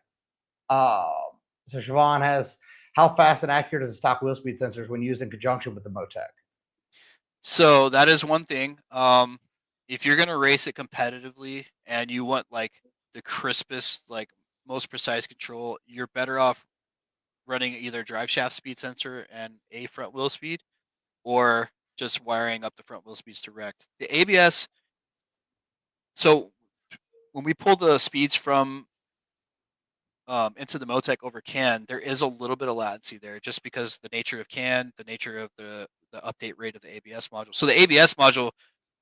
So Siobhan has how fast and accurate is the stock wheel speed sensors when used in conjunction with the MoTeC? So that is one thing. If you're gonna race it competitively and you want like the crispest, like most precise control, you're better off running either drive shaft speed sensor and a front wheel speed, or just wiring up the front wheel speeds direct. The ABS. So when we pull the speeds from into the MoTeC over CAN, there is a little bit of latency there, just because the nature of CAN, the nature of the update rate of the ABS module. So the ABS module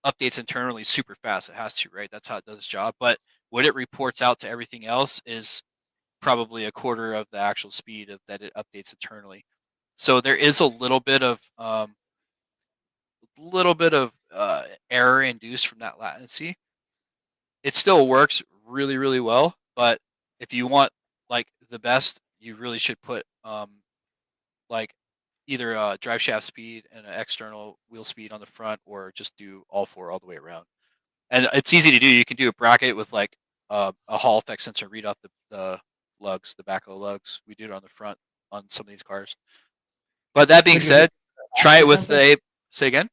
updates internally super fast. It has to, right? That's how it does its job. But what it reports out to everything else is probably a quarter of the actual speed that it updates internally. So there is a little bit of error induced from that latency. It still works really, really well, but if you want like the best, you really should put like either drive shaft speed and an external wheel speed on the front, or just do all four all the way around. And it's easy to do. You can do a bracket with like a Hall effect sensor read off the lugs, the back of the lugs. We do it on the front on some of these cars. But that being Could you hook said, try it factory with sensor? the say again.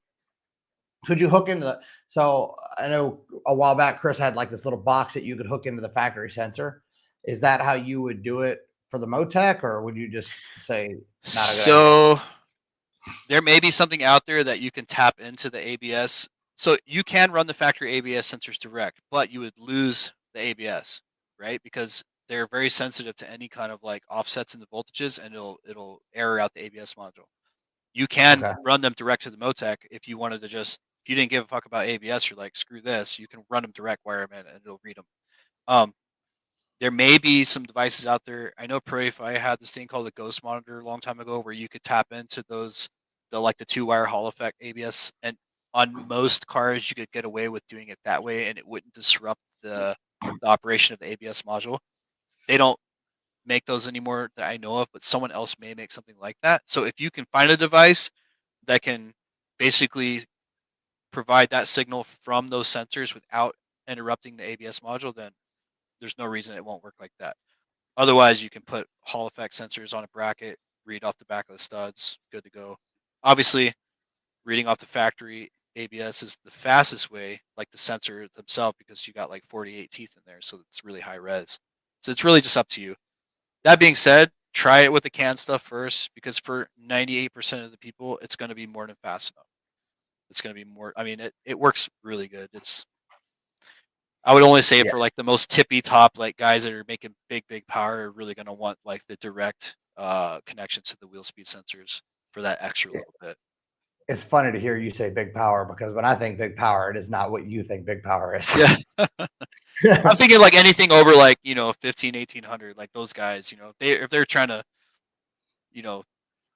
Could you hook into the? So I know a while back Chris had like this little box that you could hook into the factory sensor. Is that how you would do it for the MoTeC, or would you just say not a good idea? So there may be something out there that you can tap into the ABS. So you can run the factory ABS sensors direct, but you would lose the ABS, right? Because they're very sensitive to any kind of like offsets in the voltages, and it'll error out the ABS module. You can Okay. run them direct to the MoTeC if you wanted to if you didn't give a fuck about ABS, you're like, screw this. You can run them direct, wire them in, and it'll read them. Um, there may be some devices out there. I know ProFi had this thing called the Ghost Monitor a long time ago, where you could tap into the 2-wire Hall effect ABS, and on most cars you could get away with doing it that way, and it wouldn't disrupt the operation of the ABS module. They don't make those anymore that I know of, but someone else may make something like that. So if you can find a device that can basically provide that signal from those sensors without interrupting the ABS module, then there's no reason it won't work like that. Otherwise, you can put Hall effect sensors on a bracket, read off the back of the studs, good to go. Obviously, reading off the factory ABS is the fastest way, like the sensor themselves, because you got like 48 teeth in there, so it's really high res. So it's really just up to you. That being said, try it with the CAN stuff first, because for 98% of the people, it's going to be more than fast enough. It's going to be more. I mean, it works really good. I would only say Yeah. for like the most tippy top, like guys that are making big power, are really going to want like the direct connection to the wheel speed sensors for that extra Yeah. little bit. it's funny to hear you say big power, because when I think big power, it is not what you think big power is. Yeah. I'm thinking like anything over like, 15, 1800, like those guys, if they're trying to, you know,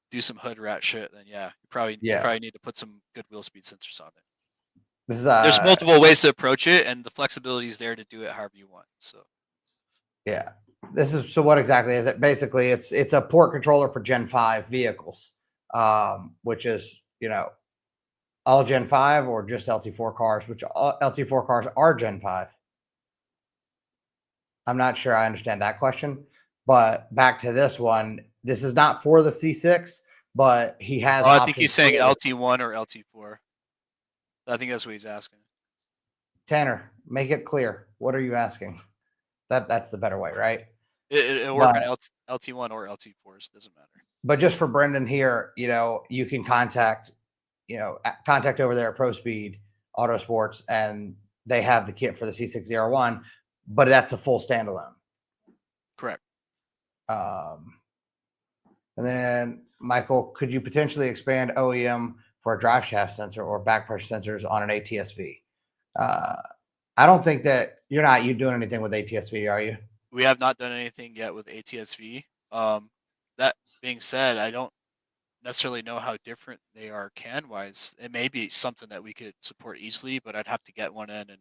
do some hood rat shit, then yeah, you Yeah. probably need to put some good wheel speed sensors on it. This is There's multiple ways to approach it, and the flexibility is there to do it however you want. So yeah. So what exactly is it? Basically, it's a port controller for Gen 5 vehicles, which is, all Gen 5 or just LT4 cars, which all LT4 cars are Gen 5. I'm not sure I understand that question, but back to this one, this is not for the C6, but he has I think he's options saying for it. LT1 or LT4. I think that's what he's asking. Tanner, make it clear. What are you asking? That's the better way, right? It'll work on LT1 or LT4s. Doesn't matter. But just for Brendan here, you can contact over there at ProSpeed Autosports, and they have the kit for the C601, but that's a full standalone. Correct. And then, Michael, could you potentially expand OEM for a drive shaft sensor or back pressure sensors on an ATSV? I don't think that you're doing anything with ATSV, are you? We have not done anything yet with ATSV. That being said, I don't necessarily know how different they are can wise. It may be something that we could support easily, but I'd have to get one in and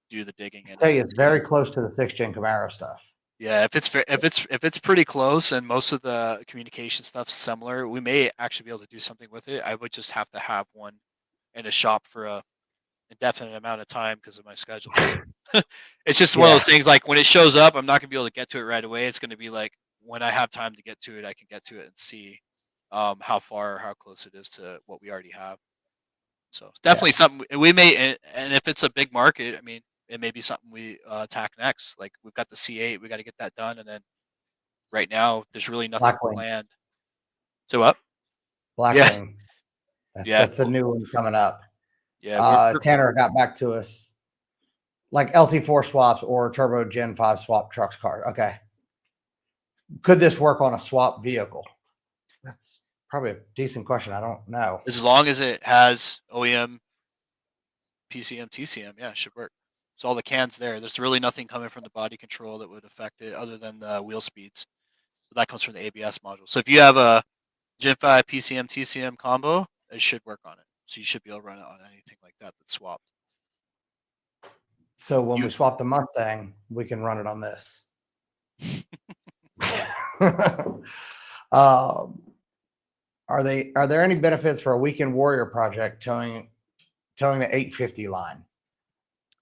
do the digging. I'll tell you, it's very close to the 6th-gen Camaro stuff. Yeah, if it's pretty close and most of the communication stuff's similar, we may actually be able to do something with it. I would just have to have one in a shop for a indefinite amount of time because of my schedule. It's just one of those things, like when it shows up, I'm not gonna be able to get to it right away. It's gonna be like when I have time to get to it, I can get to it and see how far or how close it is to what we already have. So it's definitely something we may, and if it's a big market, I mean, it may be something we attack next. Like we've got the C8, we got to get that done, and then right now there's really nothing planned. So what? Blackwing. Yeah. That's the new one coming up. Yeah. Tanner got back to us, like LT4 swaps or turbo Gen 5 swap trucks car. Okay. Could this work on a swap vehicle? That's probably a decent question. I don't know. As long as it has OEM, PCM, TCM, yeah, it should work. So all the cans there. There's really nothing coming from the body control that would affect it other than the wheel speeds. So that comes from the ABS module. So if you have a Gen 5 PCM, TCM combo, it should work on it. So you should be able to run it on anything like that that's swapped. So when we swap the Mustang, we can run it on this. Are there any benefits for a Weekend Warrior project towing the 850 line?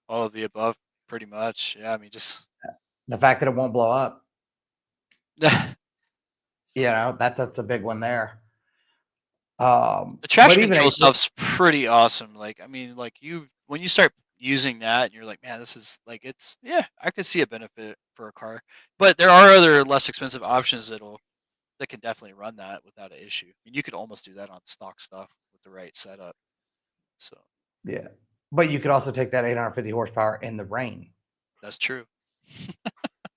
All of the above, pretty much. Yeah, I mean, just the fact that it won't blow up. That's a big one there. The traction control stuff's pretty awesome. Like, I mean, like when you start using that, and you're like, man, this is like, I could see a benefit for a car. But there are other less expensive options that can definitely run that without an issue. I mean, you could almost do that on stock stuff with the right setup. So yeah, but you could also take that 850 horsepower in the rain. That's true.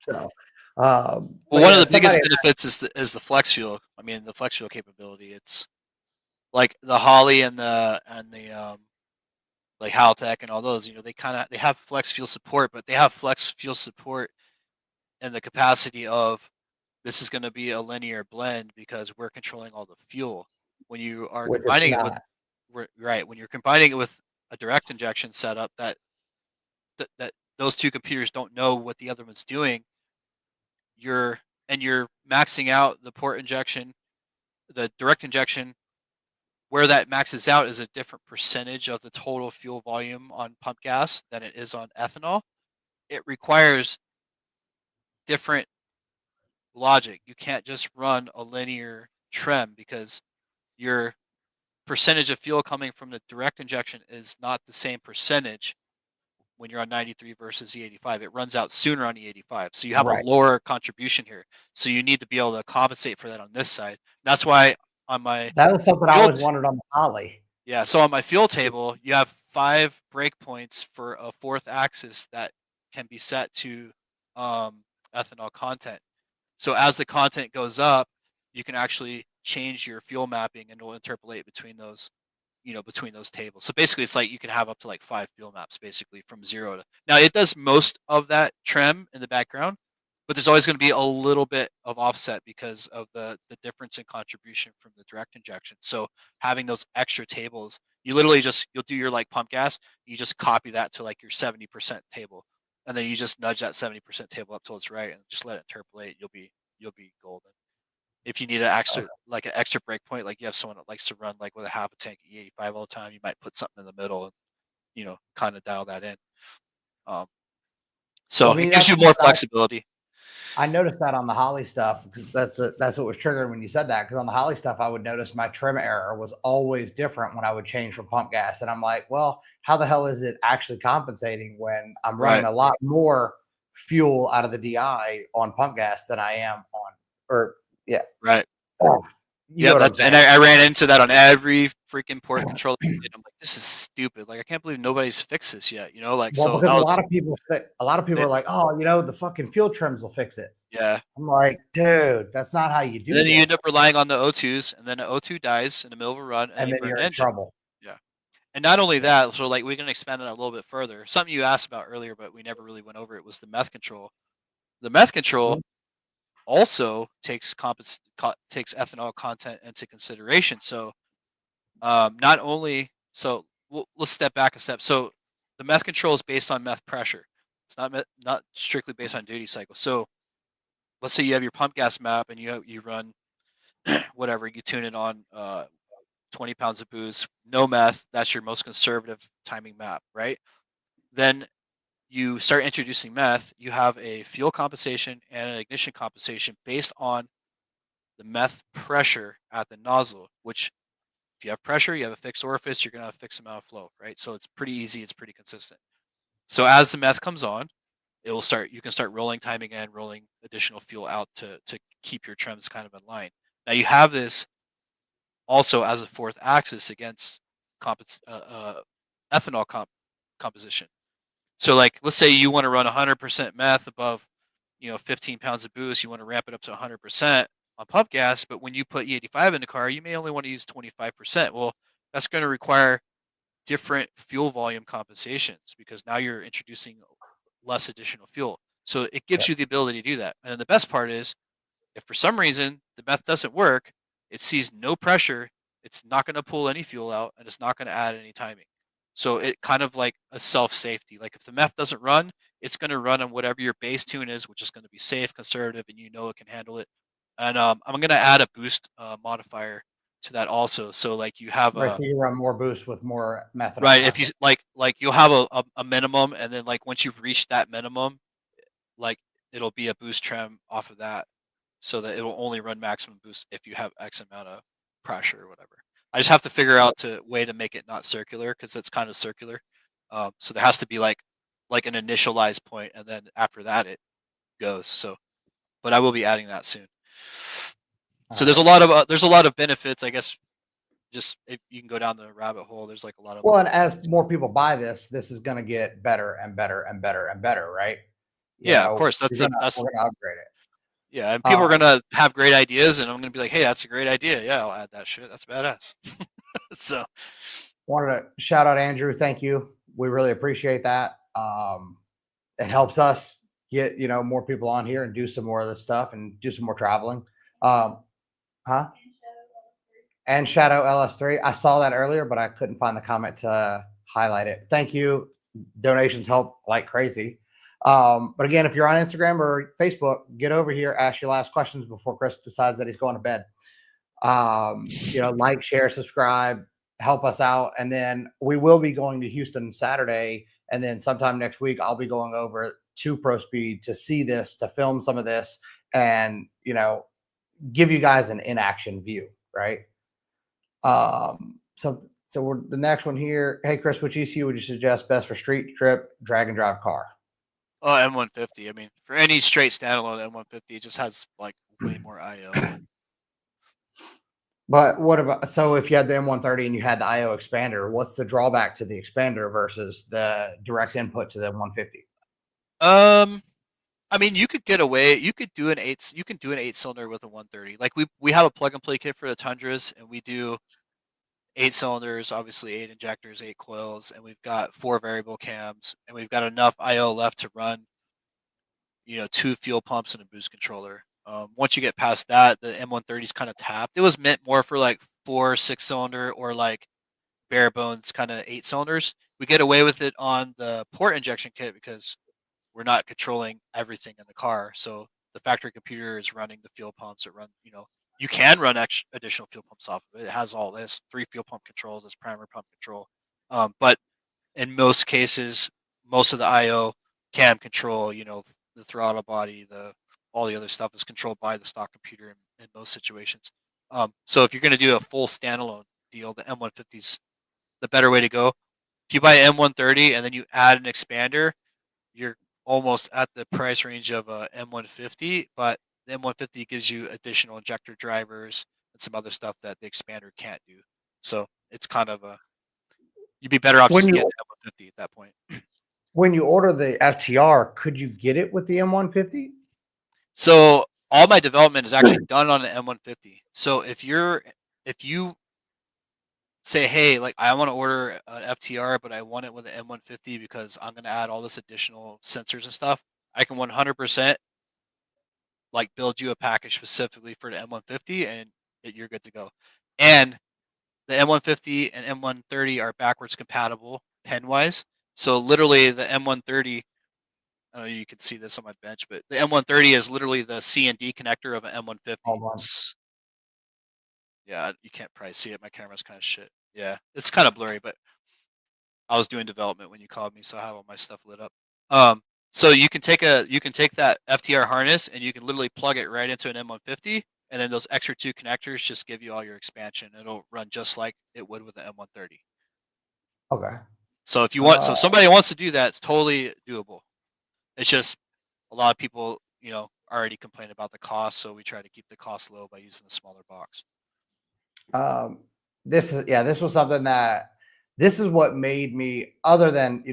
So, well, one of the biggest benefits is the flex fuel. I mean, the flex fuel capability. It's like the Holly and the like MoTeC and all those. They have flex fuel support, but they have flex fuel support in the capacity of this is going to be a linear blend because we're controlling all the fuel. When you are combining it when you're combining it with a direct injection setup that those two computers don't know what the other one's doing, you're maxing out the port injection, the direct injection. Where that maxes out is a different percentage of the total fuel volume on pump gas than it is on ethanol. It requires different logic. You can't just run a linear trem because your percentage of fuel coming from the direct injection is not the same percentage when you're on 93 versus E85. It runs out sooner on E85. So you have a lower contribution here. So you need to be able to compensate for that on this side. That's why that was something I always wondered on the Holly. Yeah, so on my fuel table, you have 5 breakpoints for a 4th axis that can be set to ethanol content. So as the content goes up, you can actually change your fuel mapping and it'll interpolate between those. between those tables. So basically, it's like you can have up to like 5 fuel maps basically from 0 to. Now it does most of that trim in the background, but there's always going to be a little bit of offset because of the difference in contribution from the direct injection. So having those extra tables, you literally you'll do your like pump gas, you just copy that to like your 70% table, and then you just nudge that 70% table up till it's right, and just let it interpolate. You'll be golden. If you need an extra break point, like you have someone that likes to run like with a half a tank E85 all the time, you might put something in the middle and kind of dial that in. Um, Well, so I it mean, gives you more flexibility. I noticed that on the Holly stuff because that's what was triggering when you said that. Because on the Holly stuff, I would notice my trim error was always different when I would change from pump gas, and I'm like, well, how the hell is it actually compensating when I'm running Right. a lot more fuel out of the DI on pump gas than I am on, or yeah, Right. oh, you know Yeah, what I'm that's and saying? I ran into that on every freaking port control. I'm like, this is stupid. Like, I can't believe nobody's fixed this yet. Like, Well, so because that a was lot of people, it, are like, oh, the fucking fuel trims will fix it. yeah. I'm like, dude, that's not how you And do then you end this, up relying on the O2s, and then the O2 dies in the middle of a run, and then and you then burn you're an in engine. trouble. Yeah. And not only Yeah. that, so like we can expand on that a little bit further. Something you asked about earlier, but we never really went over it was the meth control. The meth control Mhm. also takes takes ethanol content into consideration. So not only so let's step back a step. So the meth control is based on meth pressure. It's not strictly based on duty cycle. So let's say you have your pump gas map and you run whatever you tune it on 20 pounds of booze, no meth. That's your most conservative timing map, right? Then you start introducing meth. You have a fuel compensation and an ignition compensation based on the meth pressure at the nozzle, which if you have pressure, you have a fixed orifice, you're going to have a fixed amount of flow, right? So it's pretty easy, it's pretty consistent. So as the meth comes on, you can start rolling timing in, rolling additional fuel out to keep your trims kind of in line. Now you have this also as a fourth axis against ethanol composition. So like let's say you want to run 100% meth above 15 pounds of boost, you want to ramp it up to 100% on pump gas, but when you put E85 in the car, you may only want to use 25%. Well, that's going to require different fuel volume compensations because now you're introducing less additional fuel. So it Yeah. gives you the ability to do that. And then the best part is if for some reason the meth doesn't work, it sees no pressure, it's not going to pull any fuel out and it's not going to add any timing. So it kind of like a self safety. Like if the meth doesn't run, it's going to run on whatever your base tune is, which is going to be safe, conservative, and it can handle it. And I'm going to add a boost modifier to that also. So like you have Right, a so you run more boost with more methanol right if you content. like you'll have a minimum, and then like once you've reached that minimum, like it'll be a boost trim off of that so that it'll only run maximum boost if you have X amount of pressure or whatever. I just have to figure out a way to make it not circular because it's kind of circular. So there has to be like an initialized point, and then after that it goes. So, but I will be adding that soon. All So right. there's a lot of benefits, I guess. Just if you can go down the rabbit hole, there's like a lot of Well, and as more people buy this, this is going to get better and better and better and better, right? yeah, of course. We're gonna upgrade it. Yeah, and people are Um, gonna have great ideas, and I'm gonna be like, hey, that's a great idea. Yeah, I'll add that shit. That's badass. So Wanted to shout out Andrew. Thank you. We really appreciate that. It helps us get more people on here and do some more of this stuff and do some more traveling. Um, huh? And Shadow LS3. I saw that earlier, but I couldn't find the comment to highlight it. Thank you. Donations help like crazy. But again, if you're on Instagram or Facebook, get over here, ask your last questions before Chris decides that he's going to bed. Like, share, subscribe, help us out. And then we will be going to Houston Saturday. And then sometime next week, I'll be going over to ProSpeed to see this, to film some of this, and, give you guys an in-action view, right? So we're the next one here. Hey, Chris, which ECU would you suggest best for street trip, drag and drive car? oh, M150. I mean, for any straight standalone M150, it just has like way more IO. But what about if you had the M130 and you had the IO expander, what's the drawback to the expander versus the direct input to the M150? Um, I mean, you could get away. You could do an eight. You can do an 8-cylinder with a 130. Like we have a plug and play kit for the Tundras, and we do 8 cylinders, obviously 8 injectors, 8 coils, and we've got 4 variable cams, and we've got enough IO left to run, 2 fuel pumps and a boost controller. Once you get past that, the M130 is kind of tapped. It was meant more for like 4, 6 cylinder or like bare bones kind of 8 cylinders. We get away with it on the port injection kit because we're not controlling everything in the car. So the factory computer is running the fuel pumps. It run, you can run additional fuel pumps off of it. It has all this 3 fuel pump controls, this primer pump control. But in most cases, most of the IO cam control, the throttle body, the all the other stuff is controlled by the stock computer in most situations. So if you're going to do a full standalone deal, the M150 is the better way to go. If you buy an M130 and then you add an expander, you're almost at the price range of a M150, but the M150 gives you additional injector drivers and some other stuff that the expander can't do. So it's kind of you'd be better off When just getting you an M150 at that point. when you order the FTR, could you get it with the M150? So all my development is actually done on an M150. So if you say, hey, like I want to order an FTR, but I want it with an M150 because I'm going to add all this additional sensors and stuff, I can 100% like build you a package specifically for the M150 and you're good to go. And the M150 and M130 are backwards compatible pen wise. So literally the M130, I don't know you can see this on my bench, but the M130 is literally the C and D connector of an M150. Hold on. Yeah, you can't probably see it. My camera's kind of shit. Yeah, it's kind of blurry, but I was doing development when you called me, so I have all my stuff lit up. So you can take that FTR harness and you can literally plug it right into an M150, and then those extra 2 connectors just give you all your expansion. It'll run just like it would with the M130. Okay. So if Uh, somebody wants to do that, it's totally doable. It's just a lot of people, already complain about the cost, so we try to keep the cost low by using the smaller box. um, this was something that this is what made me, other than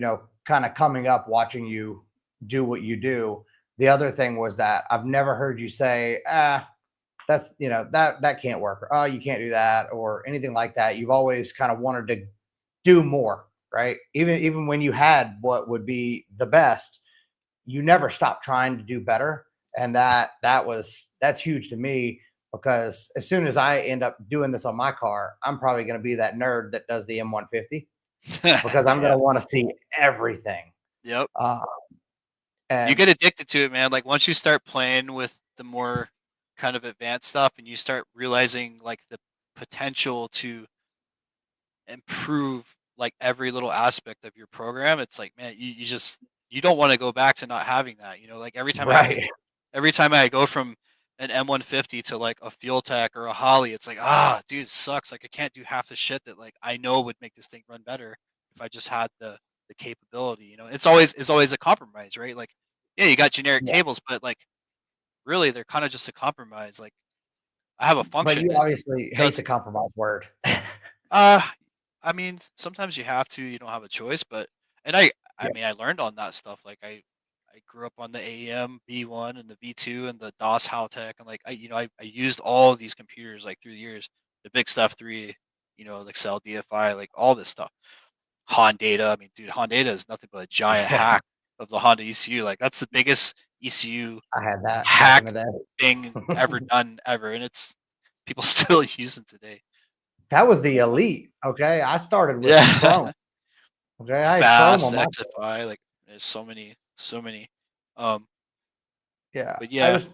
kind of coming up watching you do what you do. The other thing was that I've never heard you say, that's that can't work, or oh, you can't do that, or anything like that. You've always kind of wanted to do more, right? Even when you had what would be the best, you never stopped trying to do better. And that's huge to me, because as soon as I end up doing this on my car, I'm probably going to be that nerd that does the M150, because I'm going Yeah. to want to see everything. Yep. Uh, You and get addicted to it, man. Like once you start playing with the more kind of advanced stuff and you start realizing like the potential to improve like every little aspect of your program, it's like, man, you just you don't want to go back to not having that. Like right, every time I go from an M150 to like a Fuel Tech or a Holly, it's like, dude, it sucks. Like I can't do half the shit that like I know would make this thing run better if I just had the capability. It's always a compromise, right? Like, yeah, you got generic yeah. tables, but like really they're kind of just a compromise. Like I have a But function you that obviously hate does the compromise word. uh I mean, sometimes you have to, you don't have a choice, but and I Yeah. mean, I learned on that stuff. Like I grew up on the AEM V1 and the V2 and the DOS Haltech, and like I used all of these computers like through the years, the big stuff 3, the Excel DFI, like all this stuff. Data. I mean, dude, Data is nothing but a giant Yeah, hack of the Honda ECU. Like that's the biggest ECU I had that back in hack the day. thing ever done ever, and it's people still use them today. That was the elite. Okay. I started with Yeah. Chrome. Okay. I had Chrome Fast on my, XFI, like there's so many, so many. Um, yeah. but I yeah, just,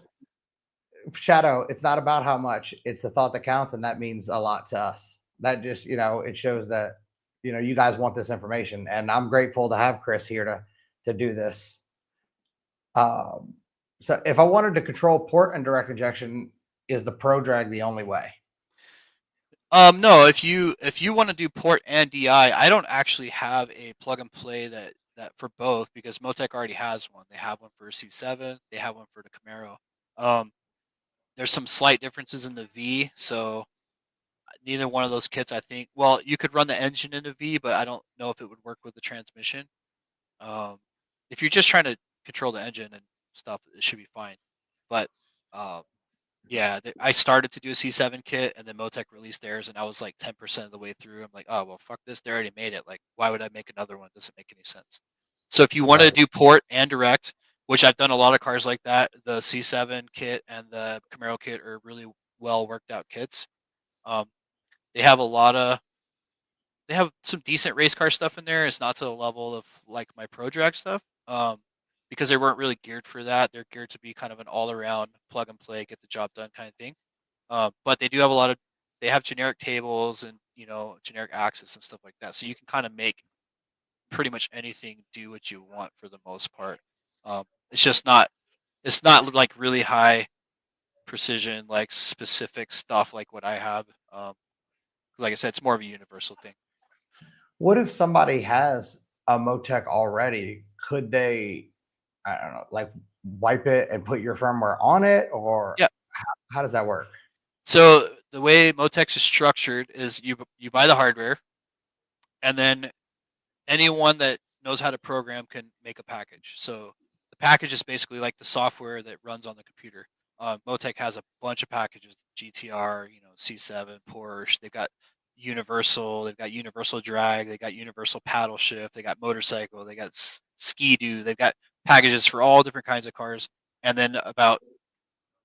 Shadow, it's not about how much, it's the thought that counts. And that means a lot to us. That just, it shows that, you guys want this information. And I'm grateful to have Chris here to do this. Um, so if I wanted to control port and direct injection, is the Pro Drag the only way? no, if you want to do port and DI, I don't actually have a plug and play that for both because MoTeC already has one. They have one for C7, they have one for the Camaro. Um, there's some slight differences in the V, so neither one of those kits, I think. Well, you could run the engine in a V, but I don't know if it would work with the transmission. Um, if you're just trying to control the engine and stuff, it should be fine. But um, Yeah, I started to do a C7 kit, and then MoTeC released theirs, and I was like 10% of the way through. I'm like, oh well, fuck this. They already made it. Like, why would I make another one? It doesn't make any sense. So if you want to Right. do port and direct, which I've done a lot of cars like that, the C7 kit and the Camaro kit are really well worked out kits. Um, they have a lot of they have some decent race car stuff in there. It's not to the level of like my pro drag stuff, because they weren't really geared for that. They're geared to be kind of an all around plug and play, get the job done kind of thing. But they do have a lot of they have generic tables and generic axis and stuff like that, so you can kind of make pretty much anything do what you want for the most part. It's just not like really high precision, like specific stuff like what I have. Like I said, it's more of a universal thing. What if somebody has a MoTeC already? Could they, I don't know, like wipe it and put your firmware on it, or Yeah. how does that work? So the way MoTeC is structured is you buy the hardware, and then anyone that knows how to program can make a package. So the package is basically like the software that runs on the computer. MoTeC has a bunch of packages: GTR, C7, Porsche. They've got universal drag, they got universal paddle shift, they got motorcycle, they got ski doo. They've got packages for all different kinds of cars, and then about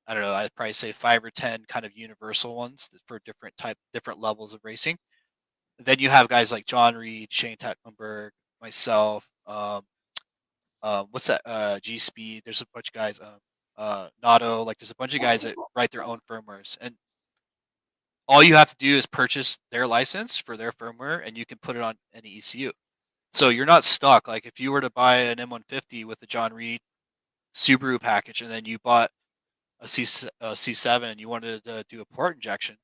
I don't know, I'd probably say 5 or 10 kind of universal ones for different levels of racing. Then you have guys like John Reed, Shane Tecklenburg, myself. What's that? G Speed. There's a bunch of guys. Nato. Like there's a bunch of guys that write their own firmwares, and all you have to do is purchase their license for their firmware, and you can put it on any ECU. So you're not stuck. Like if you were to buy an M150 with the John Reed Subaru package, and then you bought a C7 and you wanted to do a port injection,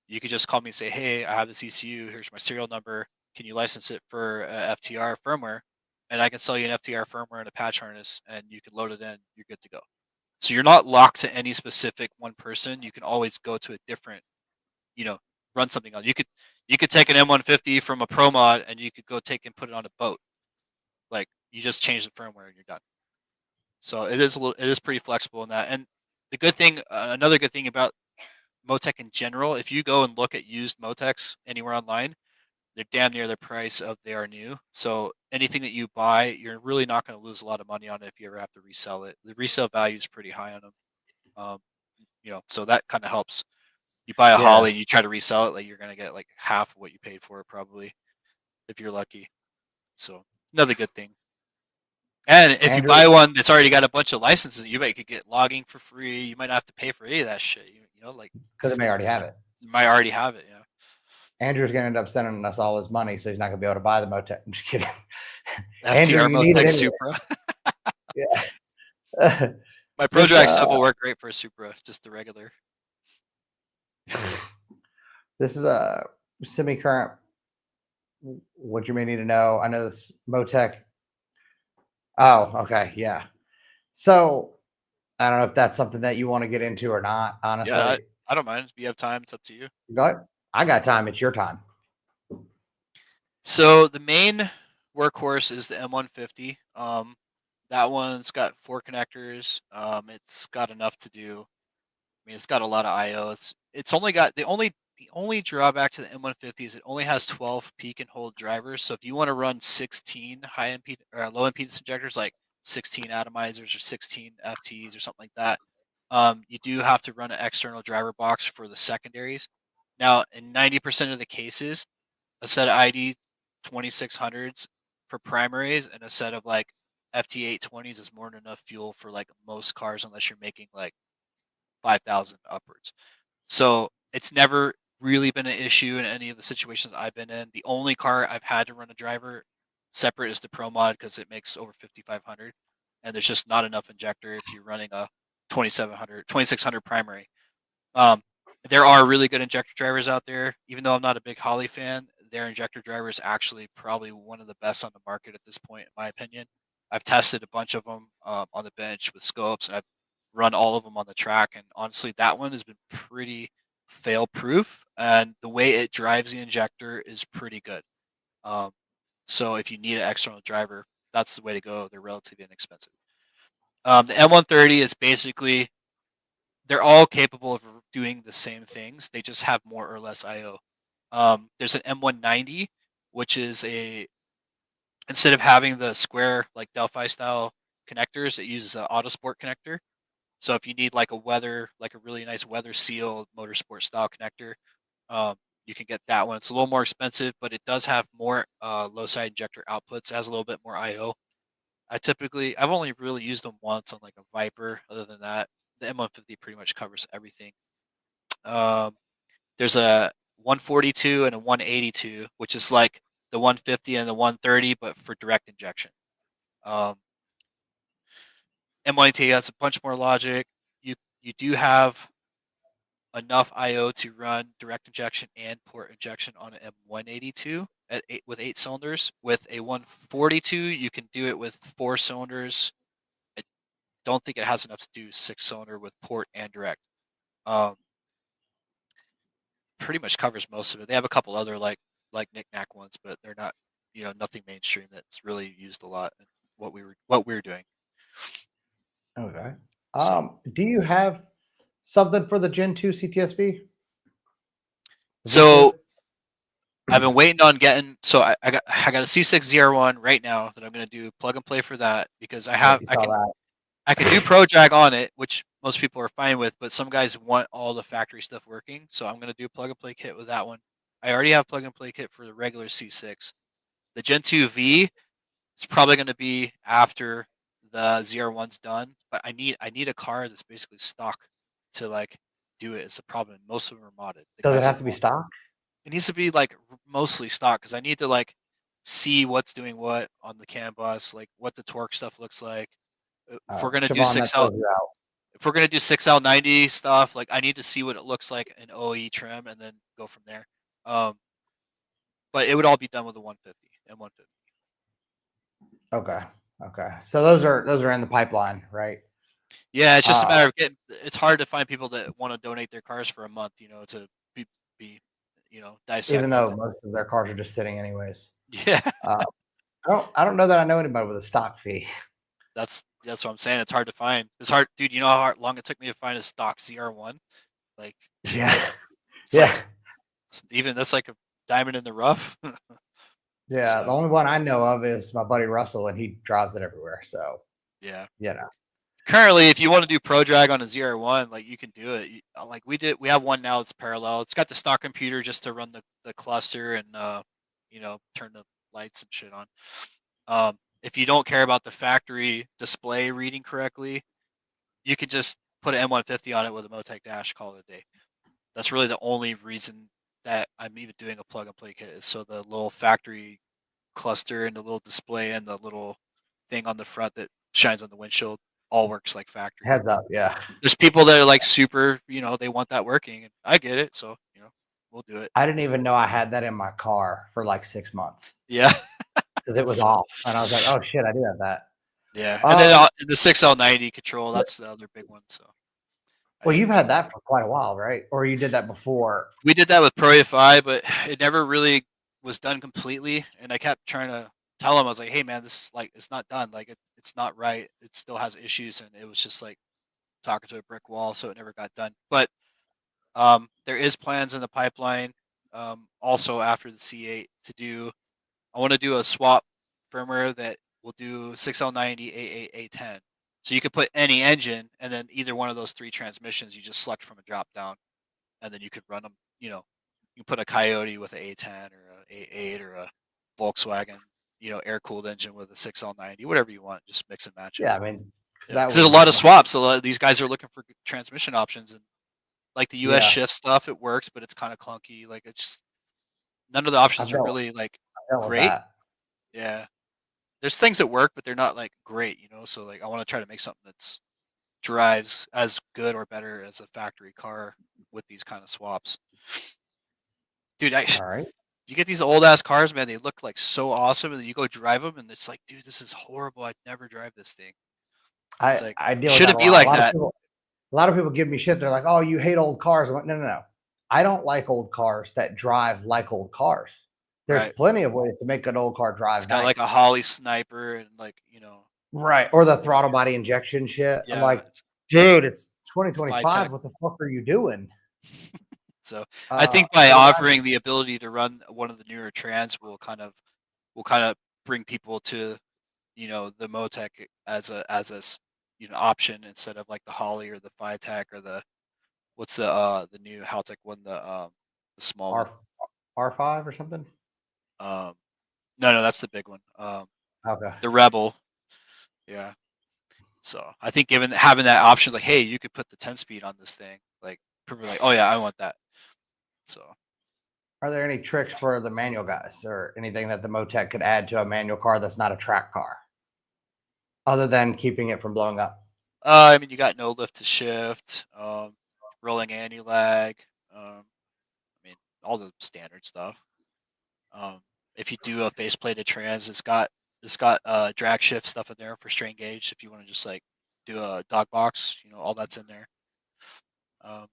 you could just call me and say, "Hey, I have this ECU. Here's my serial number. Can you license it for FTR firmware?" And I can sell you an FTR firmware and a patch harness, and you can load it in. You're good to go. So you're not locked to any specific one person. You can always go to a different, you know, run something on. You could take an M150 from a pro mod and you could go take and put it on a boat. Like you just change the firmware and you're done. So it is pretty flexible in that. And the good thing, another good thing about MoTeC in general, if you go and look at used MoTeCs anywhere online, they're damn near the price of they are new. So anything that you buy, you're really not going to lose a lot of money on it if you ever have to resell it. The resale value is pretty high on them. Um, so that kind of helps. You buy a Yeah. Holly and you try to resell it, like you're going to get like half of what you paid for it probably if you're lucky. So another good thing. And if you Andrew, buy one that's already got a bunch of licenses, you might could get logging for free. You might not have to pay for any of that shit. Like because it may already have it. you might already have it. Yeah. Andrew's going to end up sending us all his money, so he's not going to be able to buy the MoTeC. I'm just kidding. Andrew, FTR you need it MoTeC anyway. Supra. Yeah. My Pro Drag stuff will work great for a Supra, just the regular. This is a semi-current. What you may need to know. I know this MoTeC. Oh, okay, yeah. So I don't know if that's something that you want to get into or not. Honestly, Yeah, I don't mind. If you have time, it's up to you. I got time. It's your time. So the main workhorse is the M150. That one's got 4 connectors. It's got enough to do. I mean, it's got a lot of I/O. It's only got the only drawback to the M150 is it only has 12 peak and hold drivers. So if you want to run 16 high impedance or low impedance injectors, like 16 atomizers or 16 FTs or something like that, you do have to run an external driver box for the secondaries. Now, in 90% of the cases, a set of ID 2600s for primaries and a set of like FT 820s is more than enough fuel for like most cars, unless you're making like 5,000 upwards. So it's never really been an issue in any of the situations I've been in. The only car I've had to run a driver separate is the Pro Mod because it makes over 5,500, and there's just not enough injector if you're running a 2600 primary. Um, there are really good injector drivers out there. Even though I'm not a big Holly fan, their injector driver is actually probably one of the best on the market at this point, in my opinion. I've tested a bunch of them on the bench with scopes, and I've run all of them on the track. And honestly, that one has been pretty fail proof. And the way it drives the injector is pretty good. Um, so if you need an external driver, that's the way to go. They're relatively inexpensive. The M130 is basically they're all capable of doing the same things. They just have more or less I/O. There's an M190, which is instead of having the square like Delphi style connectors, it uses an Autosport connector. So if you need like a really nice weather sealed motorsport style connector, you can get that one. It's a little more expensive, but it does have more low side injector outputs. It has a little bit more I/O. I've only really used them once on like a Viper. Other than that, the M150 pretty much covers everything. Um, there's a 142 and a 182, which is like the 150 and the 130, but for direct injection. Um, M180 has a bunch more logic. You do have enough I/O to run direct injection and port injection on an M182 with 8 cylinders. With a 142, you can do it with 4 cylinders. I don't think it has enough to do 6-cylinder with port and direct. Um, pretty much covers most of it. They have a couple other like knick-knack ones, but they're not, nothing mainstream that's really used a lot in what we were doing. Okay. So, Do you have something for the Gen 2 CTSV? so I've been waiting on getting. So I got a C6 ZR1 right now that I'm gonna do plug and play for that because I can do pro drag on it, which most people are fine with, but some guys want all the factory stuff working. So I'm gonna do plug and play kit with that one. I already have plug and play kit for the regular C6. The Gen 2 V is probably gonna be after the ZR1's done, but I need a car that's basically stock to like do it. It's a problem. Most of them are modded. The Does it guys have that to be want stock? it needs to be like mostly stock because I need to like see what's doing what on the CAN bus, like what the torque stuff looks like. If we're gonna do Siobhan, that six L, throws you out. if we're gonna do 6L90 stuff, like I need to see what it looks like in OE trim and then go from there. But it would all be done with the 150 and 150. Okay. Okay. So those are in the pipeline, right? Yeah, it's just a matter of getting. It's hard to find people that want to donate their cars for a month, to be dissect Even on though it. most of their cars are just sitting anyways. Yeah, I don't know that I know anybody with a stock fee. that's what I'm saying. It's hard to find. It's hard, dude. You know how long it took me to find a stock ZR1? Like, Yeah. it's Yeah. like even that's like a diamond in the rough. Yeah. The So only one I know of is my buddy Russell, and he drives it everywhere. So, yeah. you know. Currently, if you want to do pro drag on a ZR1, like you can do it. Like we have one now that's parallel. It's got the stock computer just to run the cluster and turn the lights and shit on. If you don't care about the factory display reading correctly, you could just put an M150 on it with a MoTeC dash, call it a day. That's really the only reason that I'm even doing a plug and play kit is so the little factory cluster and the little display and the little thing on the front that shines on the windshield all works like factory. Heads up. Yeah. There's people that are like super, they want that working, and I get it. So we'll do it. I didn't even know I had that in my car for like 6 months Yeah, because it was off. And I was like, oh shit, I do have that. yeah. And then the 6L90 control, that's the other big one. So Well, you've had that for quite a while, right? Or you did that before? we did that with Pro 5, but it never really was done completely. And I kept trying to tell him, I was like, hey man, this is like it's not done. Like it's not right. It still has issues, and it was just like talking to a brick wall, so it never got done. But there is plans in the pipeline. Also after the C8 to do, I want to do a swap firmware that will do 6L90, A8, A10. So you could put any engine, and then either one of those 3 transmissions you just select from a drop down, and then you could run them. You can put a Coyote with an A10 or a A8 or a Volkswagen, air cooled engine with a 6L90, whatever you want. Just mix and match it. Yeah, I mean, Because there's a lot of swaps. A lot of these guys are looking for transmission options, and like the US shift stuff, it works, but it's kind of clunky. Like it's none of the options are really like great. Yeah. There's things that work, but they're not like great, so like I want to try to make something that's drives as good or better as a factory car with these kind of swaps. Dude, all right. You get these old ass cars, man, they look like so awesome, and then you go drive them and it's like, dude, this is horrible. I'd never drive this thing. It's like I deal with shouldn't that be like that. A lot of people give me shit. They're like, "Oh, you hate old cars." I'm like, no. I don't like old cars that drive like old cars. There's plenty of ways to make an old car drive. It's got like a Holly sniper and like, right. Or the throttle body injection shit. Yeah, I'm like, dude, it's 2025. What the fuck are you doing? So I think by offering the ability to run one of the newer trans will kind of bring people to, the MoTeC as a option instead of like the Holly or the Phytech or what's the new Haltech one, the small one. R5 or something. No, that's the big one. Okay. The Rebel. Yeah. So I think having that option, like, hey, you could put the 10-speed on this thing, like people are like, oh yeah, I want that. So Are there any tricks for the manual guys or anything that the MoTeC could add to a manual car that's not a track car, other than keeping it from blowing up? I mean, you got no lift to shift, rolling anti-lag, I mean, all the standard stuff. If you do a faceplated trans, it's got drag shift stuff in there for strain gauge. If you want to just like do a dog box, all that's in there. Um,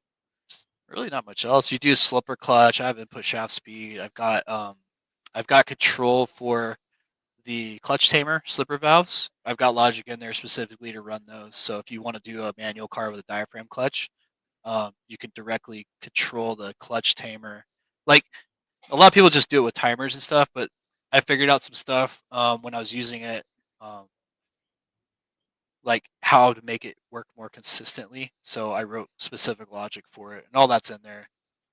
really not much else. You do slipper clutch. I have input shaft speed. I've got control for the clutch tamer slipper valves. I've got logic in there specifically to run those. So if you want to do a manual car with a diaphragm clutch, you can directly control the clutch tamer. Like a lot of people just do it with timers and stuff, but I figured out some stuff when I was using it, um, like how to make it work more consistently. So I wrote specific logic for it, and all that's in there.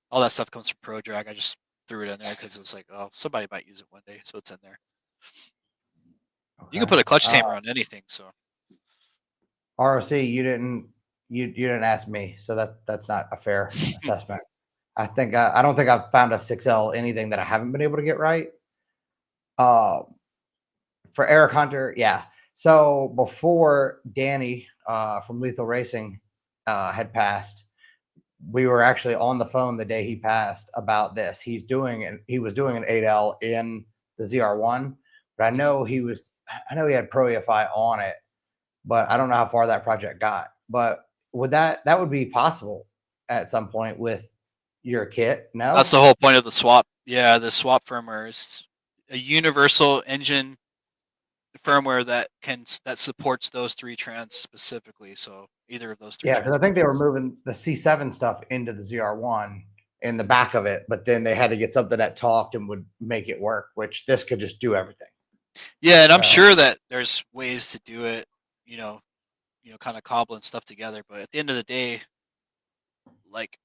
All that stuff comes from ProDrag. I just threw it in there because it was like, oh, somebody might use it one day, so it's in there. You can Okay. put a clutch tamer on anything. So ROC, you didn't ask me, so that's not a fair assessment. I don't think I've found a 6L anything that I haven't been able to get right. For Eric Hunter, yeah. So before Danny from Lethal Racing had passed, we were actually on the phone the day he passed about this. He was doing an 8L in the ZR1, but I know he had Pro EFI on it, but I don't know how far that project got. But that would be possible at some point with your kit? No, that's the whole point of the swap. Yeah, the swap firmware is a universal engine firmware that supports those three trans specifically. So either of those three. Yeah, because I think they were moving the C7 stuff into the ZR1 in the back of it, but then they had to get something that talked and would make it work, which this could just do everything. Yeah, and I'm sure that there's ways to do it, kind of cobbling stuff together. But at the end of the day, like,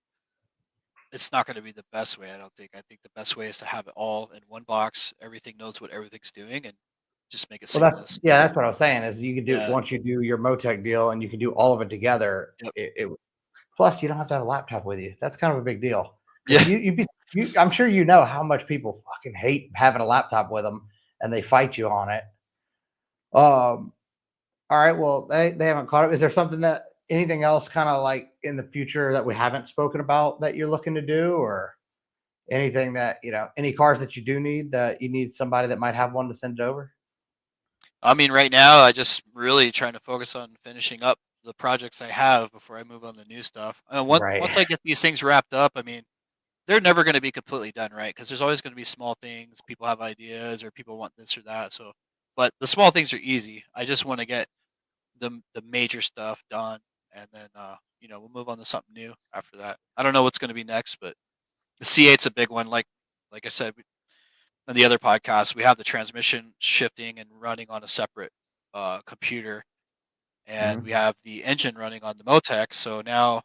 it's not going to be the best way. I don't think. I think the best way is to have it all in one box. Everything knows what everything's doing, and just make it Well, seamless. that's what I was saying is you can do Yeah. once you do your MoTeC deal and you can do all of it together. Yep. Plus you don't have to have a laptop with you. That's kind of a big deal. Yeah. I'm sure you know how much people fucking hate having a laptop with them and they fight you on it. All right. Well, they haven't caught up. Is there anything else kind of like in the future that we haven't spoken about that you're looking to do, or anything that, any cars that you do need that you need somebody that might have one to send it over? I mean, right now, I just really trying to focus on finishing up the projects I have before I move on to new stuff. Once Right. I get these things wrapped up, I mean, they're never going to be completely done, right? Because there's always going to be small things. People have ideas, or people want this or that. So, but the small things are easy. I just want to get the major stuff done, and then we'll move on to something new after that. I don't know what's going to be next, but the C8's a big one. Like I said on the other podcast, we have the transmission shifting and running on a separate computer, and we Mhm. have the engine running on the MoTeC. So now,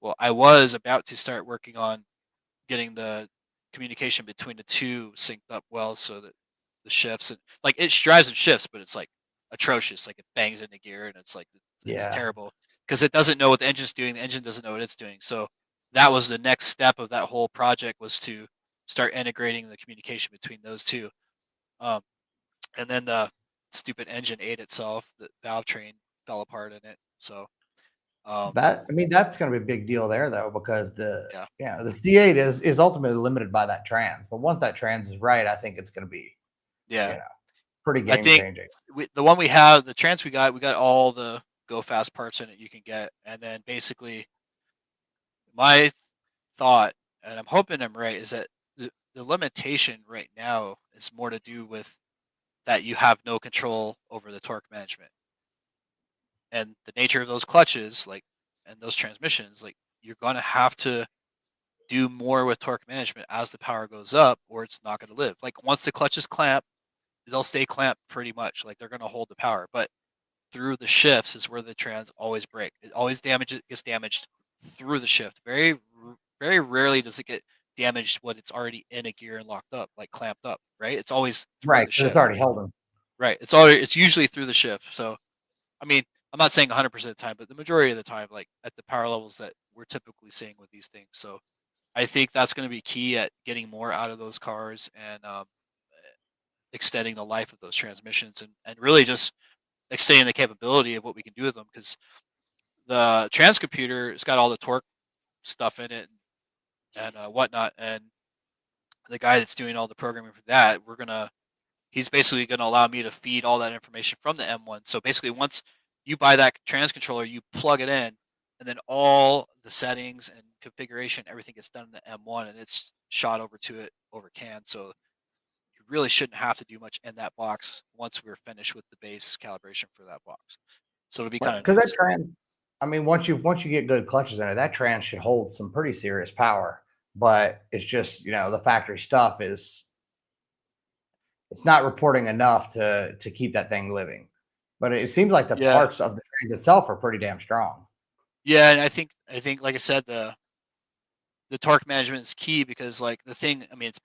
well, I was about to start working on getting the communication between the two synced up well, so that the shifts and like it drives and shifts, but it's like atrocious. Like it bangs into gear and it's like it's Yeah. terrible because it doesn't know what the engine's doing. The engine doesn't know what it's doing. So that was the next step of that whole project, was to start integrating the communication between those two. Um, and then the stupid engine ate itself. The valve train fell apart in it. So That's going to be a big deal there, though, because yeah, the C8 is ultimately limited by that trans. But once that trans is right, I think it's going to be, you yeah. know, pretty I game think changing. the one we have, the trans we got all the go fast parts in it you can get, and then basically my thought, and I'm hoping I'm right, is that the limitation right now is more to do with that you have no control over the torque management and the nature of those clutches, like, and those transmissions. Like, you're gonna have to. do more with torque management as the power goes up, or it's not going to live. Like once the clutch is clamped, they'll stay clamped pretty much. Like they're going to hold the power, but through the shifts is where the trans always break. It always gets damaged through the shift. Very rarely does it get damaged when it's already in a gear and locked up, like clamped up. Right? It's always through Right, the because it's shift. already holding. Right. It's usually through the shift. So I mean, I'm not saying 100% of the time, but the majority of the time, like at the power levels that we're typically seeing with these things. So I think that's going to be key at getting more out of those cars and extending the life of those transmissions and really just extending the capability of what we can do with them because the trans computer has got all the torque stuff in it and whatnot. And the guy that's doing all the programming for that, he's basically going to allow me to feed all that information from the M1. So basically, once you buy that trans controller, you plug it in, and then all the settings and configuration, everything gets done in the M1, and it's shot over to it over CAN. So you really shouldn't have to do much in that box once we're finished with the base calibration for that box. So it'll be kind of Because that nice. trans, I mean, once you get good clutches in it, that trans should hold some pretty serious power. But it's just, the factory stuff it's not reporting enough to keep that thing living. But it seems like the Yeah, parts of the trans itself are pretty damn strong. yeah, and I think like I said, the torque management is key because like the thing, I mean, it's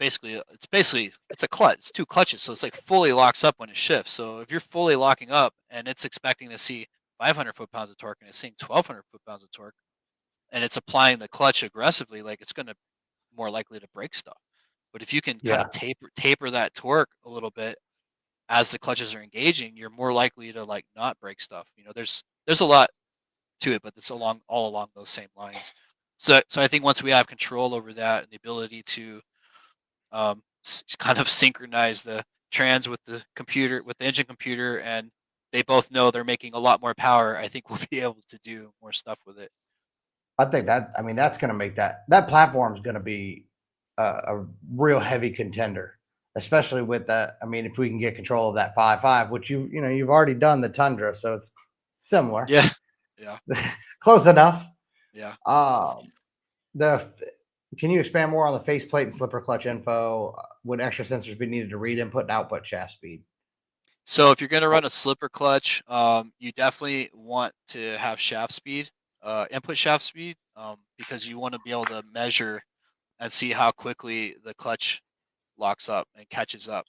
a clutch. It's two clutches, so it's like fully locks up when it shifts. So if you're fully locking up and it's expecting to see 500 foot-pounds of torque and it's seeing 1,200 foot-pounds of torque, and it's applying the clutch aggressively, like it's going to more likely to break stuff. But if you can kind Yeah. of taper that torque a little bit as the clutches are engaging, you're more likely to like not break stuff. There's a lot to it, but it's all along those same lines. So I think once we have control over that and the ability to kind of synchronize the trans with the computer, with the engine computer, and they both know they're making a lot more power, I think we'll be able to do more stuff with it. I think I mean, that's going to make that platform is going to be a real heavy contender, especially with that. I mean, if we can get control of that 5.5, which you've already done the Tundra, so it's similar, Yeah, yeah, close enough. yeah. Um, the Can you expand more on the faceplate and slipper clutch info? Would extra sensors be needed to read input and output shaft speed? So if you're going to run a slipper clutch, you definitely want to have shaft speed, input shaft speed, because you want to be able to measure and see how quickly the clutch locks up and catches up.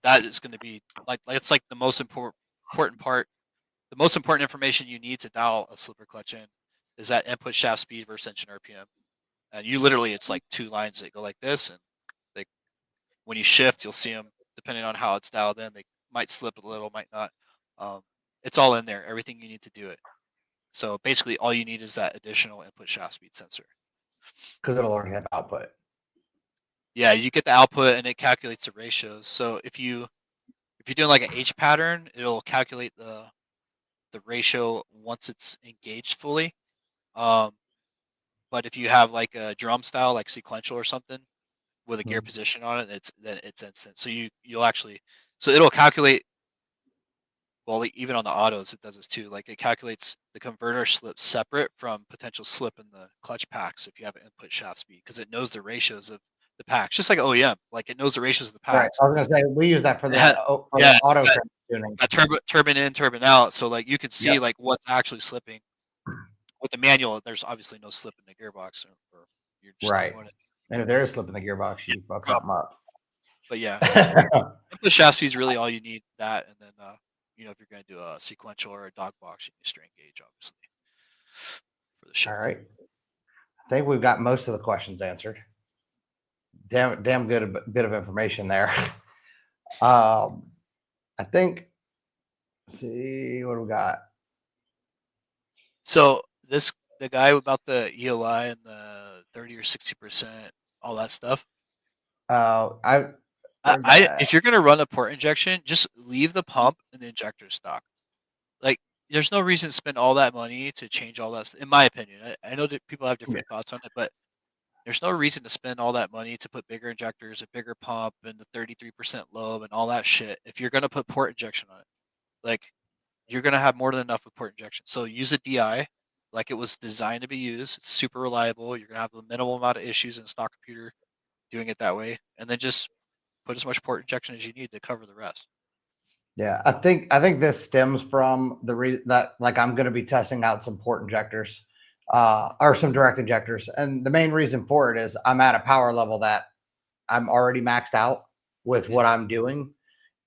That is going to be it's like the most important part. The most important information you need to dial a slipper clutch in is that input shaft speed versus engine RPM. And it's like two lines that go like this, and they when you shift, you'll see them depending on how it's dialed in. They might slip a little, might not. Um, it's all in there. Everything you need to do it. So basically, all you need is that additional input shaft speed sensor. Because it'll already have output. Yeah, you get the output and it calculates the ratios. So if you're doing like an H pattern, it'll calculate the ratio once it's engaged fully. Um, but if you have like a drum style, like sequential or something with a gear Mhm. position on it, it's instant. So you'll actually it'll calculate. Well, like, even on the autos, it does this too. Like it calculates the converter slip separate from potential slip in the clutch packs if you have an input shaft speed because it knows the ratios of the packs, just like OEM. Like it knows the ratios of the Right. packs. I was going to say we use that for It ha- for yeah, the auto that, tuning. that turbine in, turbine out. So like you could see Yep. like what's actually slipping. With the manual, there's obviously no slip in the gearbox, or you're just not Right. doing it. And if there is slip in the gearbox, you fuck Problem. something up. But yeah, input shaft speed is really all you need. That, and then if you're going to do a sequential or a dog box, you need a strain gauge, obviously, for the All shifting. right. I think we've got most of the questions answered. Damn good bit of information there. I think. Let's see what we got. So the guy about the EOI and the 30 or 60%, all that stuff. I Where's that at? If you're gonna run a port injection, just leave the pump and the injector stock. Like, there's no reason to spend all that money to change all that. In my opinion, I know that people have Yeah. different thoughts on it, but there's no reason to spend all that money to put bigger injectors, a bigger pump, and the 33% lobe and all that shit. If you're gonna put port injection on it, like you're gonna have more than enough with port injection. So use a DI. like it was designed to be used. It's super reliable. You're gonna have the minimal amount of issues in a stock computer doing it that way, and then just put as much port injection as you need to cover the rest. Yeah, I think this stems from that like I'm going to be testing out some port injectors, or some direct injectors, and the main reason for it is I'm at a power level that I'm already maxed out with what Yeah. I'm doing,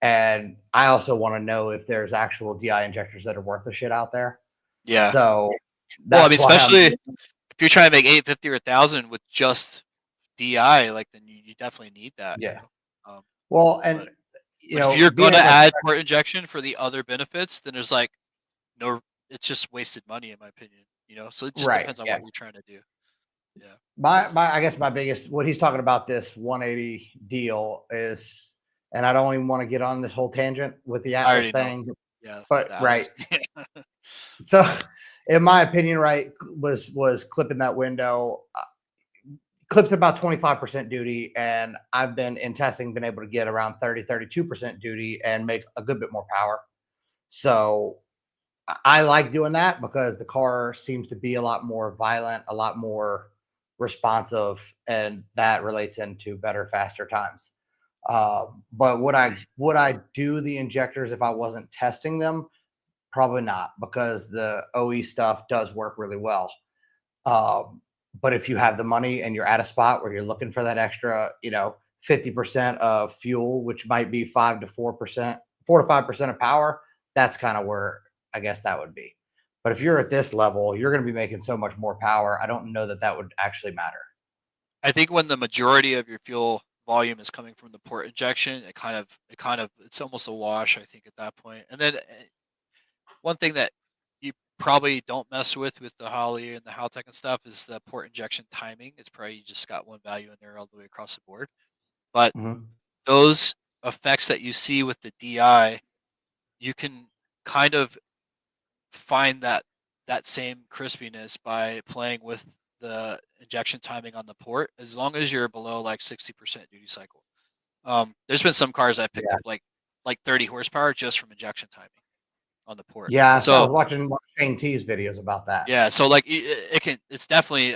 and I also want to know if there's actual DI injectors that are worth the shit out there. Yeah. So Well, I mean, that's why I'm especially if you're trying to make 850 or 1,000 with just DI, like then you definitely need that, yeah. Um, Well, but and if you're being gonna able to add port injection for the other benefits, then there's like no, it's just wasted money in my opinion. So it just right, depends on yeah. what you're trying to do. Yeah. My I guess my biggest what he's talking about this 180 deal is, and I don't even want to get on this whole tangent with the I Atlas already know. thing, Yeah, but the right. Atlas. So, in my opinion, right, was clipping that window, clips about 25% duty, and I've been in testing, been able to get around 32% duty and make a good bit more power. So I like doing that because the car seems to be a lot more violent, a lot more responsive, and that relates into better, faster times. But would I do the injectors if I wasn't testing them? Probably not, because the OE stuff does work really well. Um, but if you have the money and you're at a spot where you're looking for that extra, 50% of fuel, which might be 5 to 4%, 4 to 5% of power, that's kind of where I guess that would be. But if you're at this level, you're going to be making so much more power. I don't know that that would actually matter. I think when the majority of your fuel volume is coming from the port injection, it's almost a wash, I think, at that point. And then one thing that you probably don't mess with the Holly and the Haltech and stuff is the port injection timing. It's probably you just got one value in there all the way across the board. But Mhm. those effects that you see with the DI, you can kind of find that same crispiness by playing with the injection timing on the port, as long as you're below like 60% duty cycle. There's been some cars I picked Yeah. up like 30 horsepower just from injection timing on the port. Yeah. So I So was watching Shane T's videos about that. yeah, so like it's definitely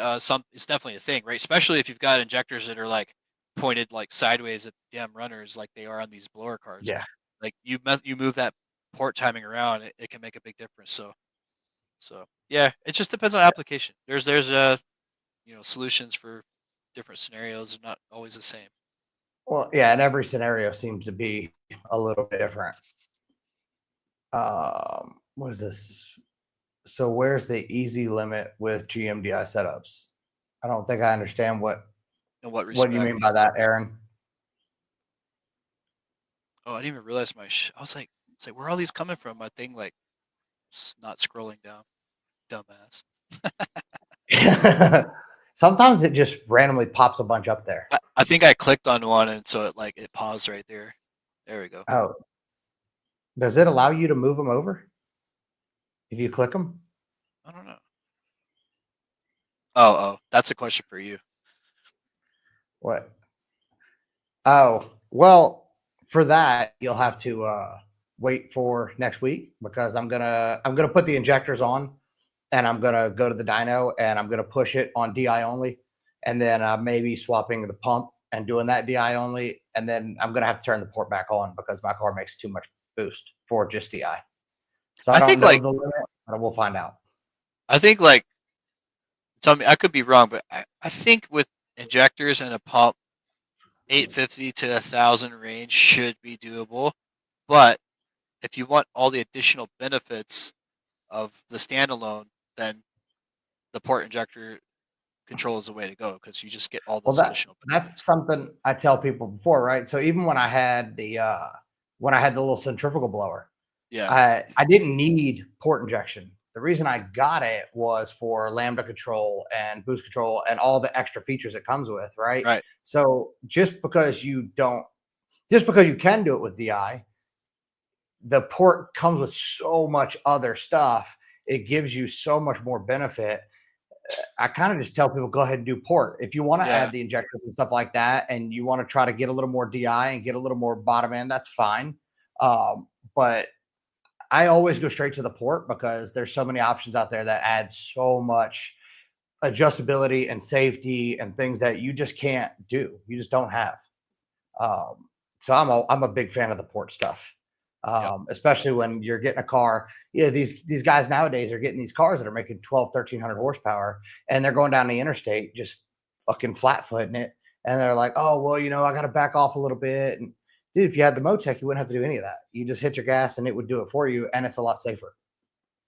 it's definitely a thing, right? Especially if you've got injectors that are like pointed like sideways at the damn runners like they are on these blower cars. Yeah. Like you move that port timing around, it can make a big difference. So yeah, it just depends on application. There's solutions for different scenarios, are not always the same. Well, yeah. And every scenario seems to be a little bit different. What is this? So where's the easy limit with GMDI setups? I don't think I understand In what what you respect? mean by that, Aaron. Oh, I didn't even realize I was like, where are all these coming from? My thing like not scrolling down, dumbass. Sometimes it just randomly pops a bunch up there. I think I clicked on one and so it paused right there. There we go. Oh, does it allow you to move them over if you click them? I don't know. Oh, that's a question for you. What? Oh, well, for that you'll have to wait for next week, because I'm gonna put the injectors on, and I'm gonna go to the dyno and I'm gonna push it on DI only, and then maybe swapping the pump and doing that DI only, and then I'm gonna have to turn the port back on because my car makes too much boost for just DI. So I I don't think know like the limit, but we'll find out. I think like tell me I could be wrong, but I think with injectors and a pump, 850 to 1,000 range should be doable. But if you want all the additional benefits of the standalone, then the port injector control is the way to go because you just get all Well, those additional that's benefits. something I tell people before, right? So even when I had the little centrifugal blower, Yeah, I didn't need port injection. The reason I got it was for lambda control and boost control and all the extra features it comes with, right? right. So just because you can do it with DI, the port comes with so much other stuff. It gives you so much more benefit. I kind of just tell people go ahead and do port. If you want to Yeah, add the injectors and stuff like that, and you want to try to get a little more DI and get a little more bottom end, that's fine. But I always go straight to the port because there's so many options out there that add so much adjustability and safety and things that you just can't do. You just don't have. So I'm a big fan of the port stuff, Yep. especially when you're getting a car. Yeah, these guys nowadays are getting these cars that are making 1,300 horsepower, and they're going down the interstate just fucking flat footing it, and they're like, oh well, I got to back off a little bit. And dude, if you had the MoTeC, you wouldn't have to do any of that. You just hit your gas, and it would do it for you, and it's a lot safer.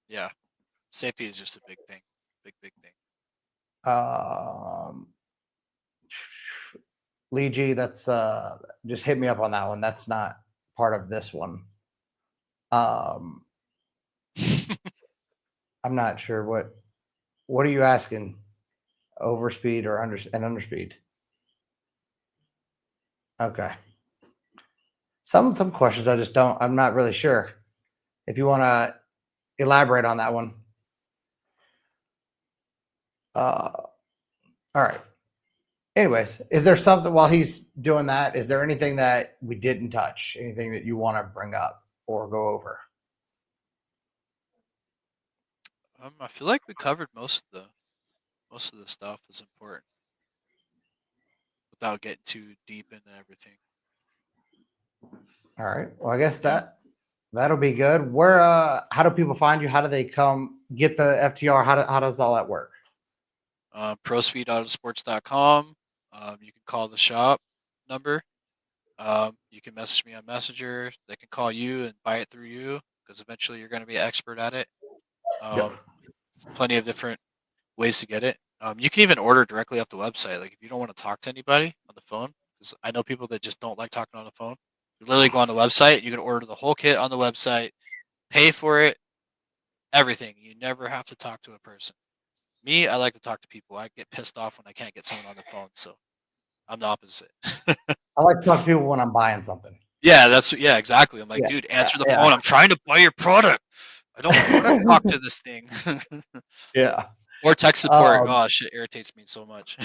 Yeah. Safety is just a big thing. Big thing. Lee G, that's just hit me up on that one. That's not part of this one. I'm not sure what are you asking? Overspeed or underspeed? Okay. Some questions I'm not really sure. If you want to elaborate on that one. All right. Anyways, is there something while he's doing that? Is there anything that we didn't touch? Anything that you want to bring up or go over? I feel like we covered most of the stuff is important without getting too deep into everything. All right. Well, I guess that'll be good. Where how do people find you? How do they come get the FTR? How does all that work? ProSpeed Autosports.com. You can call the shop number. You can message me on Messenger. They can call you and buy it through you because eventually you're going to be an expert at it. Plenty of different ways to get it. You can even order directly off the website. Like if you don't want to talk to anybody on the phone, because I know people that just don't like talking on the phone. You literally go on the website. You can order the whole kit on the website, pay for it, everything. You never have to talk to a person. Me, I like to talk to people. I get pissed off when I can't get someone on the phone. So I'm the opposite. I like to talk to people when I'm buying something. Yeah, exactly. I'm like, Yeah, dude, answer the yeah. phone. I'm trying to buy your product. I don't want to talk to this thing. Yeah. Or tech support. Oh shit, irritates me so much.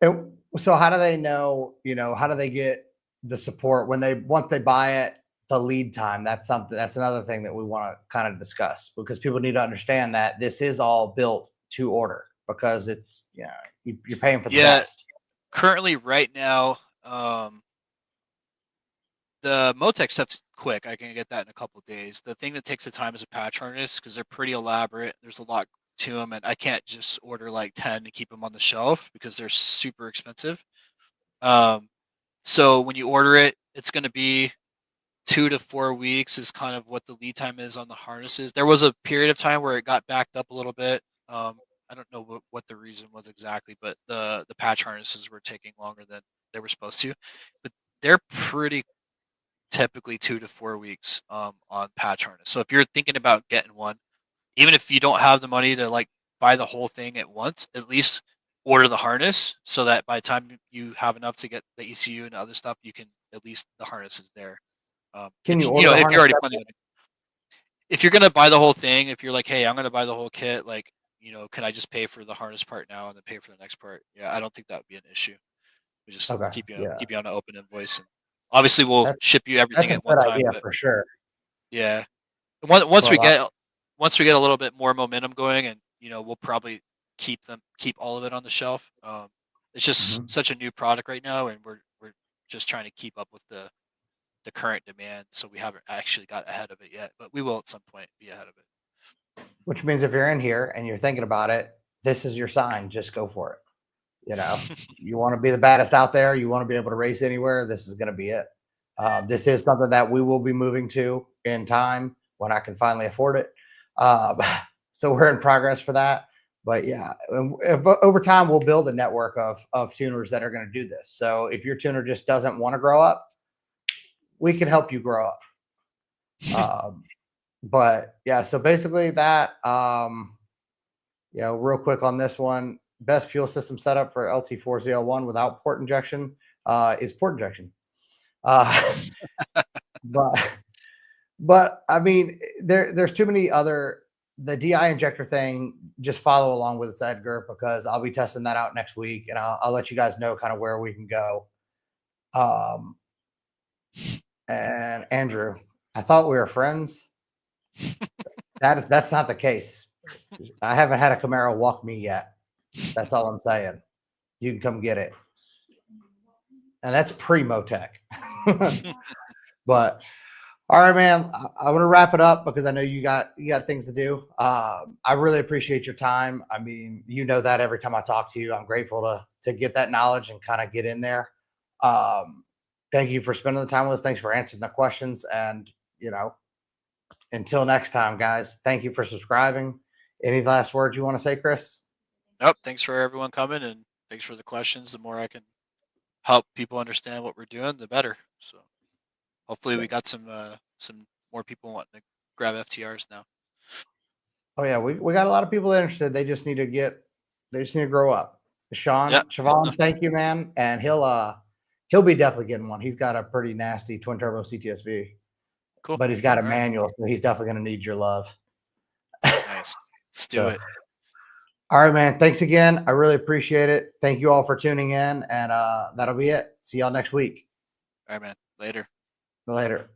So how do they know, how do they get the support once they buy it, the lead time? That's another thing that we want to kind of discuss because people need to understand that this is all built to order because it's, you're paying for the best. Currently right now, the MoTeC stuff's quick. I can get that in a couple of days. The thing that takes the time is a patch harness because they're pretty elaborate. There's a lot to them, and I can't just order like 10 to keep them on the shelf because they're super expensive. So when you order it, it's going to be 2 to 4 weeks is kind of what the lead time is on the harnesses. There was a period of time where it got backed up a little bit. I don't know what the reason was exactly, but the patch harnesses were taking longer than they were supposed to. But they're pretty typically 2 to 4 weeks on patch harness. So if you're thinking about getting one, even if you don't have the money to like buy the whole thing at once, at least order the harness so that by the time you have enough to get the ECU and other stuff, you can at least the harness is there. Can you If order the if you're harness already planning on it, if you're gonna buy the whole thing, if you're like, hey, I'm gonna buy the whole kit, like, can I just pay for the harness part now and then pay for the next part? Yeah, I don't think that would be an issue. We just Okay. keep you Yeah. keep you on an open invoice, and obviously we'll ship you everything That's a at one good time. idea But for sure. yeah, once For a we lot. get a little bit more momentum going, and we'll probably keep all of it on the shelf. It's just such a new product right now, and we're just trying to keep up with the current demand, so we haven't actually got ahead of it yet, but we will at some point be ahead of it. Which means if you're in here and you're thinking about it, this is your sign. Just go for it. You want to be the baddest out there. You want to be able to race anywhere. This is going to be it. This is something that we will be moving to in time when I can finally afford it. So we're in progress for that. But yeah, over time, we'll build a network of tuners that are going to do this. So if your tuner just doesn't want to grow up, we can help you grow up. But yeah, so basically that, real quick on this one, best fuel system setup for LT4ZL1 without port injection is port injection. But I mean, there's too many the DI injector thing. Just follow along with it, Edgar, because I'll be testing that out next week, and I'll let you guys know kind of where we can go. And Andrew, I thought we were friends. That's not the case. I haven't had a Camaro walk me yet. That's all I'm saying. You can come get it. And that's pre-MoTeC. But all right, man. I'm gonna wrap it up because I know you got things to do. I really appreciate your time. I mean, you know that every time I talk to you, I'm grateful to get that knowledge and kind of get in there. Thank you for spending the time with us. Thanks for answering the questions. And until next time, guys. Thank you for subscribing. Any last words you want to say, Chris? Nope. Thanks for everyone coming, and thanks for the questions. The more I can help people understand what we're doing, the better. So hopefully we got some more people wanting to grab FTRs now. Oh yeah, we got a lot of people interested. They just need to grow up. Siobhan, thank you, man. And he'll be definitely getting one. He's got a pretty nasty twin turbo CTSV. Cool. But he's got a manual, so he's definitely gonna need your love. Nice. Let's do it. All right, man. Thanks again. I really appreciate it. Thank you all for tuning in, and that'll be it. See y'all next week. All right, man. Later. Later.